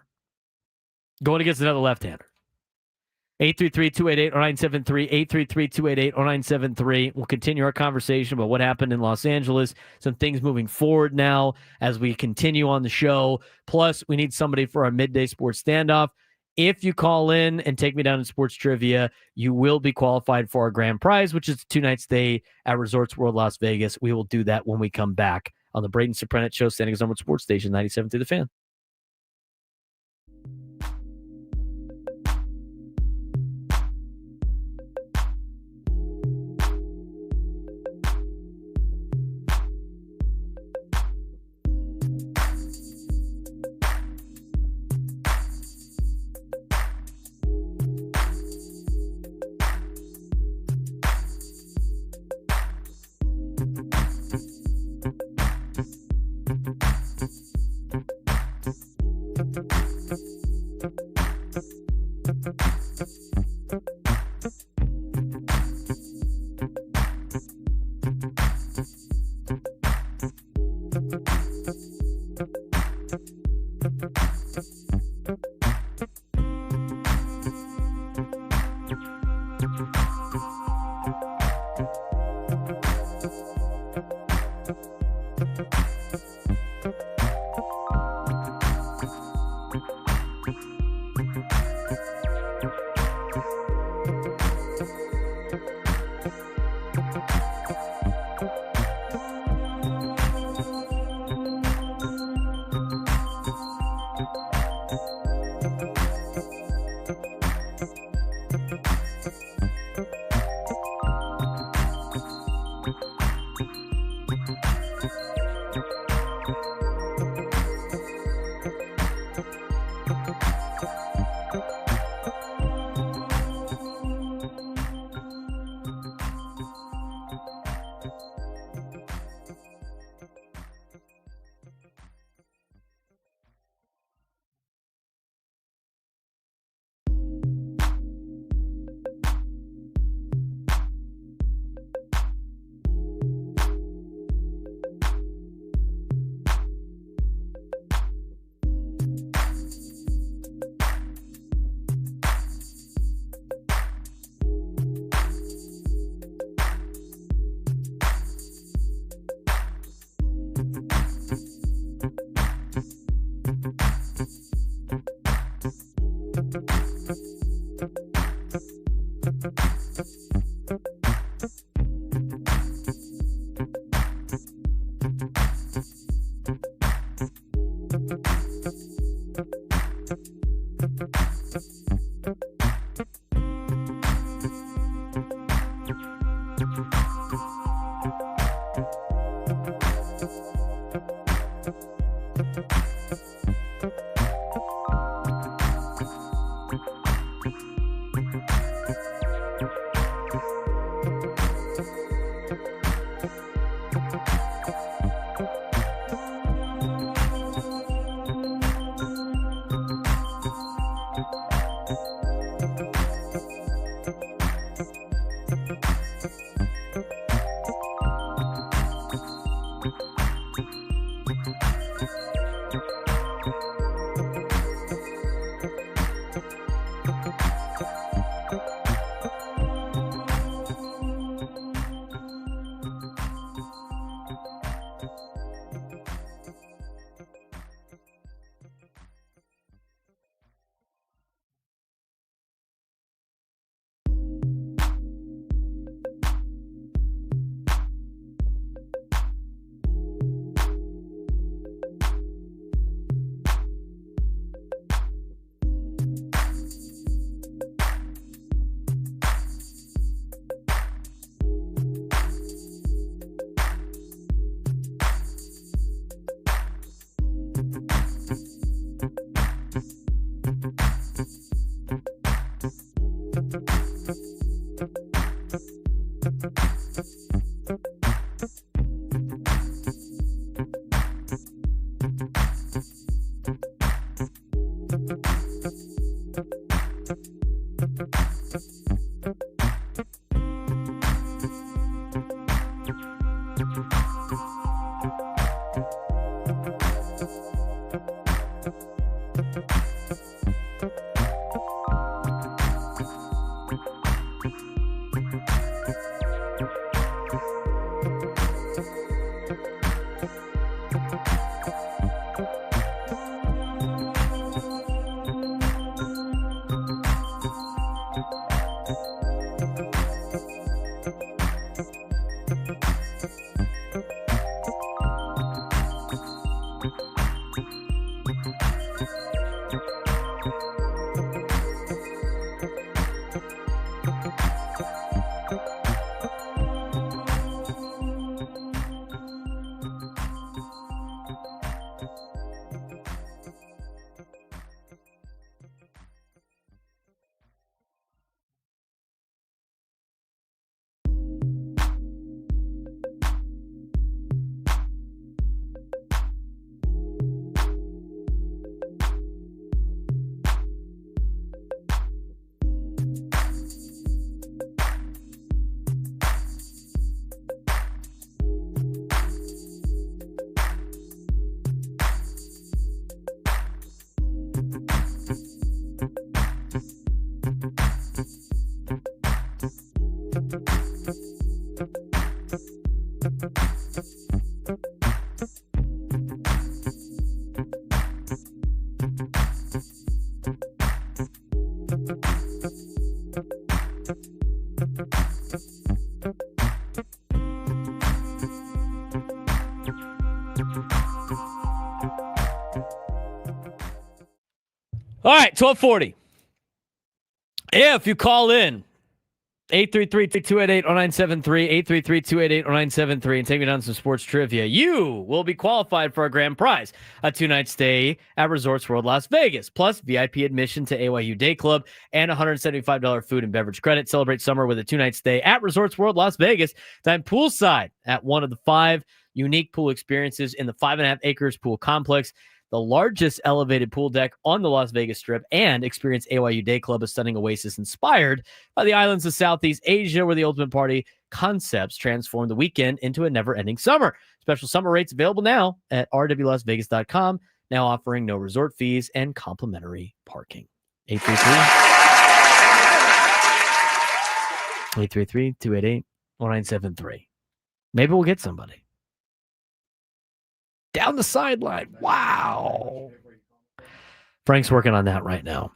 833-288-0973. 833-288-0973. We'll continue our conversation about what happened in Los Angeles. Some things moving forward now as we continue on the show. Plus, we need somebody for our midday sports standoff. If you call in and take me down in sports trivia, you will be qualified for our grand prize, which is a 2-night stay at Resorts World Las Vegas. We will do that when we come back on the Braden Surprenant Show, standing as number sports station 97 through the Fan. All right, 1240. If you call in, 833-288-0973, 833-288-0973, and take me down some sports trivia, you will be qualified for a grand prize, a 2-night stay at Resorts World Las Vegas, plus VIP admission to AYU Day Club and $175 food and beverage credit. Celebrate summer with a 2-night stay at Resorts World Las Vegas. Dine poolside at one of the 5 unique pool experiences in the 5.5 acres pool complex, the largest elevated pool deck on the Las Vegas Strip, and experience AYU Day Club, a stunning oasis inspired by the islands of Southeast Asia, where the ultimate party concepts transform the weekend into a never-ending summer. Special summer rates available now at rwlasvegas.com, now offering no resort fees and complimentary parking. 833-288-1973. Maybe we'll get somebody. Down the sideline. Wow. Frank's working on that right now.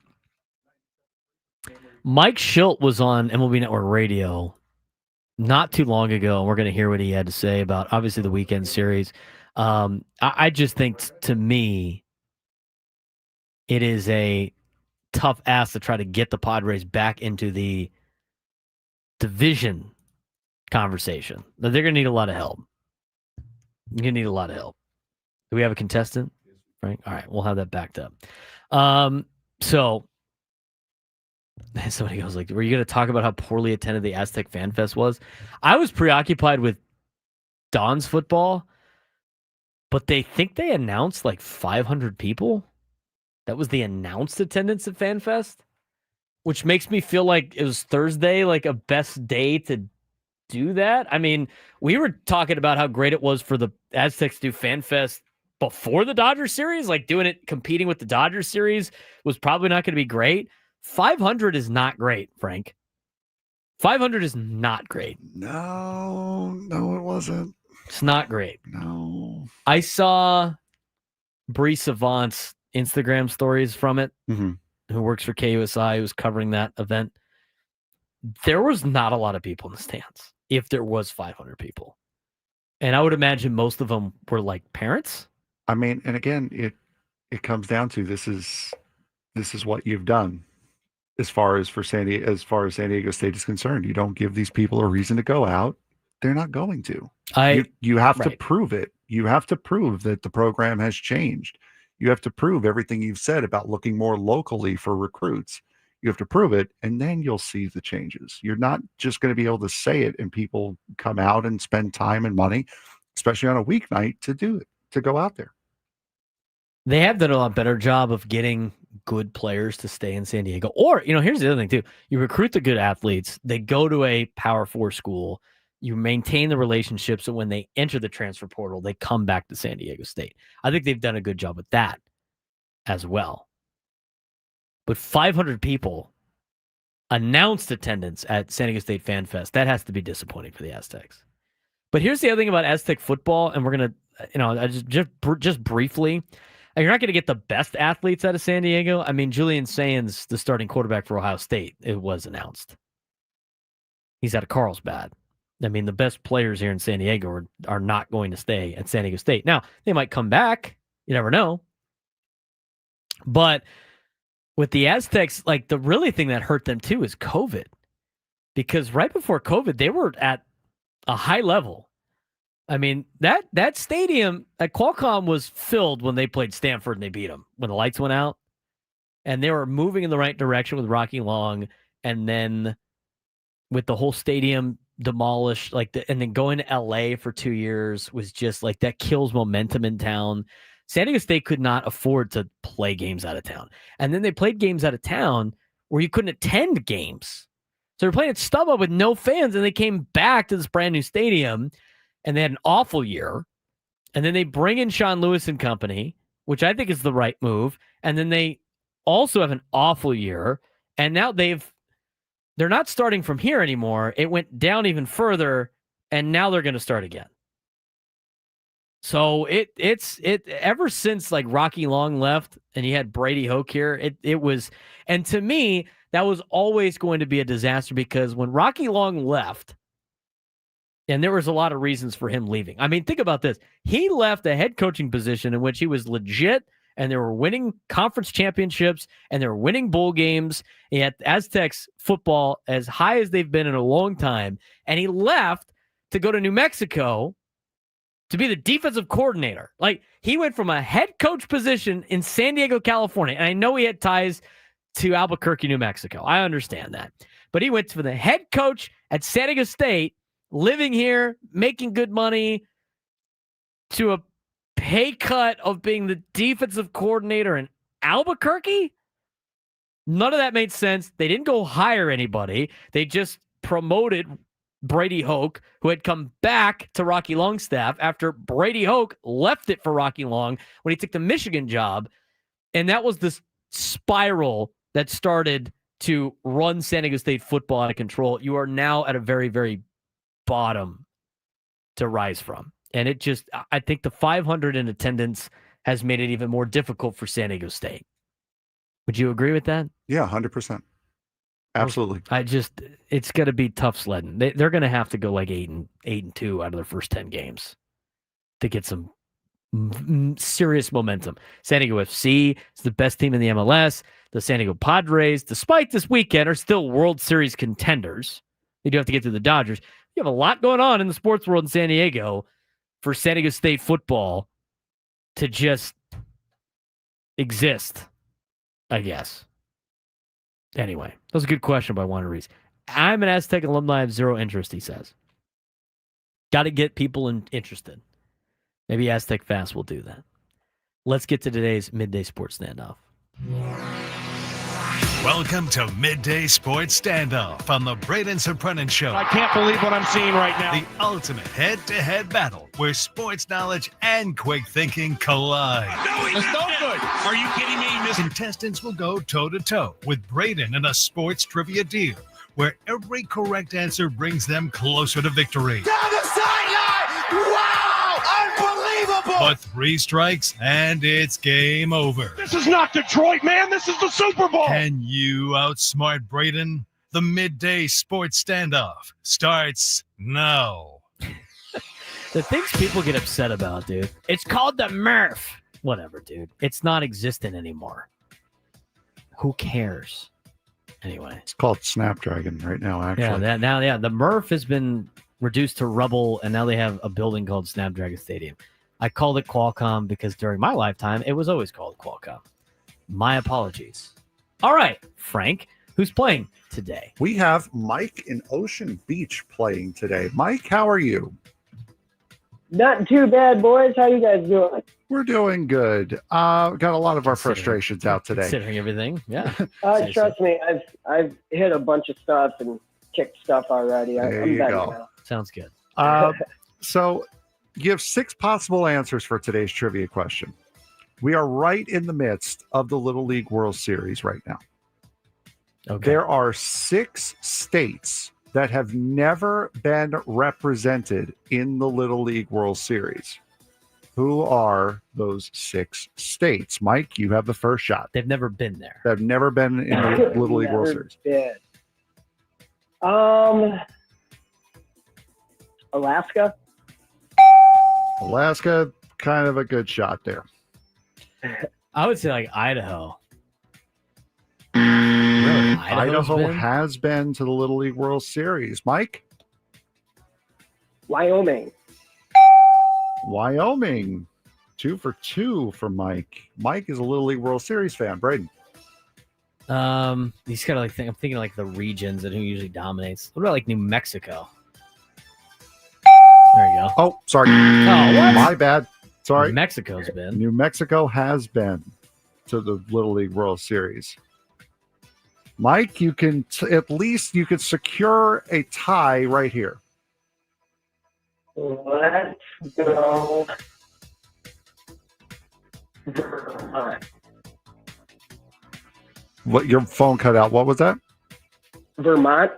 Mike Schilt was on MLB Network Radio not too long ago. We're going to hear what he had to say about, obviously, the weekend series. I just think, to me, it is a tough ask to try to get the Padres back into the division conversation. They're going to need a lot of help. You're going to need a lot of help. Do we have a contestant? Right. All right. We'll have that backed up. So somebody goes like, were you going to talk about how poorly attended the Aztec Fan Fest was? I was preoccupied with Don's football, but they think they announced like 500 people. That was the announced attendance at Fan Fest, which makes me feel like it was Thursday, like a best day to do that. I mean, we were talking about how great it was for the Aztecs to do Fan Fest before the Dodgers series, like doing it, competing with the Dodgers series was probably not going to be great. 500 is not great, Frank. 500 is not great. No, it wasn't. It's not great. No. I saw Bree Savant's Instagram stories from it, who works for KUSI, who was covering that event. There was not a lot of people in the stands, if there was 500 people. And I would imagine most of them were like parents. I mean, and again, it comes down to this is what you've done as far as San Diego State is concerned. You don't give these people a reason to go out. They're not going to. You have to prove it. You have to prove that the program has changed. You have to prove everything you've said about looking more locally for recruits. You have to prove it, and then you'll see the changes. You're not just going to be able to say it and people come out and spend time and money, especially on a weeknight, to do it, to go out there. They have done a lot better job of getting good players to stay in San Diego. Or, here's the other thing, too. You recruit the good athletes. They go to a Power 4 school. You maintain the relationships, so when they enter the transfer portal, they come back to San Diego State. I think they've done a good job with that as well. But 500 people announced attendance at San Diego State Fan Fest. That has to be disappointing for the Aztecs. But here's the other thing about Aztec football, and we're going to, just briefly, you're not going to get the best athletes out of San Diego. I mean, Julian Sayans, the starting quarterback for Ohio State, it was announced. He's out of Carlsbad. I mean, the best players here in San Diego are not going to stay at San Diego State. Now, they might come back. You never know. But with the Aztecs, like, the really thing that hurt them too is COVID. Because right before COVID, they were at a high level. I mean, that stadium at Qualcomm was filled when they played Stanford and they beat them when the lights went out. And they were moving in the right direction with Rocky Long. And then with the whole stadium demolished, and then going to LA for 2 years was just like, that kills momentum in town. San Diego State could not afford to play games out of town. And then they played games out of town where you couldn't attend games. So they're playing at StubHub with no fans, and they came back to this brand new stadium, and they had an awful year. And then they bring in Sean Lewis and company, which I think is the right move. And then they also have an awful year. And now they're not starting from here anymore. It went down even further, and now they're going to start again. So it's ever since like Rocky Long left and you had Brady Hoke here, it was, and to me, that was always going to be a disaster, because when Rocky Long left, and there was a lot of reasons for him leaving. I mean, think about this. He left a head coaching position in which he was legit, and they were winning conference championships, and they were winning bowl games. He had Aztecs football as high as they've been in a long time, and he left to go to New Mexico to be the defensive coordinator. Like, he went from a head coach position in San Diego, California, and I know he had ties to Albuquerque, New Mexico. I understand that. But he went for the head coach at San Diego State, living here, making good money, to a pay cut of being the defensive coordinator in Albuquerque? None of that made sense. They didn't go hire anybody. They just promoted Brady Hoke, who had come back to Rocky Long's staff after Brady Hoke left it for Rocky Long when he took the Michigan job. And that was this spiral that started to run San Diego State football out of control. You are now at a very, very bottom to rise from. And it just, I think the 500 in attendance has made it even more difficult for San Diego State. Would you agree with that? Yeah, 100%. Absolutely. It's going to be tough sledding. They're going to have to go like 8-2 out of their first 10 games to get some serious momentum. San Diego FC is the best team in the MLS. The San Diego Padres, despite this weekend, are still World Series contenders. They do have to get to the Dodgers. You have a lot going on in the sports world in San Diego for San Diego State football to just exist, I guess. Anyway, that was a good question by Juan Ruiz. I'm an Aztec alumni. I have zero interest, he says. Got to get people interested. Maybe Aztec Fast will do that. Let's get to today's Midday Sports Standoff. Welcome to Midday Sports Standoff on the Braden Surprenant Show. I can't believe what I'm seeing right now. The ultimate head-to-head battle where sports knowledge and quick thinking collide. No, he's no good. Are you kidding me? Contestants will go toe-to-toe with Braden in a sports trivia deal where every correct answer brings them closer to victory. Down the sideline! Wow! Unbelievable! But 3 strikes and it's game over. This is not Detroit, man. This is the Super Bowl. Can you outsmart Braden? The Midday Sports Standoff starts now. The things people get upset about, dude. It's called the Murph. Whatever, dude. It's not existent anymore. Who cares? Anyway. It's called Snapdragon right now, actually. Yeah, the Murph has been reduced to rubble, and now they have a building called Snapdragon Stadium. I called it Qualcomm because during my lifetime, it was always called Qualcomm. My apologies. All right, Frank, Who's playing today? We have Mike in Ocean Beach playing today. Mike, how are you? Not too bad, boys. How you guys doing? We're doing good. Got a lot of our frustrations out today. Considering everything, yeah. Trust me, I've hit a bunch of stuff and kicked stuff already. There I'm you better go. now. Sounds good. So you have 6 possible answers for today's trivia question. We are right in the midst of the Little League World Series right now. Okay. There are 6 states that have never been represented in the Little League World Series. Who are those 6 states? Mike, you have the first shot. They've never been there. They've never been in the Little League World Series. Been. Alaska. Alaska, kind of a good shot there. I would say like Idaho. Idaho has been to the Little League World Series. Mike? Wyoming. Wyoming. 2 for 2 for Mike. Mike is a Little League World Series fan. Braden? He's got to like think. I'm thinking like the regions and who usually dominates. What about like New Mexico? There you go. Oh, sorry. Oh, what? My bad. Sorry. Mexico's been. New Mexico has been to the Little League World Series. Mike, you can at least you could secure a tie right here. Let's go. Vermont. What, your phone cut out? What was that? Vermont.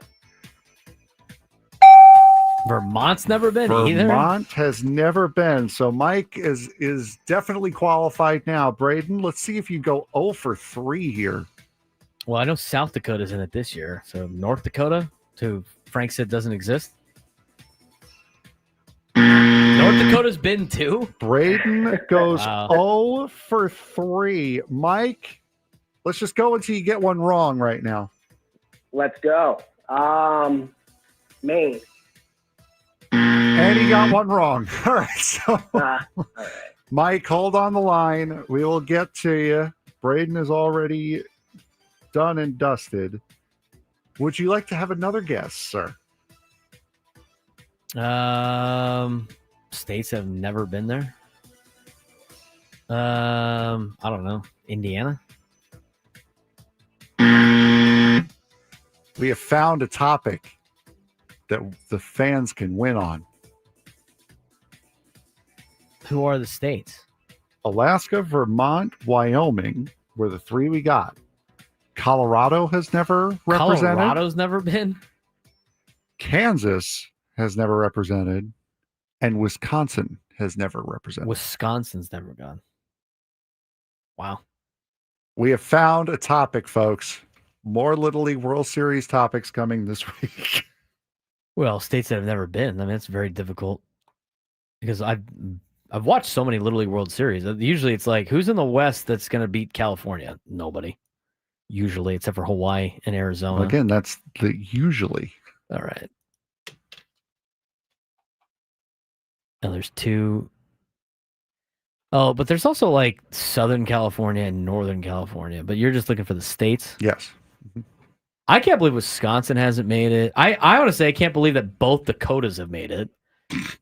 Vermont's never been either. Vermont has never been. So Mike is definitely qualified now. Braden, let's see if you go 0 for 3 here. Well, I know South Dakota's in it this year. So North Dakota, who Frank said doesn't exist. North Dakota's been too. Braden goes 0 for 3. Mike, let's just go until you get one wrong right now. Let's go. Maine. And he got one wrong. All right. So, Mike, hold on the line. We will get to you. Braden is already done and dusted. Would you like to have another guess, sir? States have never been there. I don't know. Indiana. We have found a topic that the fans can win on. Who are the states? Alaska, Vermont, Wyoming were the 3 we got. Colorado has never represented. Colorado's never been. Kansas has never represented. And Wisconsin has never represented. Wisconsin's never gone. Wow. We have found a topic, folks. More Little League World Series topics coming this week. Well, states that have never been. I mean, it's very difficult because I've watched so many Little League World Series. Usually it's like, who's in the West that's going to beat California? Nobody. Usually, except for Hawaii and Arizona. Again, that's the usually. All right. And there's 2. Oh, but there's also like Southern California and Northern California. But you're just looking for the states? Yes. I can't believe Wisconsin hasn't made it. I want to say I can't believe that both Dakotas have made it.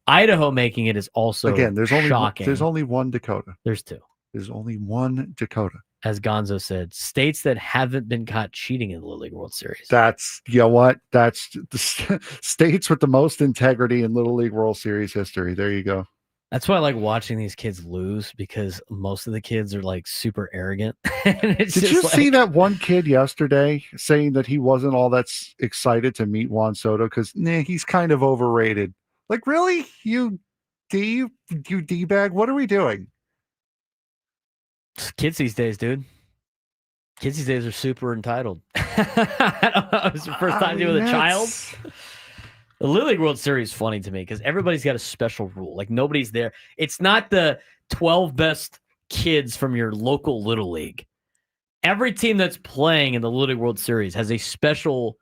Idaho making it is also Again, there's shocking. only one Dakota. There's 2. There's only one Dakota. As Gonzo said, states that haven't been caught cheating in the Little League World Series. That's, you know what? That's the states with the most integrity in Little League World Series history. There you go. That's why I like watching these kids lose, because most of the kids are like super arrogant. Did you see that one kid yesterday saying that he wasn't all that excited to meet Juan Soto because he's kind of overrated? Like, really? You D-bag? What are we doing? Kids these days, dude. Kids these days are super entitled. I don't know. It's the first time to do with a child. The Little League World Series is funny to me because everybody's got a special rule. Like, nobody's there. It's not the 12 best kids from your local Little League. Every team that's playing in the Little League World Series has a special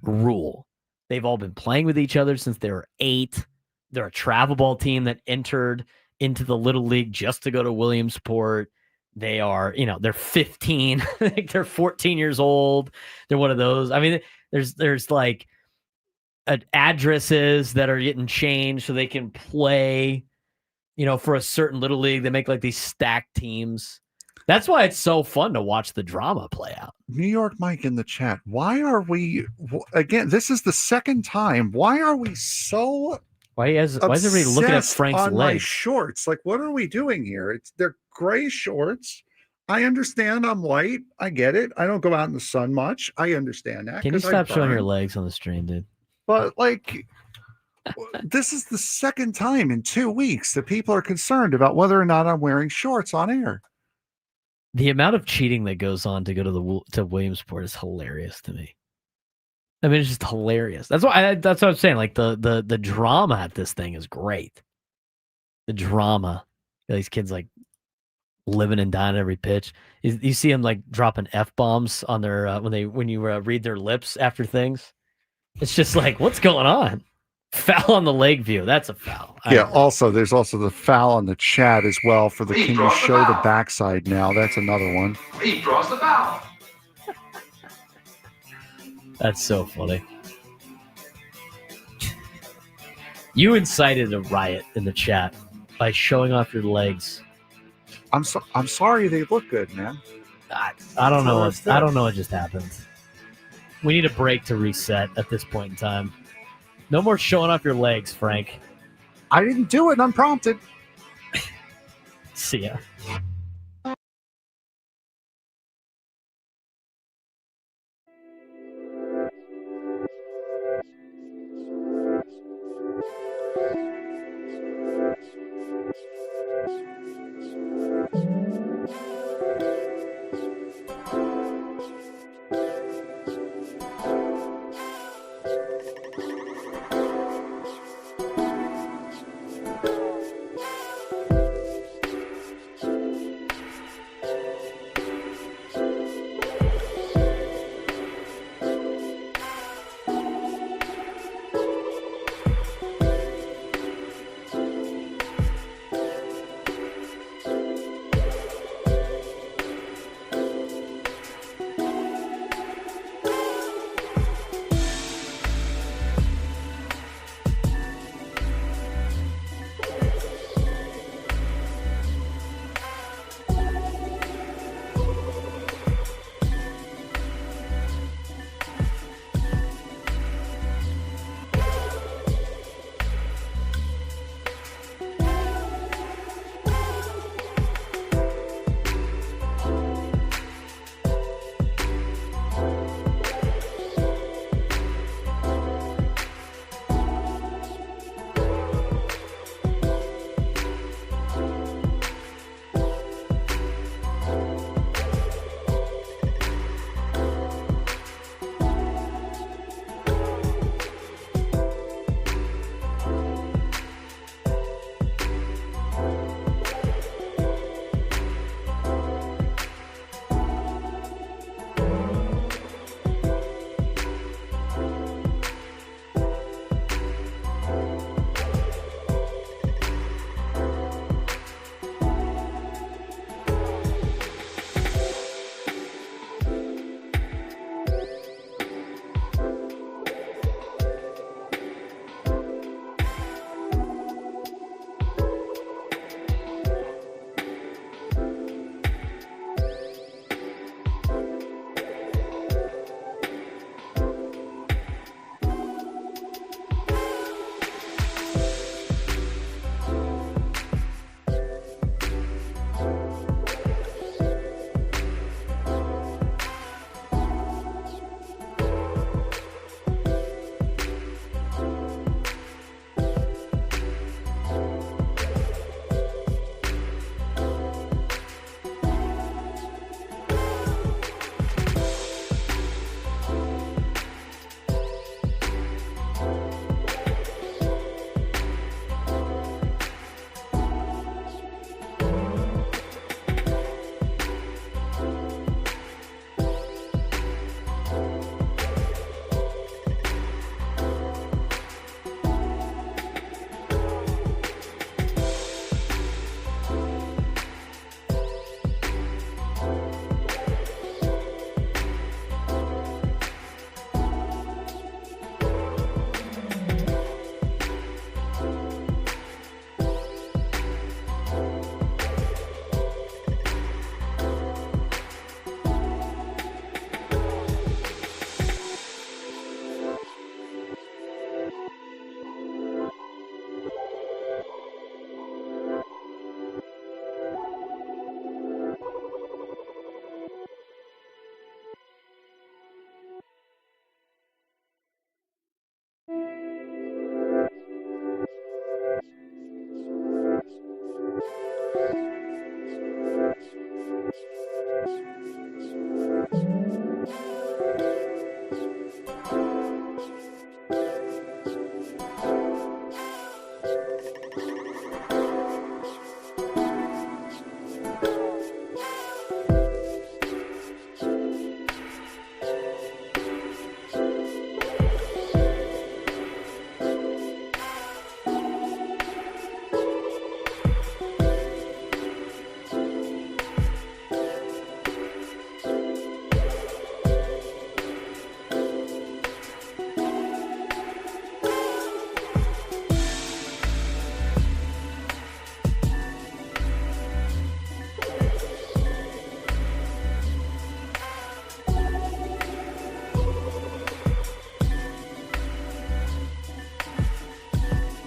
rule. They've all been playing with each other since they were 8. They're a travel ball team that entered into the Little League just to go to Williamsport. They are, they're 15. I think they're 14 years old. They're one of those. I mean, there's like addresses that are getting changed so they can play, for a certain little league. They make like these stacked teams. That's why it's so fun to watch the drama play out. New York Mike in the chat. Why are we, again, this is the second time. Why are we so why is everybody looking at Frank's on legs? My shorts? Like, what are we doing here? They're gray shorts. I understand I'm white. I get it. I don't go out in the sun much. I understand that. Can you stop showing your legs on the stream, dude? But like, this is the second time in 2 weeks that people are concerned about whether or not I'm wearing shorts on air. The amount of cheating that goes on to go to Williamsport is hilarious to me. I mean, it's just hilarious. That's what I'm saying. Like the drama at this thing is great. The drama, these kids like living and dying every pitch. You see them like dropping F-bombs on their when you read their lips after things. It's just like, what's going on? Foul on the leg view. That's a foul. Yeah. Also, there's also the foul on the chat as well for the can you show the backside now? That's another one. He draws the foul. That's so funny. You incited a riot in the chat by showing off your legs. I'm sorry they look good, man. I don't know. I don't know what just happened. We need a break to reset at this point in time. No more showing off your legs, Frank. I didn't do it unprompted. See ya.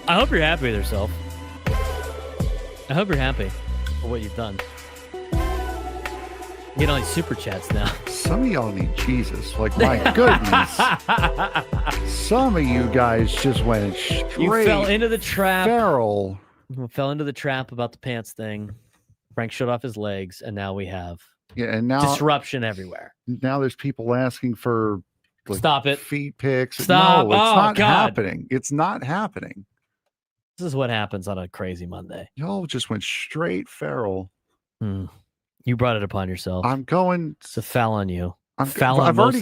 I hope you're happy with yourself. I hope you're happy for what you've done. You get all these super chats now. Some of y'all need Jesus. Like, my goodness. Some of you guys just went straight. You fell into the trap. Feral. You fell into the trap about the pants thing. Frank showed off his legs, and now we have and now disruption everywhere. Now there's people asking for stop it, feet pics. Stop! No, it's not God. happening. It's not happening. This is what happens on a crazy Monday. Y'all just went straight feral. You brought it upon yourself. I'm going. It's a foul on you. I've already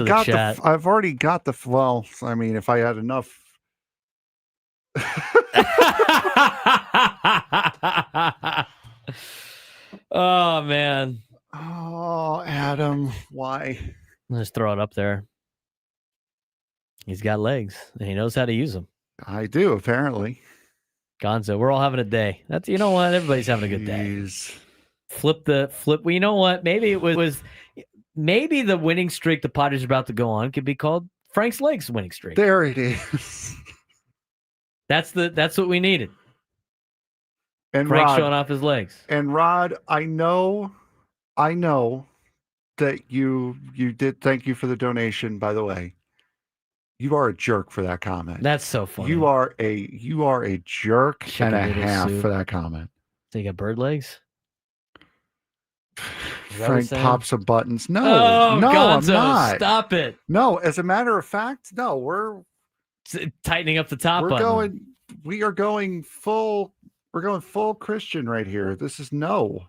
got the. Well, I mean, if I had enough. Oh man. Oh, Adam, why? I'll just throw it up there. He's got legs and he knows how to use them. I do, apparently. Gonzo, we're all having a day. That's, you know what? Everybody's having a good day. Flip. Well, you know what? Maybe it was maybe the winning streak the Padres are about to go on could be called Frank's legs winning streak. There it is. That's what we needed. And Frank Rod, showing off his legs. And Rod, I know that you did. Thank you for the donation, by the way. You are a jerk for that comment. That's so funny. You are a jerk Chicken and a noodle half soup. for that comment. So you got bird legs? Frank pops some buttons. No, Oh, no, Gonzo, I'm not. stop it. No, as a matter of fact, no, we're tightening up the top we're button. We are going full. We're going full Christian right here. This is no.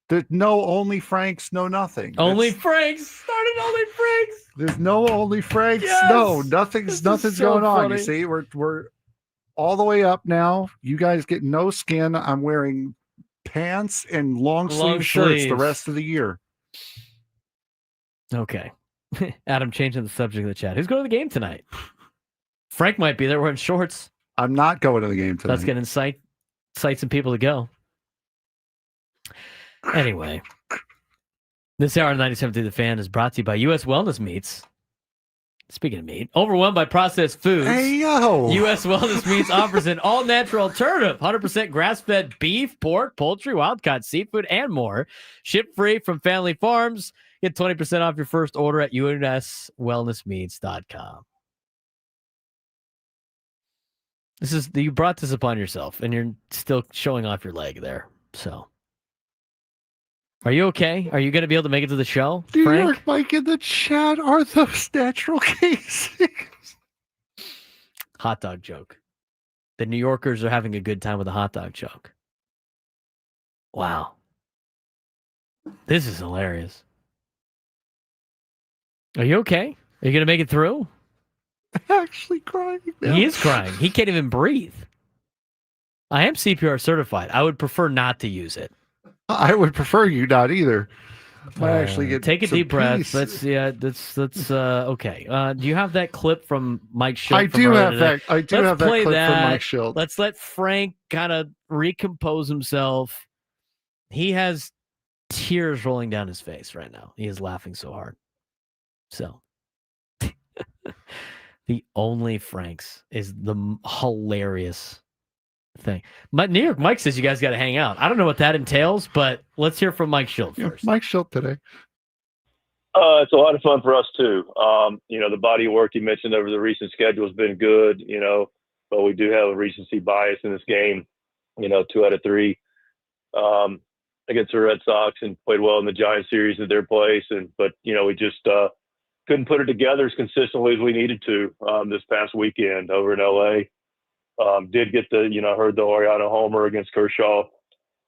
There's no only Franks, no nothing. Only Franks. Started only Franks. There's no only Franks. Yes! No, nothing's so going on. You funny. see, we're all the way up now. You guys get no skin. I'm wearing pants and long sleeve shirts the rest of the year. Okay. Adam changing the subject of the chat. Who's going to the game tonight? Frank might be there wearing shorts. I'm not going to the game tonight. That's going to incite some people to go. Anyway, this hour of 97 through the Fan is brought to you by U.S. Wellness Meats. Speaking of meat, overwhelmed by processed foods, Hey, yo. U.S. Wellness Meats offers an all-natural alternative, 100% grass-fed beef, pork, poultry, wild-caught seafood, and more. Ship free from family farms. Get 20% off your first order at uswellnessmeats.com. You brought this upon yourself, and you're still showing off your leg there. So, are you okay? Are you going to be able to make it to the show, New Frank? York Mike in the chat. Are those natural casings? Hot dog joke. The New Yorkers are having a good time with a hot dog joke. Wow. This is hilarious. Are you okay? Are you going to make it through? Actually crying now. He is crying. He can't even breathe. I am CPR certified. I would prefer not to use it. I would prefer you not either. Might actually get Take a some deep breath. peace. That's okay. Do you have that clip from Mike Schilt? I do have that. I do have that play clip from Mike Schilt. Let's let Frank kind of recompose himself. He has tears rolling down his face right now. He is laughing so hard. So, the only Franks is the hilarious thing. But New York Mike says you guys got to hang out. I don't know what that entails, but let's hear from Mike Schilt first. Mike Schilt today. It's a lot of fun for us too. The body of work you mentioned over the recent schedule has been good, but we do have a recency bias in this game, 2 out of 3 against the Red Sox, and played well in the Giants series at their place. But we just couldn't put it together as consistently as we needed to this past weekend over in LA. Did get heard the Oriana homer against Kershaw.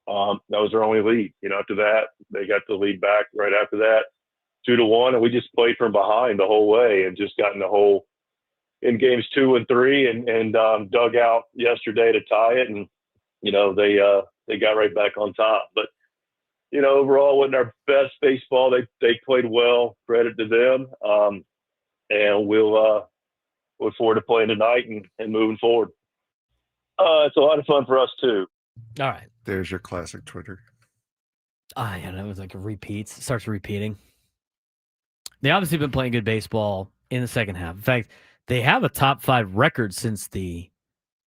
That was their only lead. After that, they got the lead back right after that, 2-1, and we just played from behind the whole way and just got in the hole in games 2 and 3 and dug out yesterday to tie it. And, they got right back on top. But, overall, wasn't our best baseball. They played well, credit to them. And we'll look forward to playing tonight and moving forward. It's a lot of fun for us too. All right. There's your classic Twitter. Yeah, that was like a repeat. It starts repeating. They obviously been playing good baseball in the second half. In fact, they have a top 5 record since the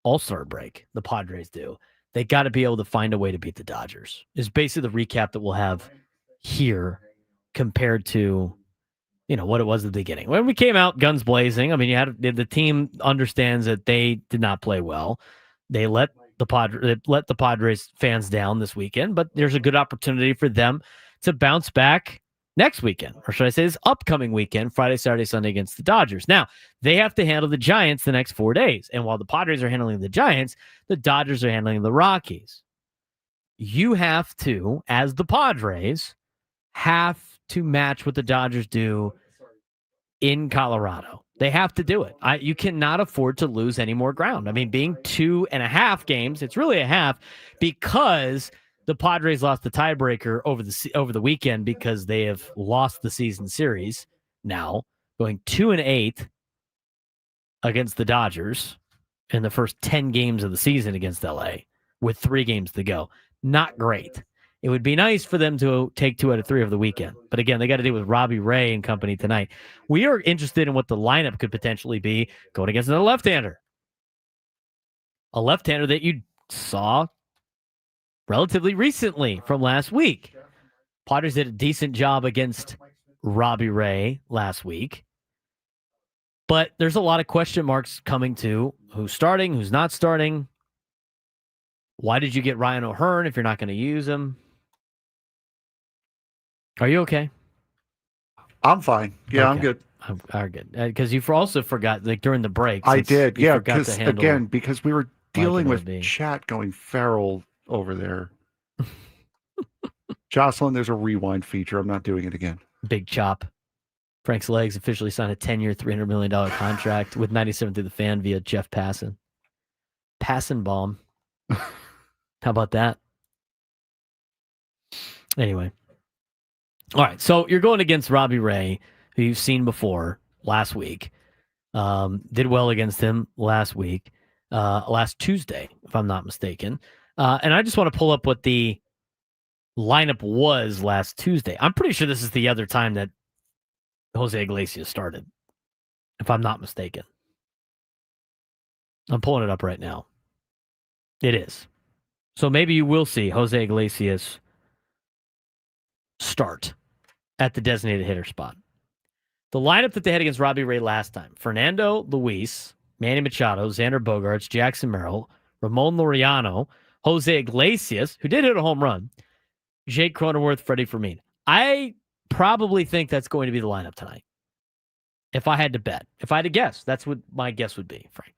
All-Star break, the Padres do. They got to be able to find a way to beat the Dodgers. Is basically the recap that we'll have here compared to, what it was at the beginning. When we came out guns blazing, I mean, the team understands that they did not play well. They let the Padres fans down this weekend, but there's a good opportunity for them to bounce back next weekend, or should I say this upcoming weekend, Friday, Saturday, Sunday against the Dodgers. Now, they have to handle the Giants the next 4 days. And while the Padres are handling the Giants, the Dodgers are handling the Rockies. You have to, as the Padres, have to match what the Dodgers do in Colorado. They have to do it. You cannot afford to lose any more ground. I mean, being 2.5 games, it's really a half because the Padres lost the tiebreaker over the weekend because they have lost the season series now, going 2-8 against the Dodgers in the first 10 games of the season against LA with 3 games to go. Not great. It would be nice for them to take 2 out of 3 over the weekend. But again, they got to deal with Robbie Ray and company tonight. We are interested in what the lineup could potentially be going against another left-hander. A left-hander that you saw relatively recently from last week. Padres did a decent job against Robbie Ray last week. But there's a lot of question marks coming to who's starting, who's not starting. Why did you get Ryan O'Hearn if you're not going to use him? Are you okay? I'm fine. Yeah, okay. I'm good. I'm good. Because you also forgot, during the break. I did. Yeah, because we were dealing with chat going feral over there. Jocelyn, there's a rewind feature. I'm not doing it again. Big chop. Frank's Legs officially signed a 10-year, $300 million contract with 97 through the fan via Jeff Passan. Passenbaum. How about that? Anyway. All right, so you're going against Robbie Ray, who you've seen before last week. Did well against him last week, last Tuesday, if I'm not mistaken. And I just want to pull up what the lineup was last Tuesday. I'm pretty sure this is the other time that Jose Iglesias started, if I'm not mistaken. I'm pulling it up right now. It is. So maybe you will see Jose Iglesias start at the designated hitter spot. The lineup that they had against Robbie Ray last time: Fernando Luis, Manny Machado, Xander Bogaerts, Jackson Merrill, Ramon Laureano, Jose Iglesias, who did hit a home run, Jake Cronenworth, Freddie Fermin. I probably think that's going to be the lineup tonight. If I had to bet, if I had to guess, that's what my guess would be, Frank.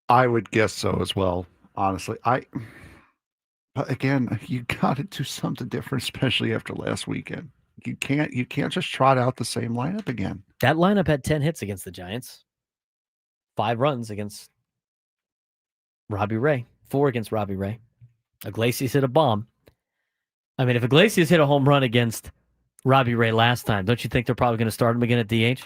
I would guess so as well, honestly. But again, you got to do something different, especially after last weekend. You can't just trot out the same lineup again. That lineup had 10 hits against the Giants, 5 runs against Robbie Ray, 4 against Robbie Ray. Iglesias hit a bomb. I mean, if Iglesias hit a home run against Robbie Ray last time, don't you think they're probably going to start him again at DH?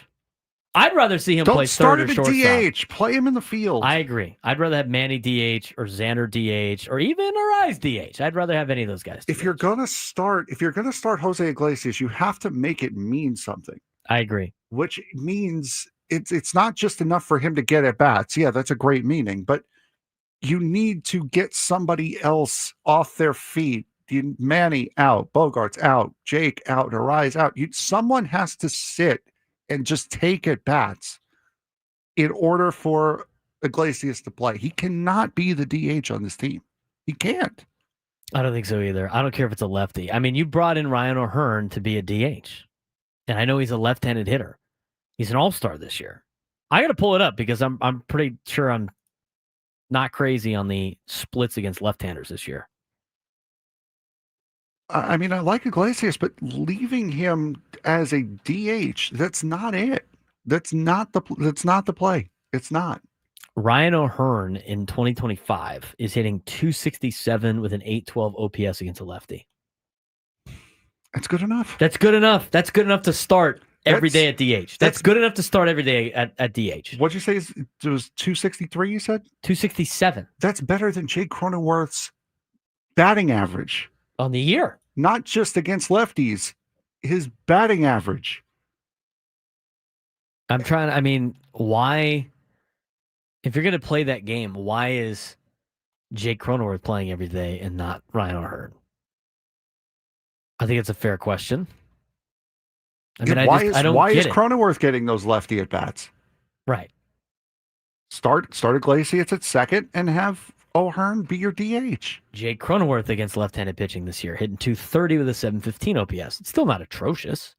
I'd rather see him play third or shortstop. Don't start him at DH. Play him in the field. I agree. I'd rather have Manny DH or Xander DH or even Arise DH. I'd rather have any of those guys. If you're gonna start Jose Iglesias, you have to make it mean something. I agree. Which means it's not just enough for him to get at bats. Yeah, that's a great meaning, but you need to get somebody else off their feet. Manny out, Bogaerts out, Jake out, Arise out. Someone has to sit and just take at bats in order for Iglesias to play. He cannot be the DH on this team. He can't. I don't think so either. I don't care if it's a lefty. I mean, you brought in Ryan O'Hearn to be a DH, and I know he's a left-handed hitter. He's an all-star this year. I got to pull it up because I'm pretty sure I'm not crazy on the splits against left-handers this year. I mean, I like Iglesias, but leaving him as a DH, that's not it. That's not the play. It's not. Ryan O'Hearn in 2025 is hitting .267 with an .812 OPS against a lefty. That's good enough. That's good enough. That's good enough to start every day at DH. That's good enough to start every day at DH. What'd you say? It was 263, you said? 267. That's better than Jake Cronenworth's batting average. On the year. Not just against lefties, his batting average. Why? If you're going to play that game, why is Jake Cronenworth playing every day and not Ryan O'Hearn? I think it's a fair question. I mean, why is it. Cronenworth getting those lefty at bats? Right. Start Iglesias at second and have O'Hearn be your DH. Jake Cronenworth against left-handed pitching this year, hitting .230 with a .715 OPS. It's still not atrocious.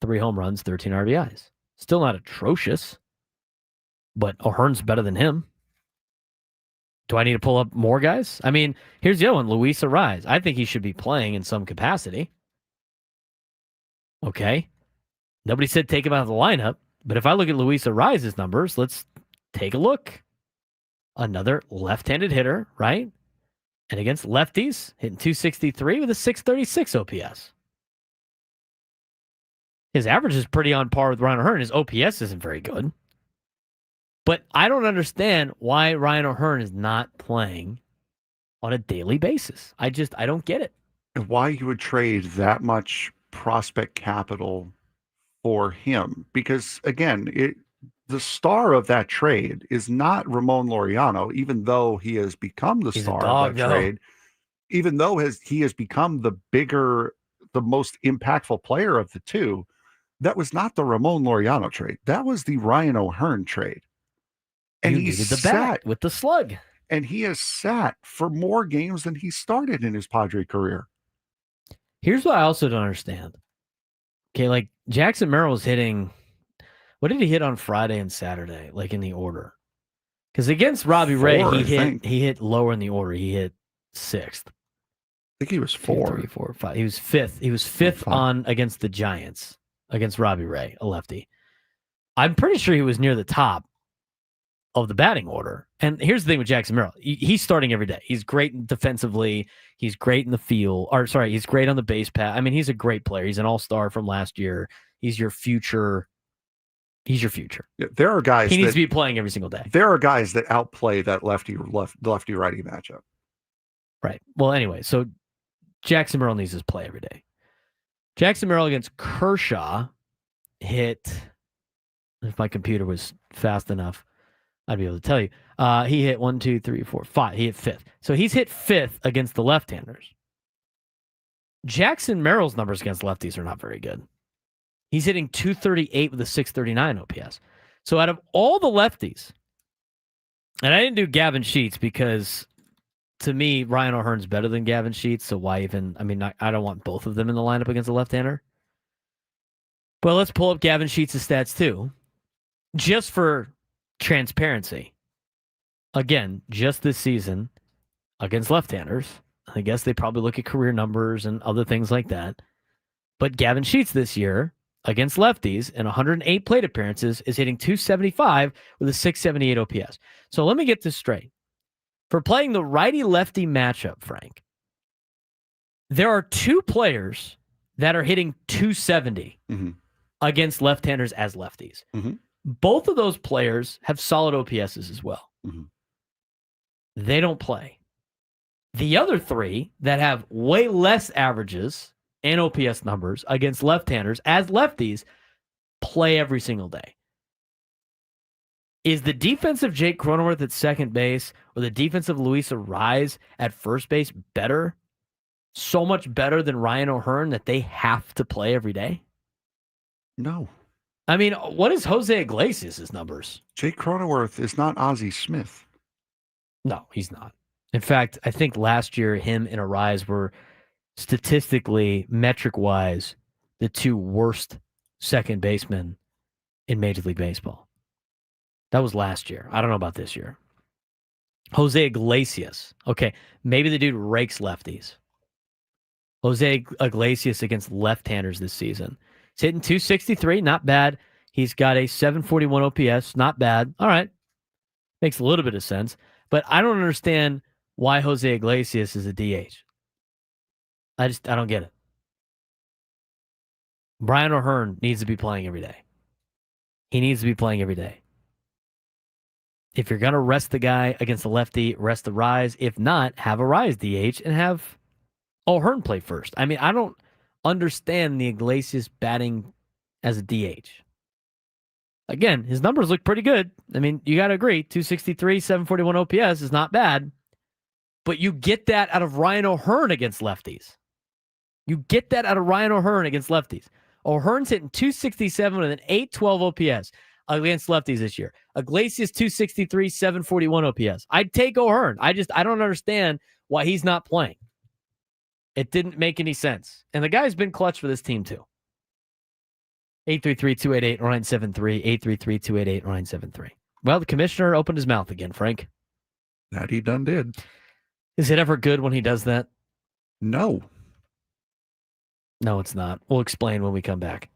3 home runs, 13 RBIs. Still not atrocious. But O'Hearn's better than him. Do I need to pull up more guys? I mean, here's the other one, Luis Arraez. I think he should be playing in some capacity. Okay. Nobody said take him out of the lineup. But if I look at Luis Arraez's numbers, let's take a look. Another left-handed hitter, right? And against lefties, hitting .263 with a .636 OPS. His average is pretty on par with Ryan O'Hearn. His OPS isn't very good. But I don't understand why Ryan O'Hearn is not playing on a daily basis. I don't get it. And why you would trade that much prospect capital for him? Because, again, the star of that trade is not Ramon Laureano, even though he has become the star of that trade. Even though he has become the most impactful player of the two, that was not the Ramon Laureano trade. That was the Ryan O'Hearn trade. And he sat with the slug. And he has sat for more games than he started in his Padre career. Here's what I also don't understand. Okay, like Jackson Merrill's hitting, what did he hit on Friday and Saturday, like in the order? Because against Robbie Ray, he hit lower in the order. He hit 6th. I think he was 4. 2, 3, 4, 5. He was 5th. He was 5th on against the Giants, against Robbie Ray, a lefty. I'm pretty sure he was near the top of the batting order. And here's the thing with Jackson Merrill. He's starting every day. He's great defensively. He's great in the field. He's great on the base path. I mean, he's a great player. He's an all-star from last year. He's your future. He's your future. Yeah, there are guys. He needs to be playing every single day. There are guys that outplay that lefty-righty matchup. Right. Well, anyway, so Jackson Merrill needs to play every day. Jackson Merrill against Kershaw hit, if my computer was fast enough, I'd be able to tell you. He hit 1, 2, 3, 4, 5. He hit 5th. So he's hit 5th against the left-handers. Jackson Merrill's numbers against lefties are not very good. He's hitting .238 with a .639 OPS. So out of all the lefties, and I didn't do Gavin Sheets because to me, Ryan O'Hearn's better than Gavin Sheets. So why even, I don't want both of them in the lineup against a left-hander. But let's pull up Gavin Sheets' stats too. Just for transparency. Again, just this season against left-handers. I guess they probably look at career numbers and other things like that. But Gavin Sheets this year against lefties in 108 plate appearances is hitting .275 with a .678 OPS. So let me get this straight. For playing the righty-lefty matchup, Frank, there are 2 players that are hitting .270 against left-handers as lefties. Both of those players have solid OPSs as well. They don't play. The other 3 that have way less averages and OPS numbers against left-handers as lefties play every single day. Is the defense of Jake Cronenworth at second base or the defense of Luis Arraez at first base better? So much better than Ryan O'Hearn that they have to play every day? No. I mean, what is Jose Iglesias' numbers? Jake Cronenworth is not Ozzie Smith. No, he's not. In fact, I think last year him and Arraez were statistically, metric-wise, the 2 worst second basemen in Major League Baseball. That was last year. I don't know about this year. Jose Iglesias. Okay, maybe the dude rakes lefties. Jose Iglesias against left-handers this season. He's hitting .263, not bad. He's got a .741 OPS, not bad. All right. Makes a little bit of sense. But I don't understand why Jose Iglesias is a DH. I don't get it. Brian O'Hearn needs to be playing every day. He needs to be playing every day. If you're going to rest the guy against the lefty, rest the Arraez. If not, have Arraez DH and have O'Hearn play first. I mean, I don't understand the Iglesias batting as a DH. Again, his numbers look pretty good. I mean, you got to agree, 263, 741 OPS is not bad. But you get that out of Ryan O'Hearn against lefties. You get that out of Ryan O'Hearn against lefties. O'Hearn's hitting 267 with an 812 OPS against lefties this year. Iglesias 263, 741 OPS. I'd take O'Hearn. I don't understand why he's not playing. It didn't make any sense. And the guy's been clutch for this team too. 833-288-0973, 833-288-0973. Well, the commissioner opened his mouth again, Frank. That he done did. Is it ever good when he does that? No. No, it's not. We'll explain when we come back.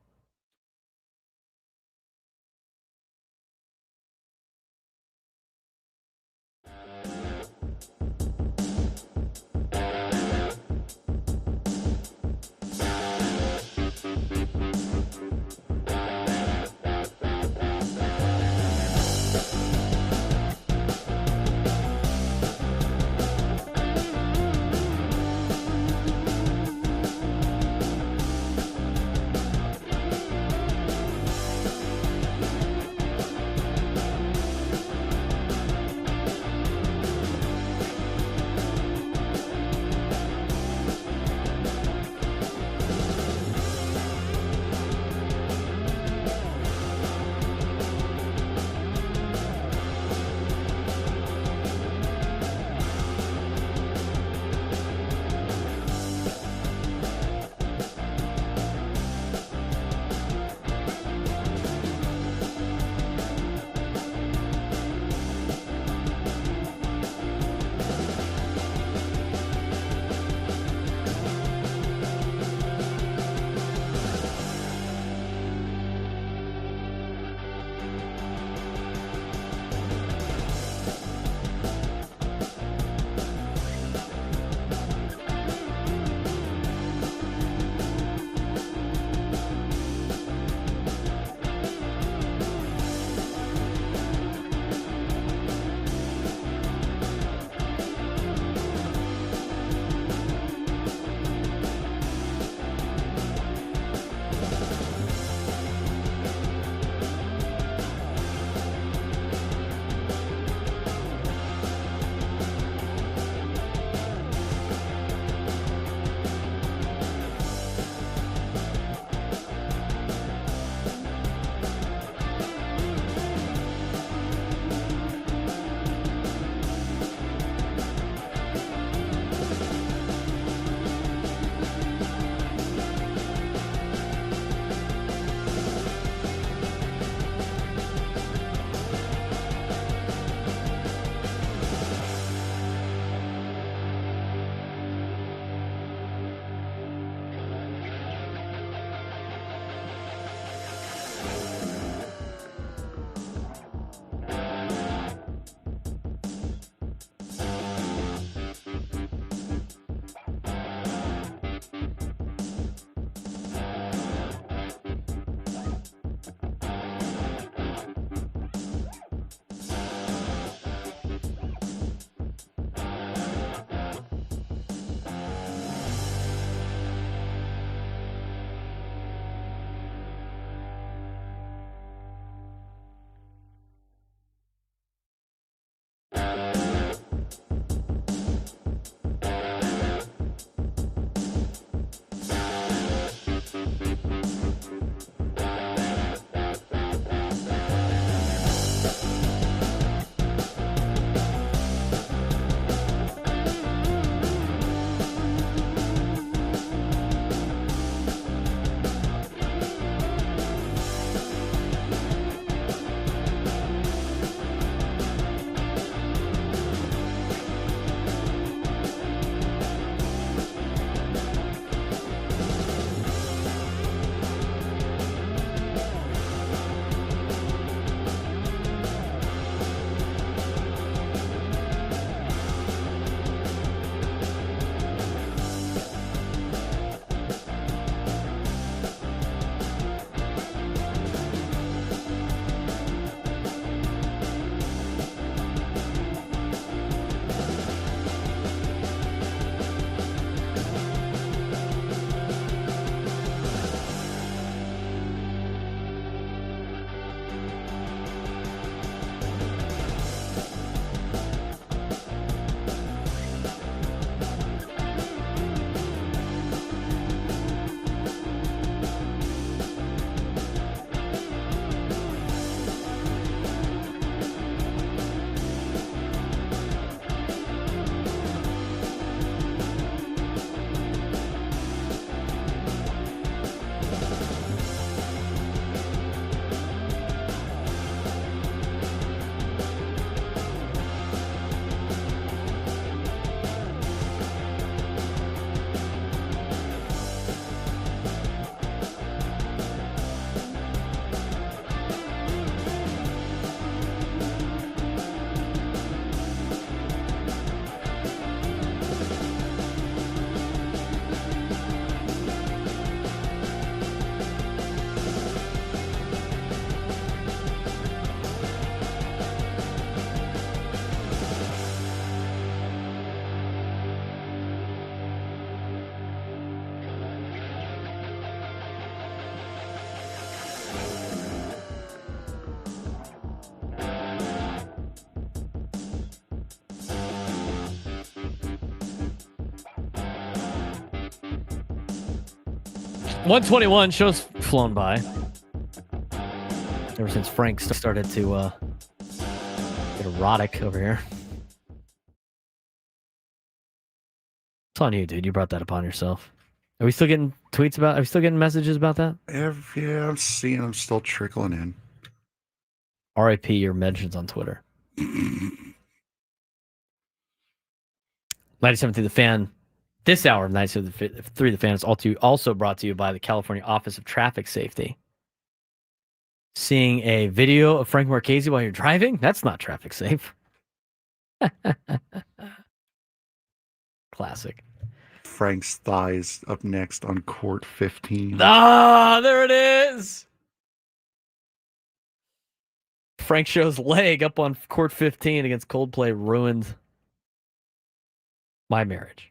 121 show's flown by. Ever since Frank started to get erotic over here. It's on you, dude. You brought that upon yourself. Are we still getting tweets about? Are we still getting messages about that? Yeah, I'm seeing them still trickling in. RIP your mentions on Twitter. 97 through the fan. This hour of 97 through the fan is also brought to you by the California Office of Traffic Safety. Seeing a video of Frank Marchese while you're driving? That's not traffic safe. Classic. Frank's thighs up next on court 15. Ah, there it is. Frank shows leg up on court 15 against Coldplay ruined my marriage.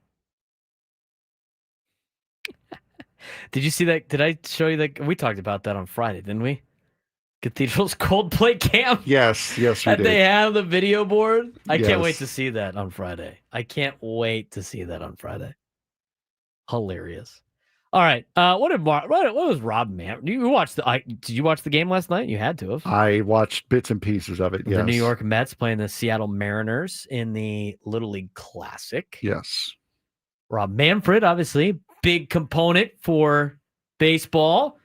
Did you see that? Did I show you that? We talked about that on Friday, didn't we? Cathedral's Coldplay camp. Yes, we did. They have the video board. I can't wait Yes. to see that on Friday. Hilarious. All right. What was Rob Manfred? Did you watch the game last night? You had to have. I watched bits and pieces of it. Yes. The New York Mets playing the Seattle Mariners in the Little League Classic. Yes. Rob Manfred, obviously, big component for baseball,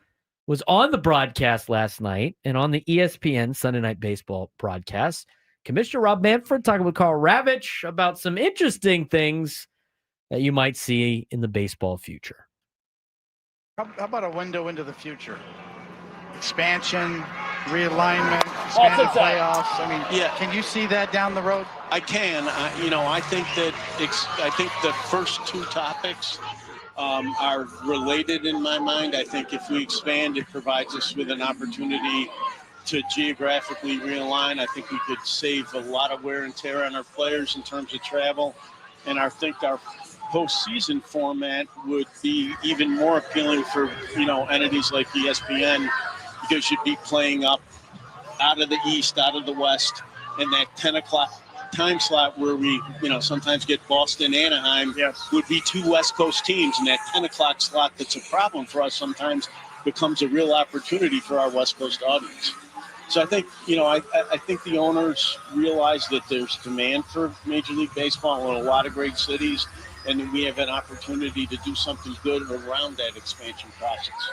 was on the broadcast last night and on the ESPN Sunday Night Baseball broadcast. Commissioner Rob Manfred talking with Carl Ravitch about some interesting things that you might see in the baseball future. How about a window into the future? Expansion, realignment, expanded playoffs. I mean, can you see that down the road? I can. I think the first two topics are related in my mind. I think if we expand, it provides us with an opportunity to geographically realign. I think we could save a lot of wear and tear on our players in terms of travel. And I think our postseason format would be even more appealing for, entities like ESPN, because you'd be playing up out of the East, out of the West, and that 10 o'clock time slot where we, sometimes get Boston, Anaheim, would be two West Coast teams. And that 10 o'clock slot that's a problem for us sometimes becomes a real opportunity for our West Coast audience. So I think, I think the owners realize that there's demand for Major League Baseball in a lot of great cities, and we have an opportunity to do something good around that expansion process.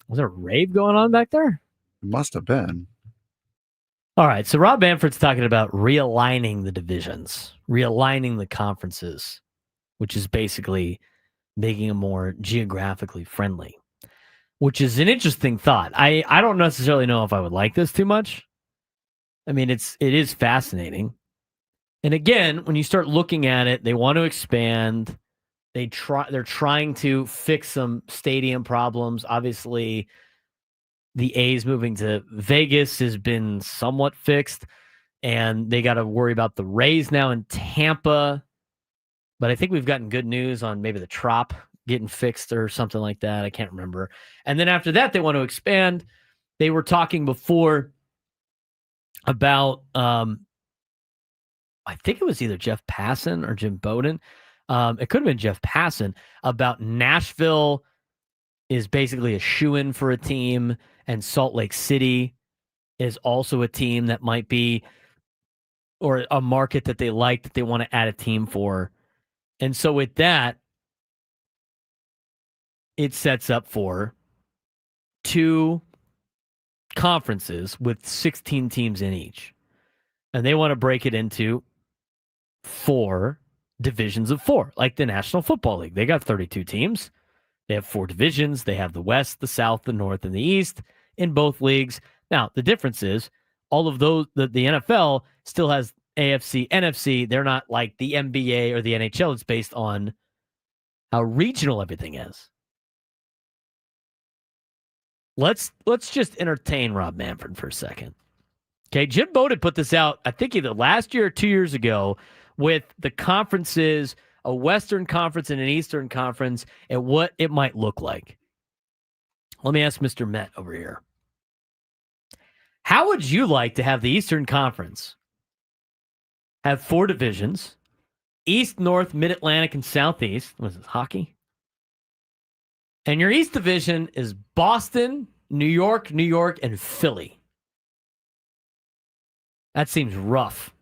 Was there a rave going on back there? Must have been. All right, so Rob Manfred's talking about realigning the divisions, realigning the conferences, which is basically making them more geographically friendly, which is an interesting thought. I don't necessarily know if I would like this too much. I mean, it is fascinating. And again, when you start looking at it, they want to expand. They're trying to fix some stadium problems. Obviously, the A's moving to Vegas has been somewhat fixed, and they got to worry about the Rays now in Tampa. But I think we've gotten good news on maybe the Trop getting fixed or something like that. I can't remember. And then after that, they want to expand. They were talking before about, I think it was either Jeff Passan or Jim Bowden. It could have been Jeff Passan, about Nashville is basically a shoo-in for a team, and Salt Lake City is also a team that might be, or a market that they like, that they want to add a team for. And so with that, it sets up for two conferences with 16 teams in each. And they want to break it into 4 divisions of 4, like the National Football League. They got 32 teams. They have 4 divisions. They have the West, the South, the North, and the East in both leagues. Now, the difference is all of those, the NFL still has AFC, NFC. They're not like the NBA or the NHL. It's based on how regional everything is. Let's just entertain Rob Manfred for a second. Okay, Jim Bowden put this out, I think either last year or 2 years ago, with the conferences, a Western Conference and an Eastern Conference, and what it might look like. Let me ask Mr. Met over here. How would you like to have the Eastern Conference have 4 divisions, East, North, Mid-Atlantic, and Southeast? What is this, hockey? And your East Division is Boston, New York, and Philly. That seems rough.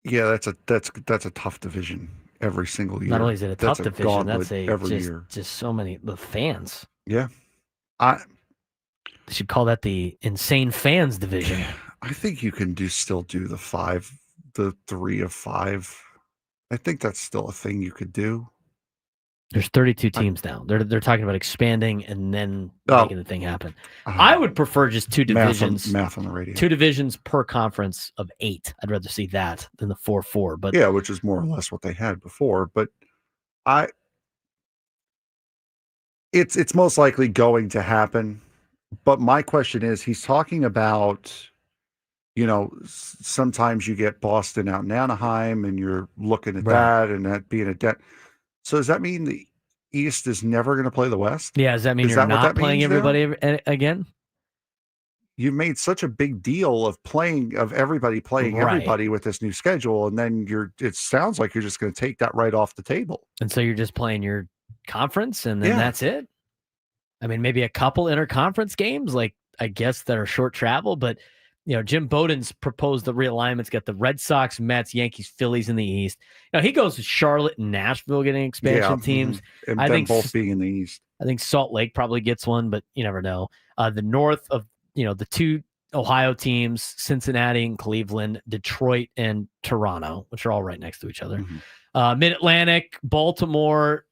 Yeah, that's a tough division every single year. Not only is it a tough That's division, that's every year. Just so many the fans. Yeah, They should call that the insane fans division. I think you can still do the 3 of 5. I think that's still a thing you could do. There's 32 teams now. They're talking about expanding and then making the thing happen. I would prefer just 2 divisions. Math on the radio. 2 divisions per conference of 8. I'd rather see that than the 4-4. But yeah, which is more or less what they had before. But it's most likely going to happen. But my question is, he's talking about, sometimes you get Boston out in Anaheim, and you're looking at that and that being a debt. So does that mean the East is never going to play the West? Yeah, does that mean you're not playing everybody again? You made such a big deal of everybody playing everybody with this new schedule, and then it sounds like you're just going to take that right off the table. And so you're just playing your conference, and then that's it. I mean, maybe a couple interconference games, like I guess that are short travel, but Jim Bowden's proposed the realignment's got the Red Sox, Mets, Yankees, Phillies in the East. He goes to Charlotte and Nashville getting expansion teams. And I think both being in the East. I think Salt Lake probably gets one, but you never know. The North of the 2 Ohio teams, Cincinnati and Cleveland, Detroit and Toronto, which are all right next to each other. Mid-Atlantic, Baltimore,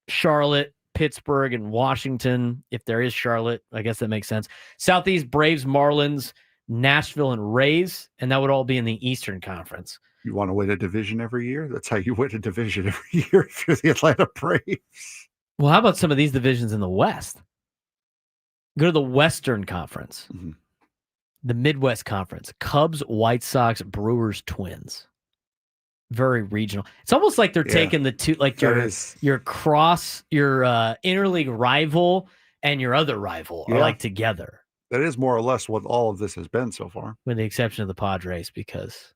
Charlotte, Pittsburgh, and Washington. If there is Charlotte, I guess that makes sense. Southeast, Braves, Marlins, Nashville, and Rays, and that would all be in the Eastern Conference. You want to win a division every year? That's how you win a division every year if you're the Atlanta Braves. Well, how about some of these divisions in the West? Go to the Western Conference, the Midwest Conference, Cubs, White Sox, Brewers, Twins. Very regional. It's almost like they're taking the two, like your interleague rival and your other rival are like together. That is more or less what all of this has been so far. With the exception of the Padres, because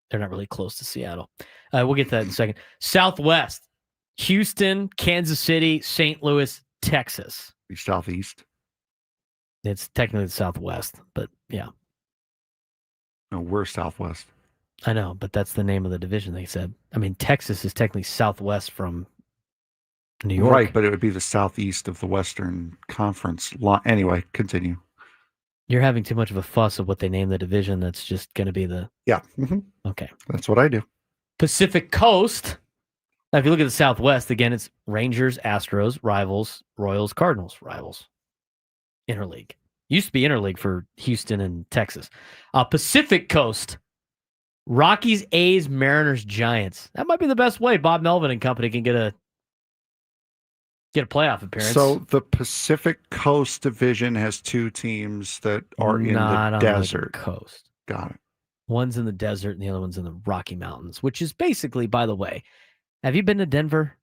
they're not really close to Seattle. We'll get to that in a second. Southwest, Houston, Kansas City, St. Louis, Texas. Southeast. It's technically the Southwest, but yeah. No, we're Southwest. I know, but that's the name of the division, they said. I mean, Texas is technically Southwest from New York. Right, but it would be the Southeast of the Western Conference. Anyway, continue. You're having too much of a fuss of what they name the division. That's just going to be the... Yeah. Okay. That's what I do. Pacific Coast. Now, if you look at the Southwest, again, it's Rangers, Astros, rivals, Royals, Cardinals, rivals. Interleague. Used to be interleague for Houston and Texas. Pacific Coast. Rockies, A's, Mariners, Giants. That might be the best way Bob Melvin and company can get a playoff appearance. So the Pacific Coast Division has 2 teams that are in the desert. The coast. Got it. One's in the desert and the other one's in the Rocky Mountains, which is basically, by the way, have you been to Denver?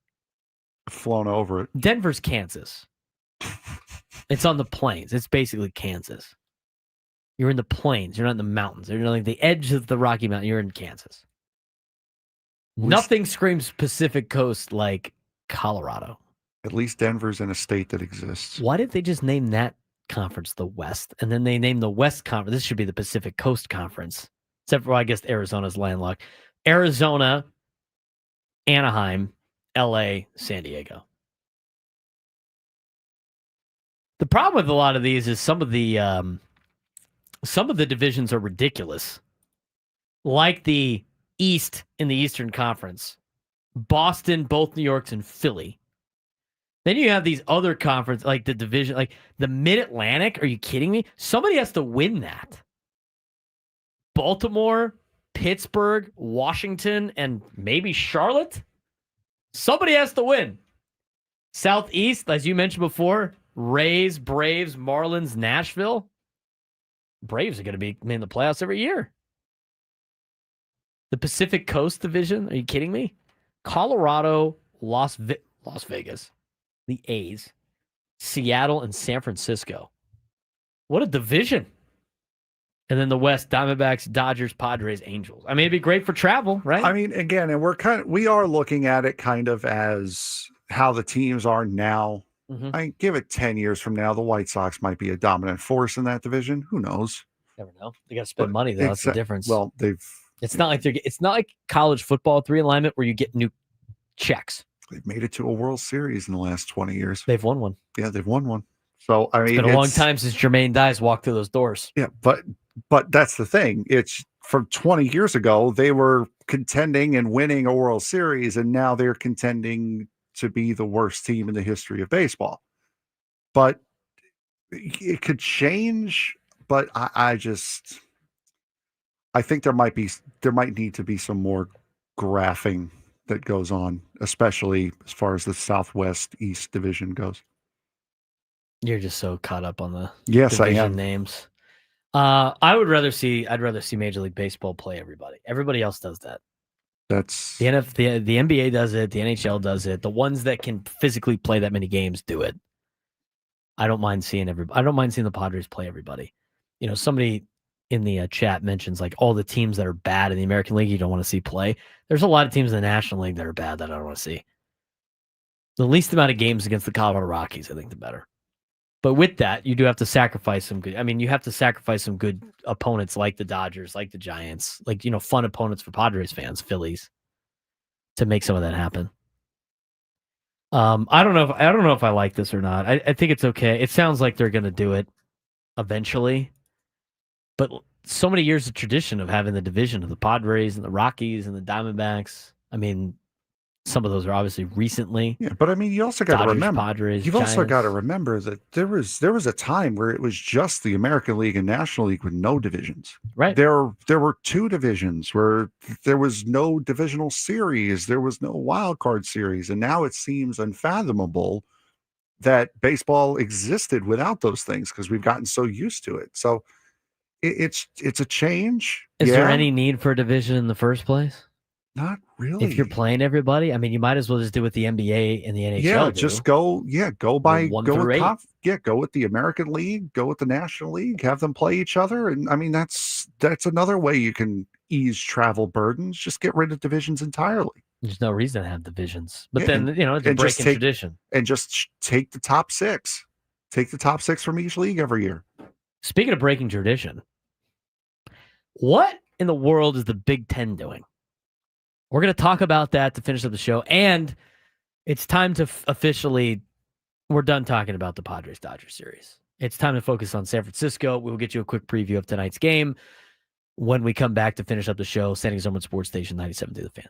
Flown over it. Denver's Kansas. It's on the plains. It's basically Kansas. You're in the plains. You're not in the mountains. You're like the edge of the Rocky Mountain. You're in Kansas. Nothing screams Pacific Coast like Colorado. At least Denver's in a state that exists. Why did they just name that conference the West? And then they named the West Conference. This should be the Pacific Coast Conference. Except for, I guess, Arizona's landlocked. Arizona, Anaheim, LA, San Diego. The problem with a lot of these is some of the divisions are ridiculous. Like the East in the Eastern Conference. Boston, both New Yorks, and Philly. Then you have these other conferences, like the division, like the Mid-Atlantic. Are you kidding me? Somebody has to win that. Baltimore, Pittsburgh, Washington, and maybe Charlotte? Somebody has to win. Southeast, as you mentioned before, Rays, Braves, Marlins, Nashville. Braves are going to be in the playoffs every year. The Pacific Coast Division, are you kidding me? Colorado, Las Vegas, the A's, Seattle, and San Francisco. What a division. And then the West, Diamondbacks, Dodgers, Padres, Angels. I mean, it'd be great for travel, right? I mean, again, and we are looking at it kind of as how the teams are now I give it 10 years from now, the White Sox might be a dominant force in that division. Who knows? Never know. They got to spend money, though. That's the difference. Well, It's not like college football 3 alignment where you get new checks. They've made it to a World Series in the last 20 years. They've won one. Yeah, they've won one. So I mean, it's been a long time since Jermaine Dice walked through those doors. Yeah, but that's the thing. It's from 20 years ago, they were contending and winning a World Series, and now they're contending to be the worst team in the history of baseball. But it could change. But I think there might need to be some more graphing that goes on, especially as far as the Southwest East division goes. You're just so caught up on the division I am. Names. I'd rather see Major League Baseball play everybody. Everybody else does that. That's the NBA does it. The NHL does it. The ones that can physically play that many games do it. I don't mind seeing the Padres play everybody. You know, somebody in the chat mentions like all the teams that are bad in the American League you don't want to see play. There's a lot of teams in the National League that are bad that I don't want to see. The least amount of games against the Colorado Rockies, I think, the better. But with that, you do have to sacrifice some good. I mean, you have to sacrifice some good opponents like the Dodgers, like the Giants, like, you know, fun opponents for Padres fans, Phillies, to make some of that happen. I don't know if I like this or not. I think it's okay. It sounds like they're going to do it eventually. But so many years of tradition of having the division of the Padres and the Rockies and the Diamondbacks. I mean, some of those are obviously recently. Yeah, but I mean, you also got to remember. Padres, you've Giants. also got to remember that there was a time where it was just the American League and National League with no divisions. Right. There were 2 divisions where there was no divisional series, there was no wild card series, and now it seems unfathomable that baseball existed without those things because we've gotten so used to it. So it's a change. Is there any need for a division in the first place? Not really. If you're playing everybody, I mean, you might as well just do what the NBA and the NHL Yeah, do. just go with the American League, go with the National League, have them play each other. And I mean, that's another way you can ease travel burdens. Just get rid of divisions entirely. There's no reason to have divisions. But then, you know, it's a break in tradition. And just take the top 6. Take the top 6 from each league every year. Speaking of breaking tradition, what in the world is the Big Ten doing? We're going to talk about that to finish up the show. And it's time to we're done talking about the Padres-Dodgers series. It's time to focus on San Francisco. We will get you a quick preview of tonight's game when we come back to finish up the show. Standing Zone Sports Station 97 to the Fan.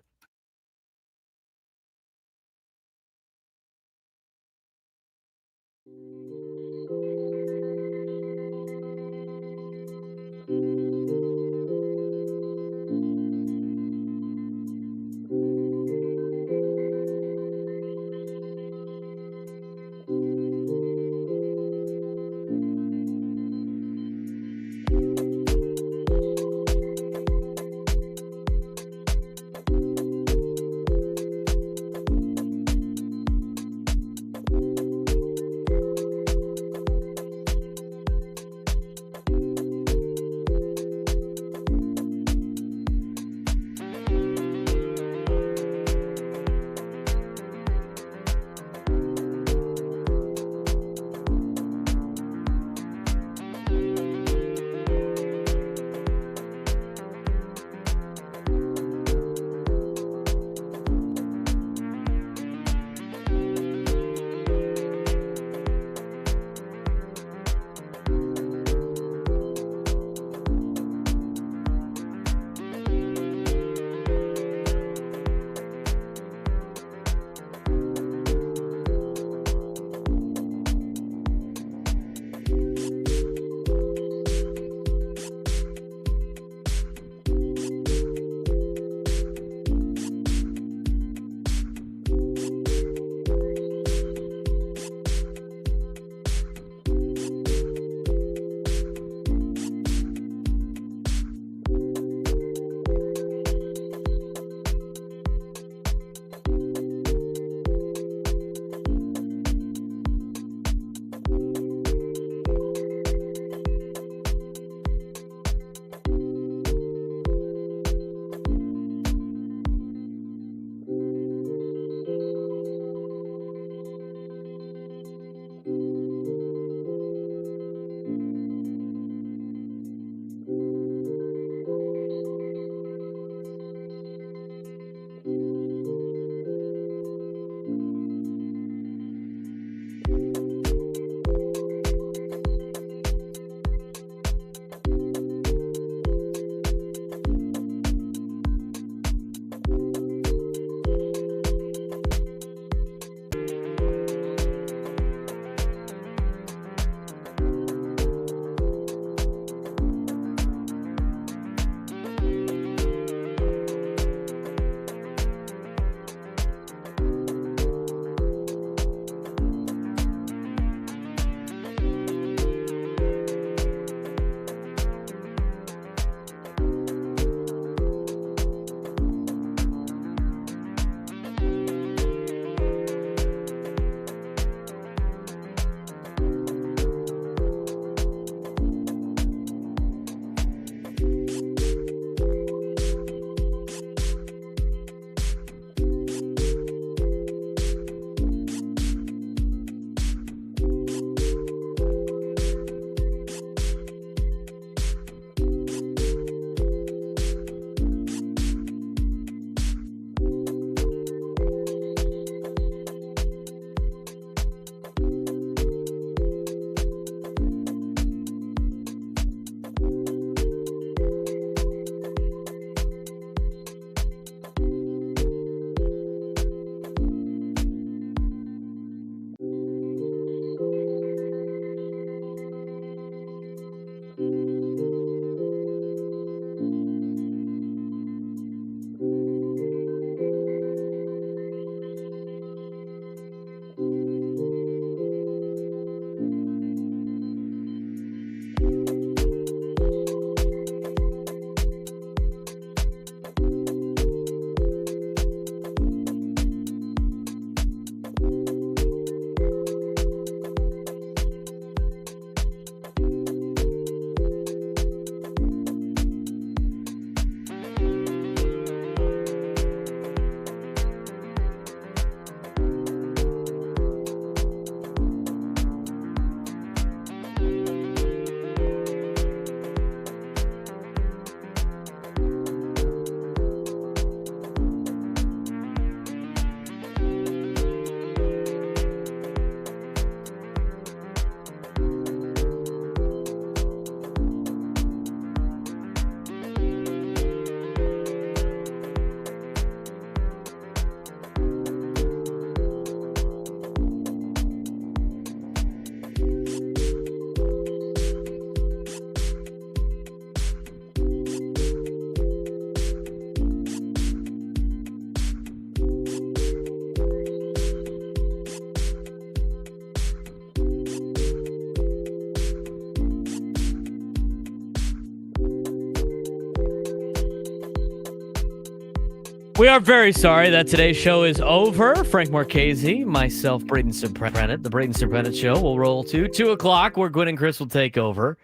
We are very sorry that today's show is over. Frank Marchese, myself, Braden Surprenant. The Braden Surprenant show will roll to 2 o'clock where Gwen and Chris will take over.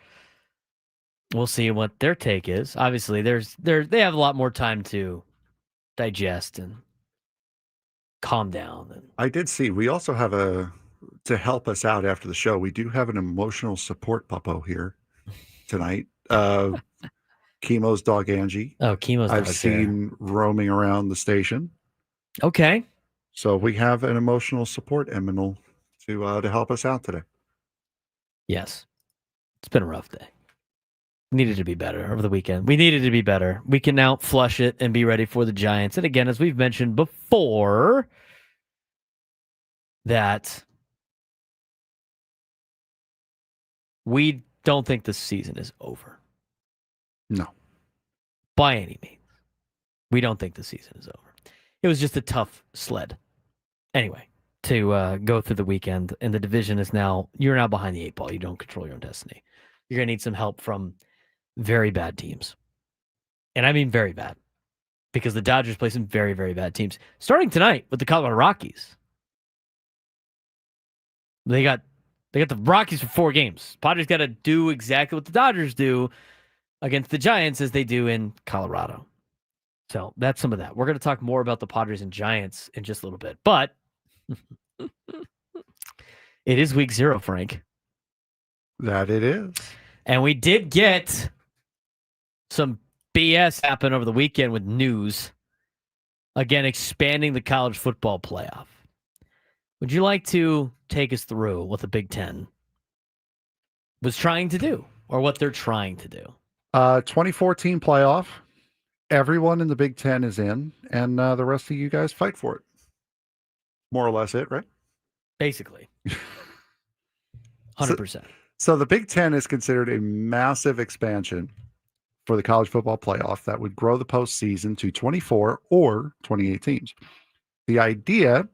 We'll see what their take is. Obviously, they have a lot more time to digest and calm down. I did see, we also have to help us out after the show, we do have an emotional support puppo here tonight. Chemo's dog Angie. Oh, Chemo's dog. I've seen roaming around the station. Okay. So we have an emotional support Eminal to help us out today. Yes. It's been a rough day. Needed to be better over the weekend. We needed to be better. We can now flush it and be ready for the Giants. And again, as we've mentioned before, that we don't think the season is over. No. By any means. We don't think the season is over. It was just a tough sled. Anyway, to go through the weekend, and the division is now, you're now behind the 8 ball. You don't control your own destiny. You're going to need some help from very bad teams. And I mean very bad. Because the Dodgers play some very, very bad teams. Starting tonight with the Colorado Rockies. They got the Rockies for 4 games. Padres got to do exactly what the Dodgers do against the Giants as they do in Colorado. So that's some of that. We're going to talk more about the Padres and Giants in just a little bit. But it is week 0, Frank. That it is. And we did get some BS happen over the weekend with news. Again, expanding the college football playoff. Would you like to take us through what the Big Ten was trying to do, or what they're trying to do? 2014 playoff. Everyone in the Big Ten is in, and the rest of you guys fight for it. More or less it, right? Basically. 100%. So the Big Ten is considered a massive expansion for the college football playoff that would grow the postseason to 24 or 28 teams. The idea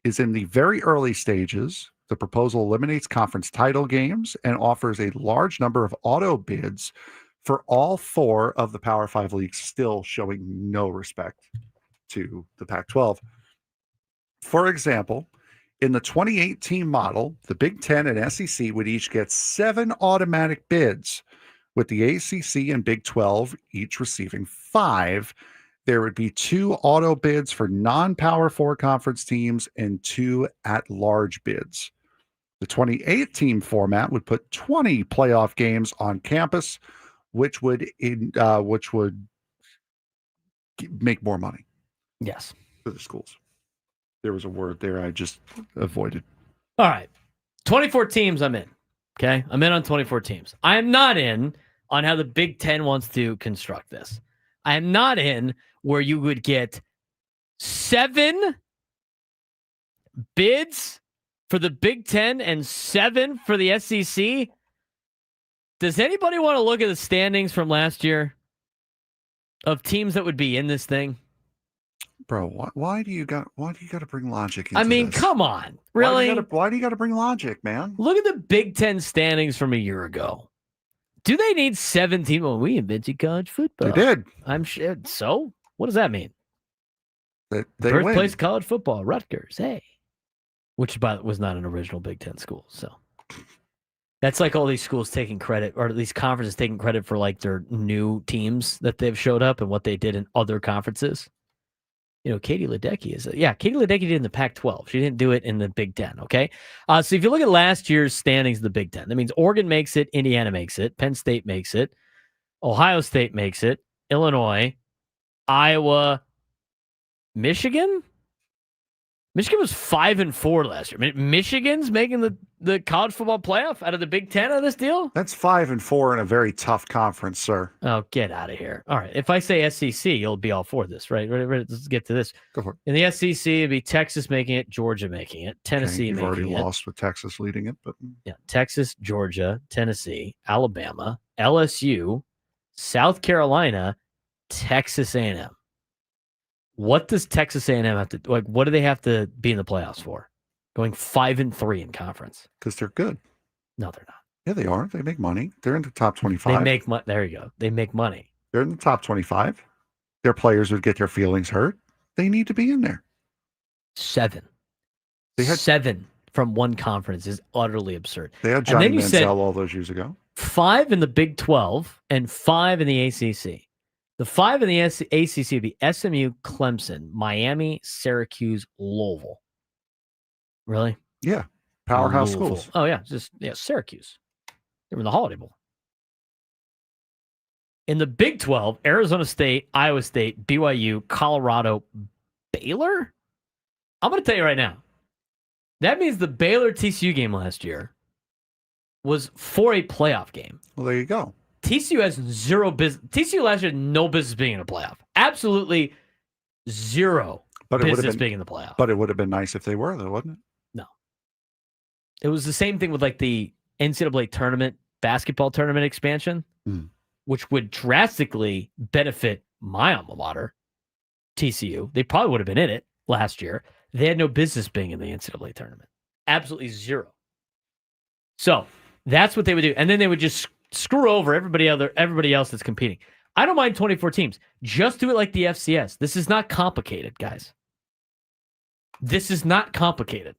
is in the very early stages, the proposal eliminates conference title games and offers a large number of auto bids for all 4 of the Power 5 leagues, still showing no respect to the Pac-12. For example, in the 28-team model, the Big Ten and SEC would each get 7 automatic bids, with the ACC and Big 12 each receiving 5. There would be 2 auto bids for non-Power 4 conference teams and 2 at-large bids. The 28-team format would put 20 playoff games on campus, which would make more money. Yes. For the schools. There was a word there I just avoided. All right. 24 teams I'm in. Okay? I'm in on 24 teams. I am not in on how the Big Ten wants to construct this. I am not in where you would get 7 bids for the Big Ten and 7 for the SEC. Does anybody want to look at the standings from last year of teams that would be in this thing? Bro, why do you got to bring logic into this? Come on. Really? Why do you got to bring logic, man? Look at the Big Ten standings from a year ago. Do they need 17? Well, we invented college football. They did. I'm sure. So, what does that mean? They Birthplace win. college football, Rutgers, hey. Which was not an original Big Ten school. So, that's like all these schools taking credit, or at least conferences taking credit for like their new teams that they've showed up and what they did in other conferences. You know, Katie Ledecky Katie Ledecky did it in the Pac-12. She didn't do it in the Big Ten, okay? So if you look at last year's standings of the Big Ten, that means Oregon makes it, Indiana makes it, Penn State makes it, Ohio State makes it, Illinois, Iowa, Michigan? Michigan was 5-4 last year. Michigan's making the college football playoff out of the Big Ten of this deal? That's 5-4 in a very tough conference, sir. Oh, get out of here. All right. If I say SEC, you'll be all for this, right? Let's get to this. Go for it. In the SEC, it'd be Texas making it, Georgia making it, Tennessee You've making it. already lost with Texas leading it, but yeah, Texas, Georgia, Tennessee, Alabama, LSU, South Carolina, Texas A&M. What does Texas A&M have to like? What do they have to be in the playoffs for? Going 5-3 in conference because they're good. No, they're not. Yeah, they are. They make money. They're in the top 25. They make money. There you go. They make money. They're in the top 25. Their players would get their feelings hurt. They need to be in there. 7. They had 7 from one conference is utterly absurd. They had Johnny Manziel all those years ago. 5 in the Big 12 and 5 in the ACC. The 5 in the ACC would be SMU, Clemson, Miami, Syracuse, Louisville. Really? Yeah. Powerhouse Louisville. schools. Oh, yeah. Syracuse. They were in the Holiday Bowl. In the Big 12, Arizona State, Iowa State, BYU, Colorado, Baylor? I'm going to tell you right now. That means the Baylor-TCU game last year was for a playoff game. Well, there you go. TCU has zero business. TCU last year had no business being in a playoff. Absolutely zero business being in the playoff. But it would have been nice if they were, though, wouldn't it? No. It was the same thing with like the NCAA tournament, basketball tournament expansion, which would drastically benefit my alma mater, TCU. They probably would have been in it last year. They had no business being in the NCAA tournament. Absolutely zero. So that's what they would do. And then they would just screw over everybody else that's competing. I don't mind 24 teams. Just do it like the FCS. This is not complicated, guys. This is not complicated.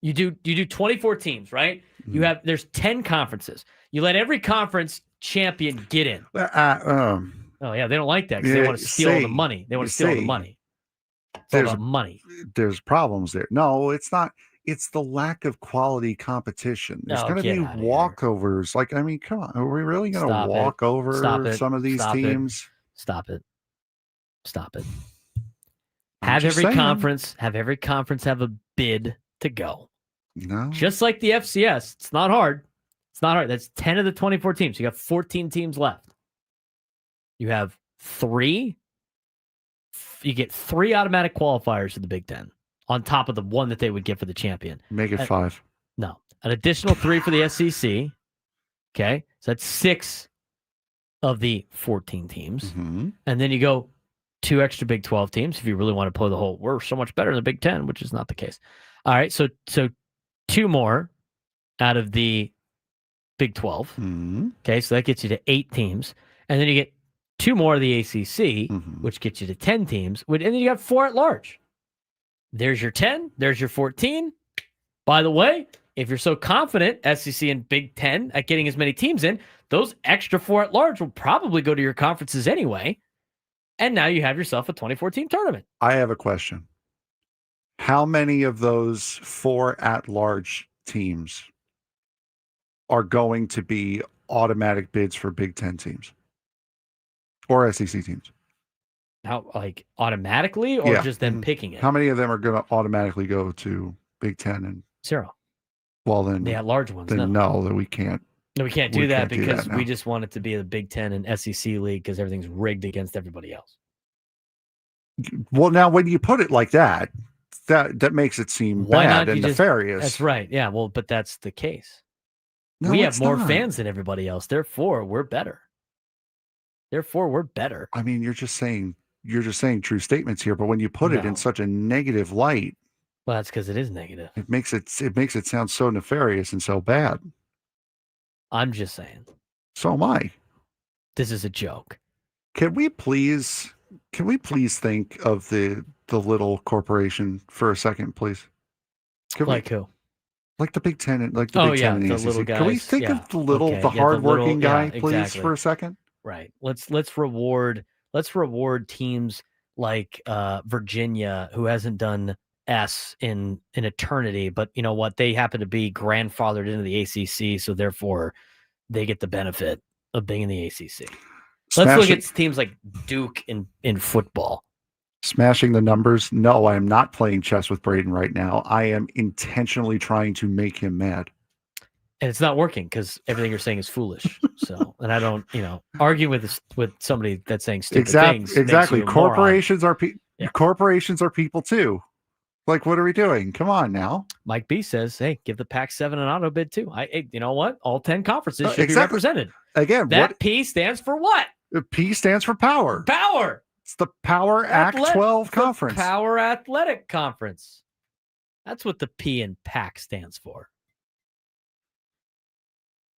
You do 24 teams, right? There's 10 conferences. You let every conference champion get in. Oh yeah, they don't like that because they want to steal all the money. They want to steal all the money. It's all about money. There's problems there. No, it's not. It's the lack of quality competition. There's going to be walkovers. Like, I mean, come on. Are we really going to walk over some of these teams? Stop it. Have every conference have a bid to go. No. Just like the FCS. It's not hard. That's 10 of the 24 teams. You got 14 teams left. You have 3. You get 3 automatic qualifiers for the Big Ten on top of the one that they would get for the champion. Make it 5. No. An additional 3 for the SEC. Okay. So that's 6 of the 14 teams. Mm-hmm. And then you go 2 extra Big 12 teams if you really want to play the whole, we're so much better than the Big Ten, which is not the case. All right. So 2 more out of the Big 12. Mm-hmm. Okay. So that gets you to 8 teams. And then you get 2 more of the ACC, which gets you to 10 teams. And then you got 4 at large. There's your 10. There's your 14. By the way, if you're so confident, SEC and Big 10 at getting as many teams in, those extra 4 at large will probably go to your conferences anyway. And now you have yourself a 24-team tournament. I have a question. How many of those 4 at large teams are going to be automatic bids for Big 10 teams or SEC teams? How, like, automatically or just them picking it? How many of them are going to automatically go to Big 10 and 0? Well, then the at-large ones. Then no, that we can't. No, we can't do that because we just want it to be the Big 10 and SEC league because everything's rigged against everybody else. Well, now when you put it like that, that makes it seem bad and nefarious. That's right. Yeah. Well, but that's the case. No, we have more fans than everybody else. Therefore, we're better. I mean, you're just saying true statements here, but when you put it in such a negative light, well, that's because it is negative. It makes it sound so nefarious and so bad. I'm just saying. So am I. This is a joke. Can we please think of the little corporation for a second, please? Who? Like the Big Ten and like the Big Ten and the little ACC. guys. Can we think of the hardworking guy, please, for a second? Right. Let's reward teams like Virginia, who hasn't done S in eternity, but you know what? They happen to be grandfathered into the ACC, so therefore they get the benefit of being in the ACC. Let's look at teams like Duke in football. Smashing the numbers. No, I am not playing chess with Braden right now. I am intentionally trying to make him mad. And it's not working because everything you're saying is foolish. So, and I don't, argue with somebody that's saying stupid things. Exactly. Corporations are corporations are people too. Like, what are we doing? Come on now. Mike B says, "Hey, give the Pac-7 an auto bid too." You know what? All 10 conferences should be represented. Again, that P stands for what? P stands for power. Power. It's the Power Act-12 conference. Power Athletic Conference. That's what the P in PAC stands for.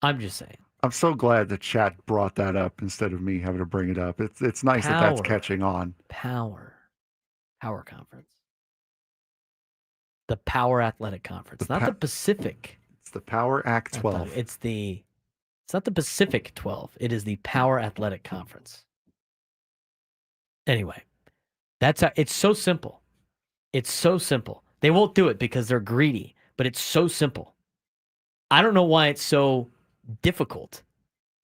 I'm just saying. I'm so glad the chat brought that up instead of me having to bring it up. It's nice that that's catching on. Power. Power Conference. The Power Athletic Conference, not the Pacific. It's the Power Act 12. It's not the Pacific 12. It is the Power Athletic Conference. Anyway, it's so simple. It's so simple. They won't do it because they're greedy, but it's so simple. I don't know why it's so difficult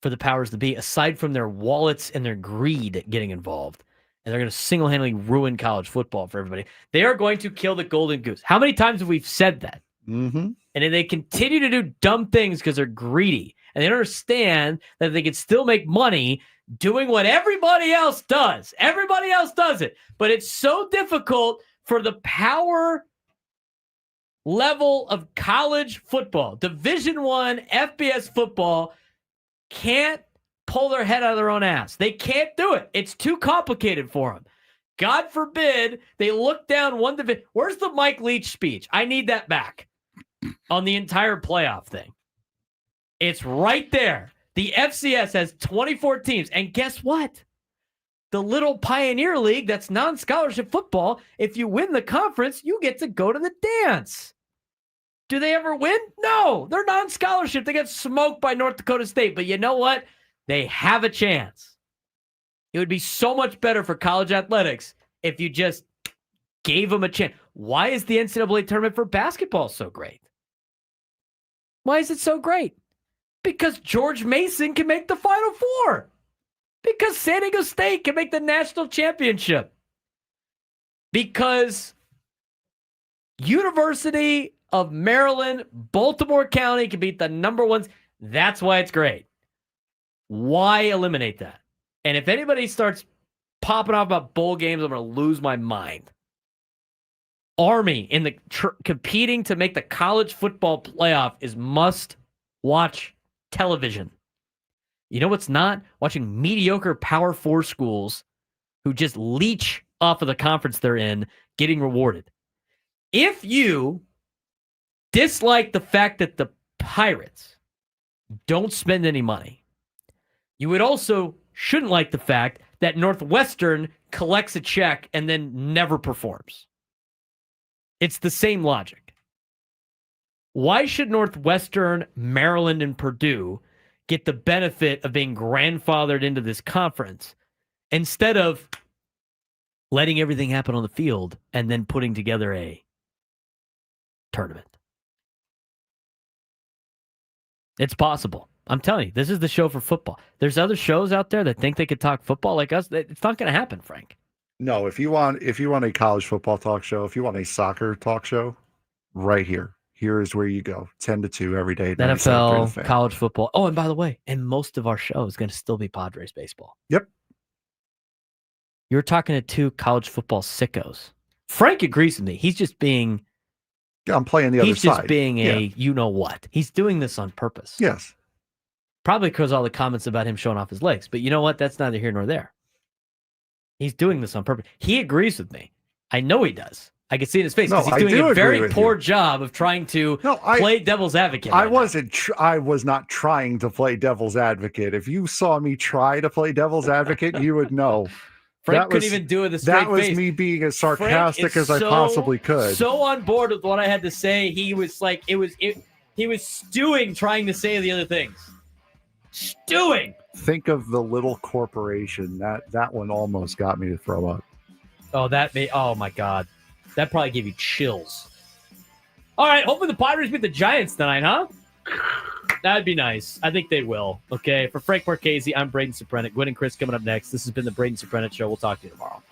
for the powers to be, aside from their wallets and their greed getting involved. And they're going to single-handedly ruin college football for everybody. They are going to kill the golden goose. How many times have we said that? Mm-hmm. And then they continue to do dumb things because they're greedy. And they don't understand that they can still make money doing what everybody else does. Everybody else does it. But it's so difficult for the power level of college football. Division I FBS football can't pull their head out of their own ass. They can't do it. It's too complicated for them. God forbid they look down one division. Where's the Mike Leach speech? I need that back on the entire playoff thing. It's right there. The FCS has 24 teams. And guess what? The little Pioneer League that's non-scholarship football, if you win the conference, you get to go to the dance. Do they ever win? No. They're non-scholarship. They get smoked by North Dakota State. But you know what? They have a chance. It would be so much better for college athletics if you just gave them a chance. Why is the NCAA tournament for basketball so great? Why is it so great? Because George Mason can make the Final Four. Because San Diego State can make the national championship. Because University of Maryland, Baltimore County can beat the number ones. That's why it's great. Why eliminate that? And if anybody starts popping off about bowl games, I'm going to lose my mind. Army in the competing to make the college football playoff is must-watch television. You know what's not? Watching mediocre Power 4 schools who just leech off of the conference they're in getting rewarded. If you dislike the fact that the Pirates don't spend any money, you would also shouldn't like the fact that Northwestern collects a check and then never performs. It's the same logic. Why should Northwestern, Maryland, and Purdue get the benefit of being grandfathered into this conference instead of letting everything happen on the field and then putting together a tournament? It's possible. I'm telling you, this is the show for football. There's other shows out there that think they could talk football like us. It's not going to happen, Frank. No, if you want a college football talk show, if you want a soccer talk show, right here. Here is where you go. 10 to 2 every day. NFL, college football. Oh, and by the way, and most of our show is going to still be Padres baseball. Yep. You're talking to two college football sickos. Frank agrees with me. He's just being... Yeah, I'm playing the other side. He's just being a you-know-what. He's doing this on purpose. Yes. Probably because all the comments about him showing off his legs. But you know what? That's neither here nor there. He's doing this on purpose. He agrees with me. I know he does. I can see in his face because he's doing a very poor job of trying to play devil's advocate. I was not trying to play devil's advocate. If you saw me try to play devil's advocate, you would know. Frank couldn't even do it with a straight face. That was me being as sarcastic as I possibly could. So on board with what I had to say, he was like, he was stewing trying to say the other things. Stewing. Think of the little corporation. That one almost got me to throw up. Oh my God. That probably gave you chills. All right, hopefully the Padres beat the Giants tonight, huh? That'd be nice. I think they will. Okay, for Frank Marchese, I'm Braden Surprenant. Gwen and Chris coming up next. This has been the Braden Surprenant Show. We'll talk to you tomorrow.